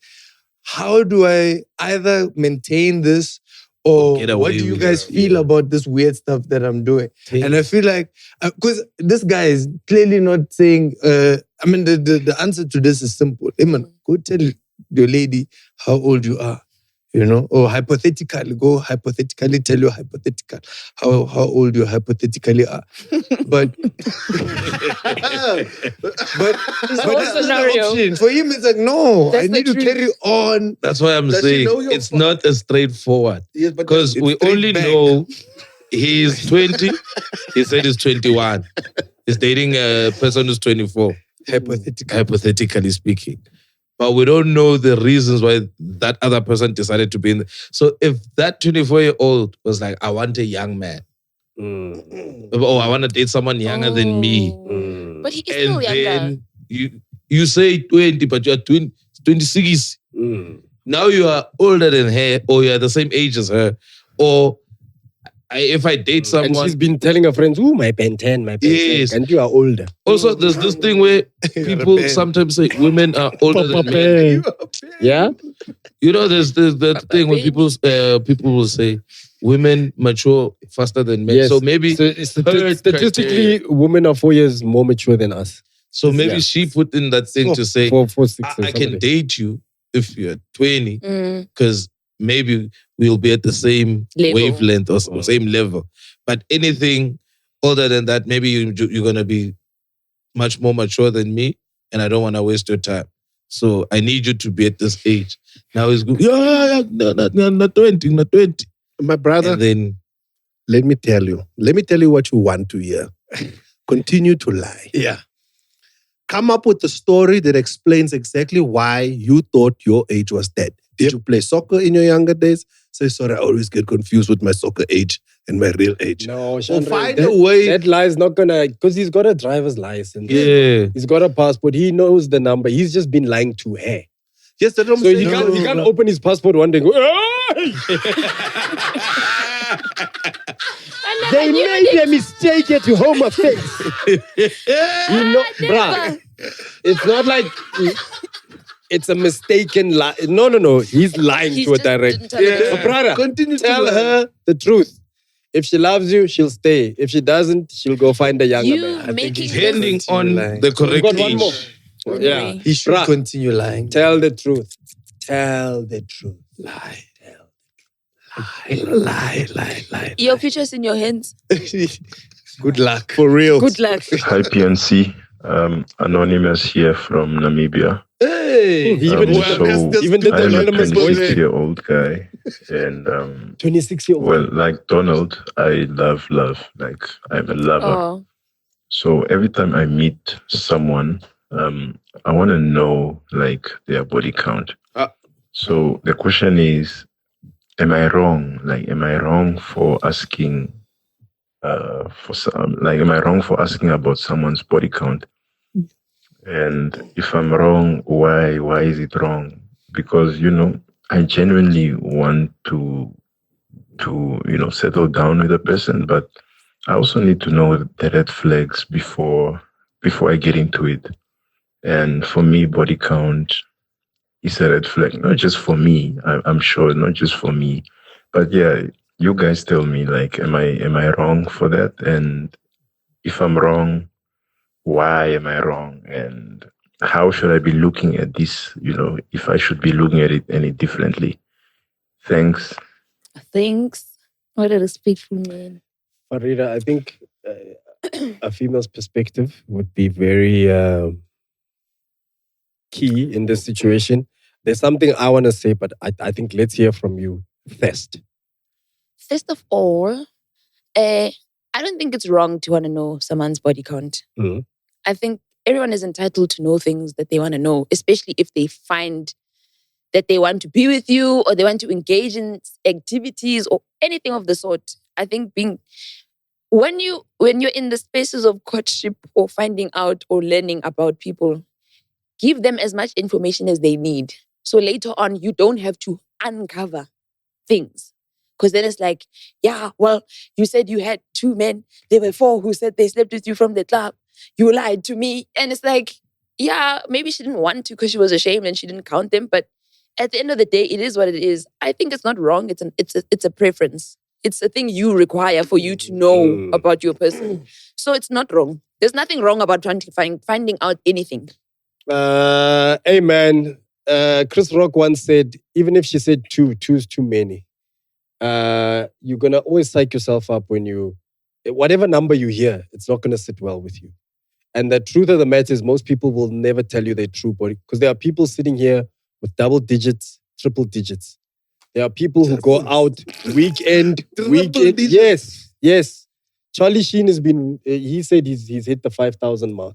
How do I either maintain this, or what do you guys feel about this weird stuff that I'm doing? And I feel like, because this guy is clearly not saying, the answer to this is simple. Hey man, go tell your lady how old you are. Or hypothetically, tell your hypothetical how old you hypothetically are. But that's the option. For him, it's like, no, I need to carry on. That's why I'm saying it's not as straightforward. Yes, because we only know he's 20. He said he's 21. He's dating a person who's 24. Hypothetically speaking. But we don't know the reasons why that other person decided to be in the... So if that 24-year-old was like, I want a young man. Oh, I want to date someone younger than me. But he is still younger. You say 20, but you're 26. Now you are older than her, or you're the same age as her. Or if I date someone... And she's been telling her friends, my Ben 10, my Ben 10. Yes. And you are older. Also, there's this thing where people sometimes say women are older than men. Yeah? There's that thing when people will say, women mature faster than men. Yes. So maybe statistically, women are 4 years more mature than us. So maybe she put in that thing to say, I can date you if you're 20, because maybe we'll be at the same wavelength or same level. But anything older than that, maybe you're going to be much more mature than me, and I don't want to waste your time. So I need you to be at this age. Now it's good. Not 20. My brother, and then let me tell you what you want to hear. Continue to lie. Yeah. Come up with a story that explains exactly why you thought your age was dead. Did you play soccer in your younger days? Say, sorry, I always get confused with my soccer age and my real age. No, Chandra, find a way. That lie is not gonna, because he's got a driver's license. Yeah. He's got a passport. He knows the number. He's just been lying to her. Yes, that's what I'm saying. He can't open his passport one day and go, they made a mistake at Home Affairs. Bruh, it's not like it's a mistaken lie. No. He's lying to a director. So, brother, continue to tell her the truth. If she loves you, she'll stay. If she doesn't, she'll go find a younger man. I think he's depending on the correct got one more. age. Yeah. He should continue lying. Tell the truth. Tell the truth. Lie. Your future's in your hands. Good luck. For real. Good luck. Hi, PNC. Anonymous here from Namibia. Hey! Even the I'm a anonymous 26-year-old guy. And 26-year-old. well, like Donald, I love. Like, I'm a lover. Oh. So every time I meet someone, I want to know, like, their body count. So the question is, am I wrong? Like, am I wrong for asking am I wrong for asking about someone's body count? And if I'm wrong, why is it wrong? Because, I genuinely want to settle down with a person, but I also need to know the red flags before I get into it. And for me, body count is a red flag, not just for me. I'm sure not just for me, but yeah, you guys tell me, like, am I wrong for that? And if I'm wrong, why am I wrong? And how should I be looking at this? If I should be looking at it any differently. Thanks. What a respectful man. Farida, I think a female's perspective would be very key in this situation. There's something I want to say, but I think let's hear from you first. First of all, I don't think it's wrong to want to know someone's body count. Mm-hmm. I think everyone is entitled to know things that they want to know, especially if they find that they want to be with you or they want to engage in activities or anything of the sort. I think when you're in the spaces of courtship or finding out or learning about people, give them as much information as they need. So later on, you don't have to uncover things. Because then it's like, yeah, well, you said you had 2 men. There were 4 who said they slept with you from the club. You lied to me. And it's like, yeah, maybe she didn't want to because she was ashamed and she didn't count them. But at the end of the day, it is what it is. I think it's not wrong. It's a preference. It's a thing you require for you to know about your person. So it's not wrong. There's nothing wrong about trying to finding out anything. Hey, man. Chris Rock once said, even if she said 2, 2's too many. You're going to always psych yourself up when whatever number you hear, it's not going to sit well with you. And the truth of the matter is most people will never tell you their true body. Because there are people sitting here with double digits, triple digits. There are people who go out weekend. Yes. Charlie Sheen has been, he said he's hit the 5,000 mark.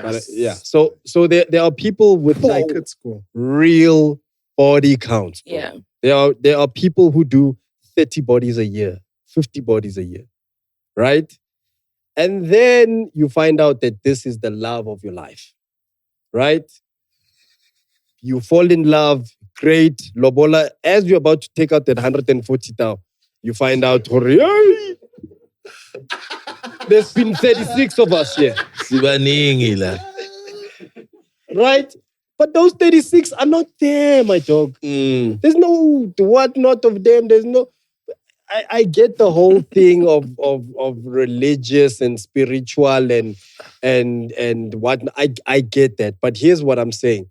But, yeah. So there are people with like real body counts. Bro. Yeah. There are people who do 30 bodies a year, 50 bodies a year, right? And then you find out that this is the love of your life, right? You fall in love, great. Lobola, as you're about to take out that 140,000, you find out, there's been 36 of us here. Sibaningi la. Right? But those 36 are not there, my dog. There's no whatnot of them. There's no... I get the whole thing of religious and spiritual and whatnot. I get that. But here's what I'm saying.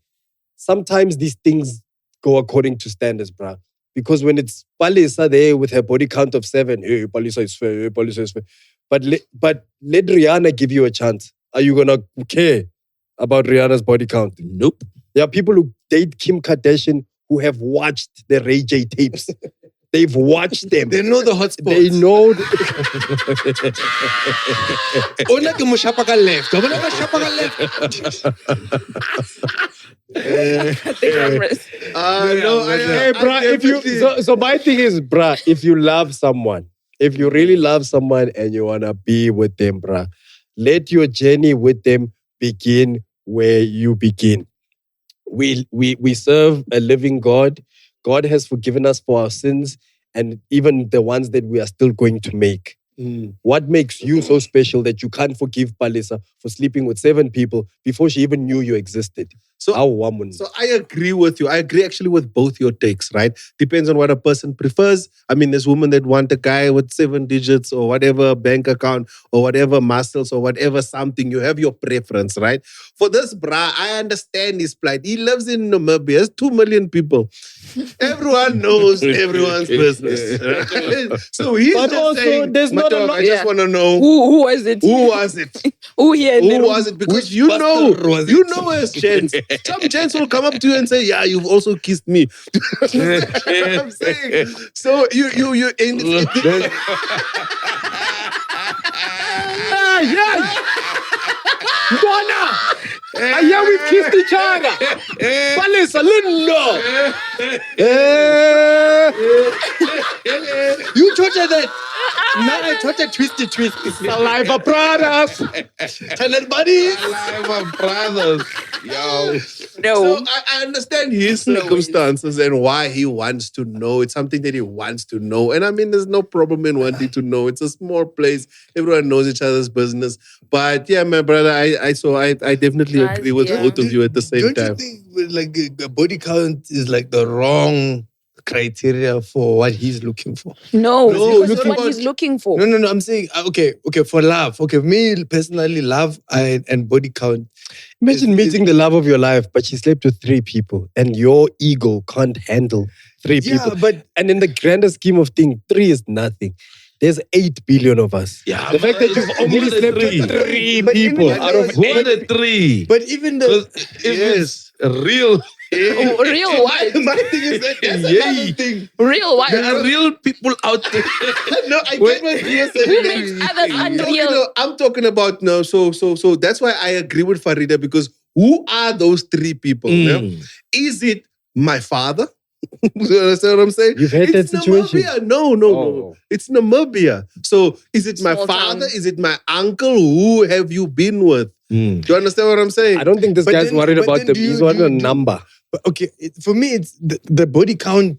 Sometimes these things go according to standards, bruh. Because when it's Palisa there with her body count of 7, hey, Palisa is fair, hey, Palisa is fair. But let Rihanna give you a chance. Are you going to care about Rihanna's body count? Nope. There are people who date Kim Kardashian who have watched the Ray J tapes. They've watched them. They know the hotspots. They know. Ona ke mo shapa ka left. Ona ka shapa ka left. So my thing is, bruh, if you love someone, if you really love someone and you wanna be with them, bruh, let your journey with them begin where you begin. We serve a living God. God has forgiven us for our sins and even the ones that we are still going to make. What makes you so special that you can't forgive Palisa for sleeping with 7 people before she even knew you existed? So I agree with you. I agree actually with both your takes, right? Depends on what a person prefers. I mean, there's women that want a guy with 7 digits or whatever bank account or whatever muscles or whatever something. You have your preference, right? For this bra, I understand his plight. He lives in Namibia. There's 2 million people. Everyone knows everyone's business. Right? So he's but just also, saying, there's not a lot. I just want to know who was it? Who was it? Who here? Who was it? Because you know as gents. Some gents will come up to you and say, yeah, you've also kissed me. I'm saying. So you Yeah, we kissed each other. Palisa, no. You tortured that. Now I tortured twisty. Saliva brothers. Talent buddies. Saliva brothers. Yo. So I understand his circumstances and why he wants to know. It's something that he wants to know. And I mean, there's no problem in wanting to know. It's a small place. Everyone knows each other's business. But yeah, my brother, I definitely agree with both of you at the same time. Don't you think like a body count is like the wrong criteria for what he's looking for? No, it's what he's looking for. No. I'm saying, okay, for love. Okay, me personally, love and body count. Imagine meeting the love of your life, but she slept with 3 people and your ego can't handle 3 people. And in the grander scheme of things, 3 is nothing. There's 8 billion of us. Yeah, the fact that you've only slept with 3 people out of 3. But even the... Yes, real... real wife. My thing is that that's another thing. Real wife. There are real people out there. No, I get what you're saying. Who makes others unreal? I'm talking about no. So that's why I agree with Farida, because who are those 3 people? Yeah? Is it my father? You understand what I'm saying? You've had that situation? Namibia. No. It's Namibia. So is it my father? Is it my uncle? Who have you been with? Do you understand what I'm saying? I don't think this guy's worried about them. He's worried about a number. Okay, for me, it's the body count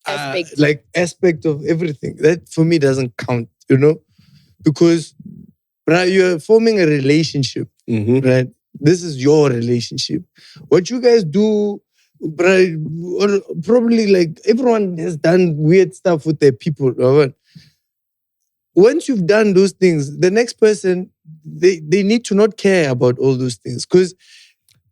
aspect of everything. That for me doesn't count, because you're forming a relationship, right? This is your relationship. What you guys do, probably like everyone has done weird stuff with their people. Right? Once you've done those things, the next person, they need to not care about all those things, because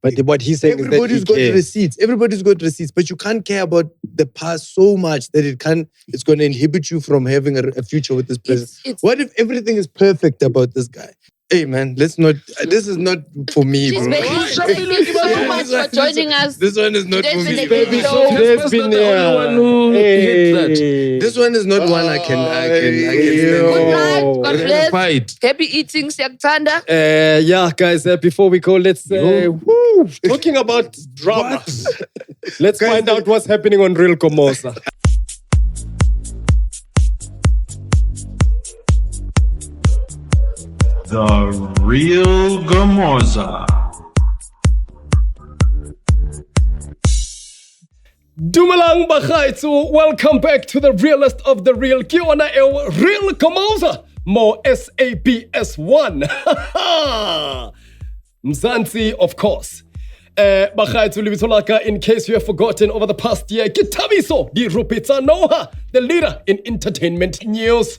but what he's saying everybody's is that got receipts. Everybody's got receipts, but you can't care about the past so much that it's going to inhibit you from having a future with this person. What if everything is perfect about this guy? Hey man, let's not. This is not for me, bro. Thank you so much for joining us. This one is not for me. This one is not one I can Good night. God bless. Happy eating, Siyaktanda. Yeah, guys. Before we go, let's talking about drama. Let's find out what's happening on Real Gamosa. The Real Gamosa. Dumelang Bagaitsu, welcome back to the realest of the real. Kiona el Real Gamosa. More SABS1. Mzansi, of course. Bagaitsu Libitolaka, in case you have forgotten over the past year, Kitabiso di Rupitsa Noha, the leader in entertainment news.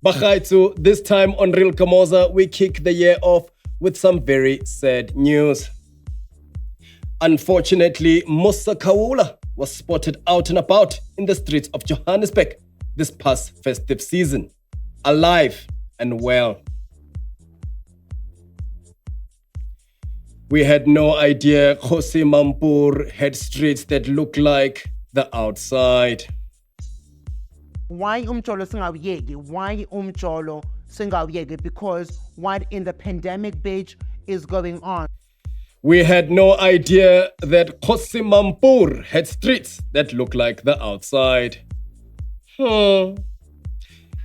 Bagaitsu, this time on Real Gamosa, we kick the year off with some very sad news. Unfortunately, Musa Kaula was spotted out and about in the streets of Johannesburg this past festive season, alive and well. We had no idea Jose Mampur had streets that look like the outside. Why umcholo singawuyeki? Why umcholo singawuyeki? Because what in the pandemic beach is going on? We had no idea that Jose Mampur had streets that look like the outside.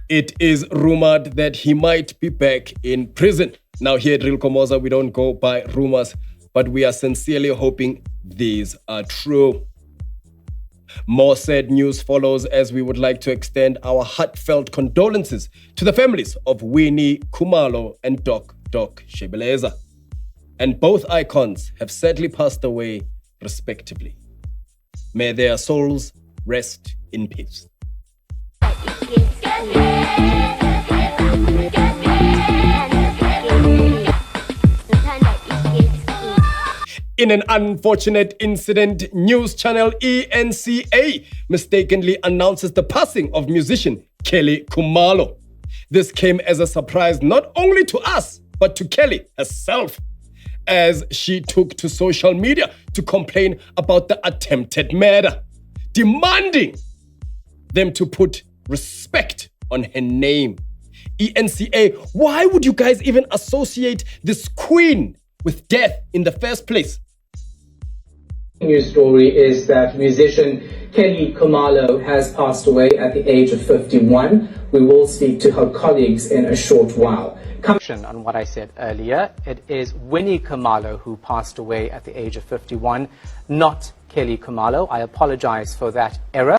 It is rumored that he might be back in prison. Now here at Real Gamosa, we don't go by rumors, but we are sincerely hoping these are true. More sad news follows as we would like to extend our heartfelt condolences to the families of Winnie Khumalo and Doc Shebeleza. And both icons have sadly passed away respectively. May their souls rest in peace. In an unfortunate incident, news channel ENCA mistakenly announces the passing of musician Kelly Khumalo. This came as a surprise not only to us, but to Kelly herself, as she took to social media to complain about the attempted murder, demanding them to put respect on her name. ENCA, why would you guys even associate this queen with death in the first place? News story is that musician Kelly Khumalo has passed away at the age of 51. We will speak to her colleagues in a short while. On what I said earlier, it is Winnie Khumalo who passed away at the age of 51, not Kelly Khumalo. I apologize for that error.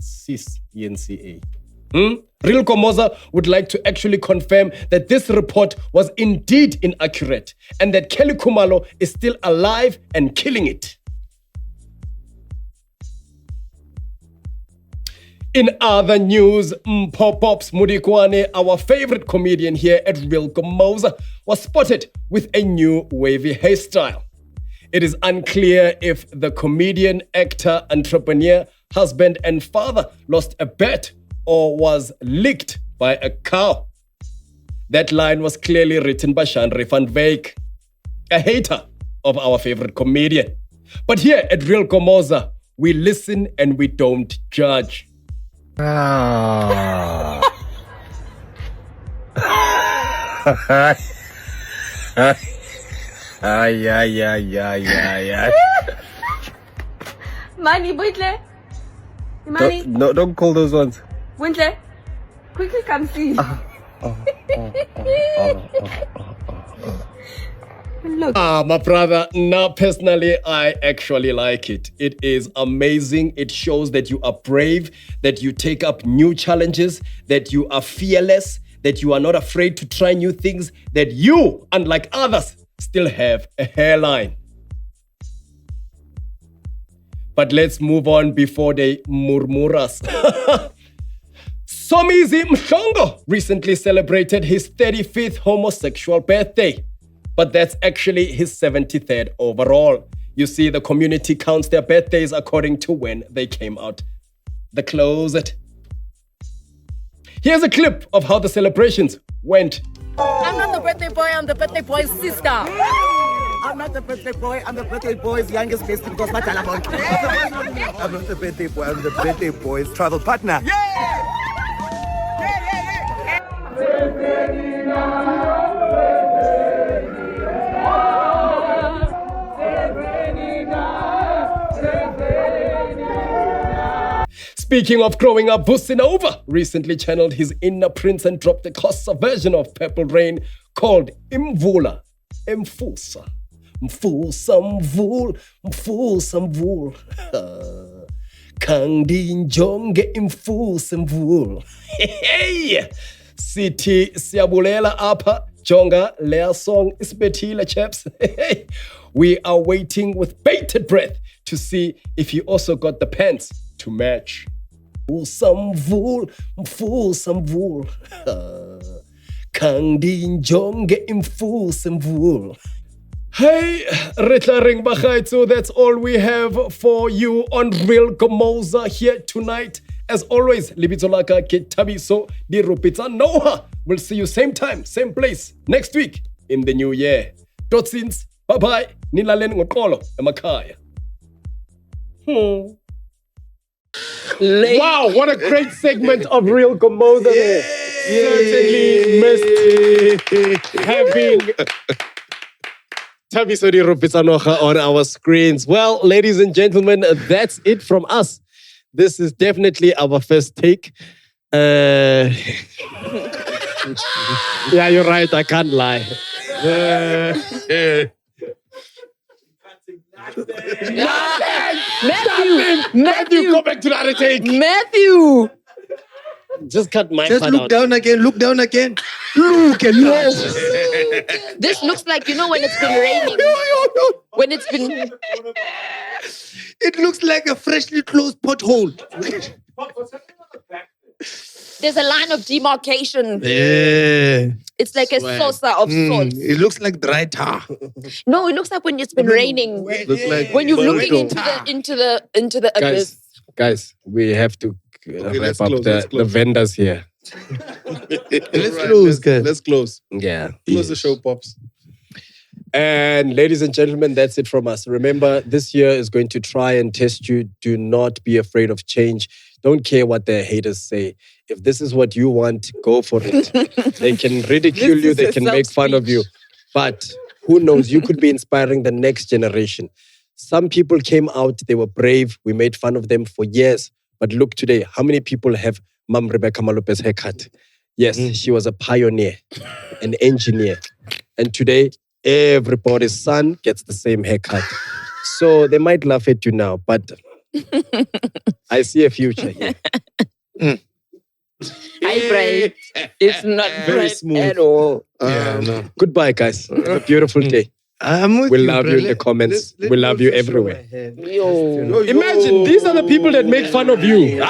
Sis ENCA. Real Gamosa would like to actually confirm that this report was indeed inaccurate and that Kelly Khumalo is still alive and killing it. In other news, Pops Mudikwane, our favorite comedian here at Real Gamosa, was spotted with a new wavy hairstyle. It is unclear if the comedian, actor, entrepreneur, husband and father lost a bet or was licked by a cow. That line was clearly written by Shandri van Wyk, a hater of our favorite comedian. But here at Real Gamosa, we listen and we don't judge. Money, Buitle. Money. No, don't call those ones. Wintle, quickly come see. Look. My brother, now personally, I actually like it. It is amazing. It shows that you are brave, that you take up new challenges, that you are fearless, that you are not afraid to try new things, that you, unlike others, still have a hairline. But let's move on before they murmur us. Somizi Mhlongo recently celebrated his 35th homosexual birthday. But that's actually his 73rd overall. You see, the community counts their birthdays according to when they came out the closet. Here's a clip of how the celebrations went. I'm not the birthday boy, I'm the birthday boy's sister. I'm not the birthday boy, I'm the birthday boy's youngest bestie because my talent. I'm not the birthday boy, I'm the birthday boy's travel partner. Speaking of growing up, Businova recently channeled his inner prince and dropped a Xhosa version of Purple Rain called Imvula. Mfusa. Mfusa mvul. Mfusa mvul. Kandi njonge imfusa mvul. Hey! Sithi siyabulela apha Jonga, their song is Betila, chaps. We are waiting with bated breath to see if you also got the pants to match. Fool some fool. Kangdin Jonga in fool some fool. Hey, Ritlaring Bachaitsu, that's all we have for you on Real Gamosa here tonight. As always, Libitolaka Kitabiso Di Rupita Noha. We'll see you same time, same place next week in the new year. Totsins, bye-bye. Nilalen Ngokolo, Emakaya. Wow, what a great segment of Real Gamosa there. Certainly missed having Tabisodi Rupitsanocha on our screens. Well, ladies and gentlemen, that's it from us. This is definitely our first take. Yeah, you're right. I can't lie. Matthew, go back to the other take. Matthew! Just cut my Just part look out. down again. Look down again. Look at that. This looks like, you know, when it's been raining. When it's been... It looks like a freshly closed pothole. There's a line of demarcation. Yeah. It's like a saucer of sorts. It looks like dry tar. No, it looks like when it's been raining. Like When you're looking into the abyss. Guys, we have to wrap up the vendors here. Let's close. Yeah. Close the show, Pops. And ladies and gentlemen, that's it from us. Remember, this year is going to try and test you. Do not be afraid of change. Don't care what the haters say. If this is what you want, go for it. They can ridicule you. They can make fun of you. But who knows? You could be inspiring the next generation. Some people came out. They were brave. We made fun of them for years. But look today, how many people have Mam Rebecca Malope's haircut? Yes, she was a pioneer, an engineer. And today, everybody's son gets the same haircut. So they might laugh at you now, but I see a future here. Hi, bright. It's not Very bright smooth. at all. No. Goodbye, guys. Have a beautiful day. We'll love you in the comments. We'll love you everywhere. Imagine, these are the people that make fun of you.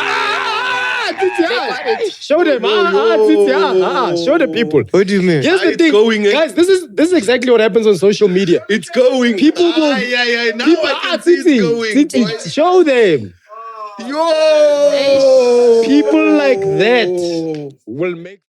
Show them. Show the people. What do you mean? Here's the thing, guys. This is exactly what happens on social media. It's going. People will. Now I can see it's going. Show them. Yo! People like that will make.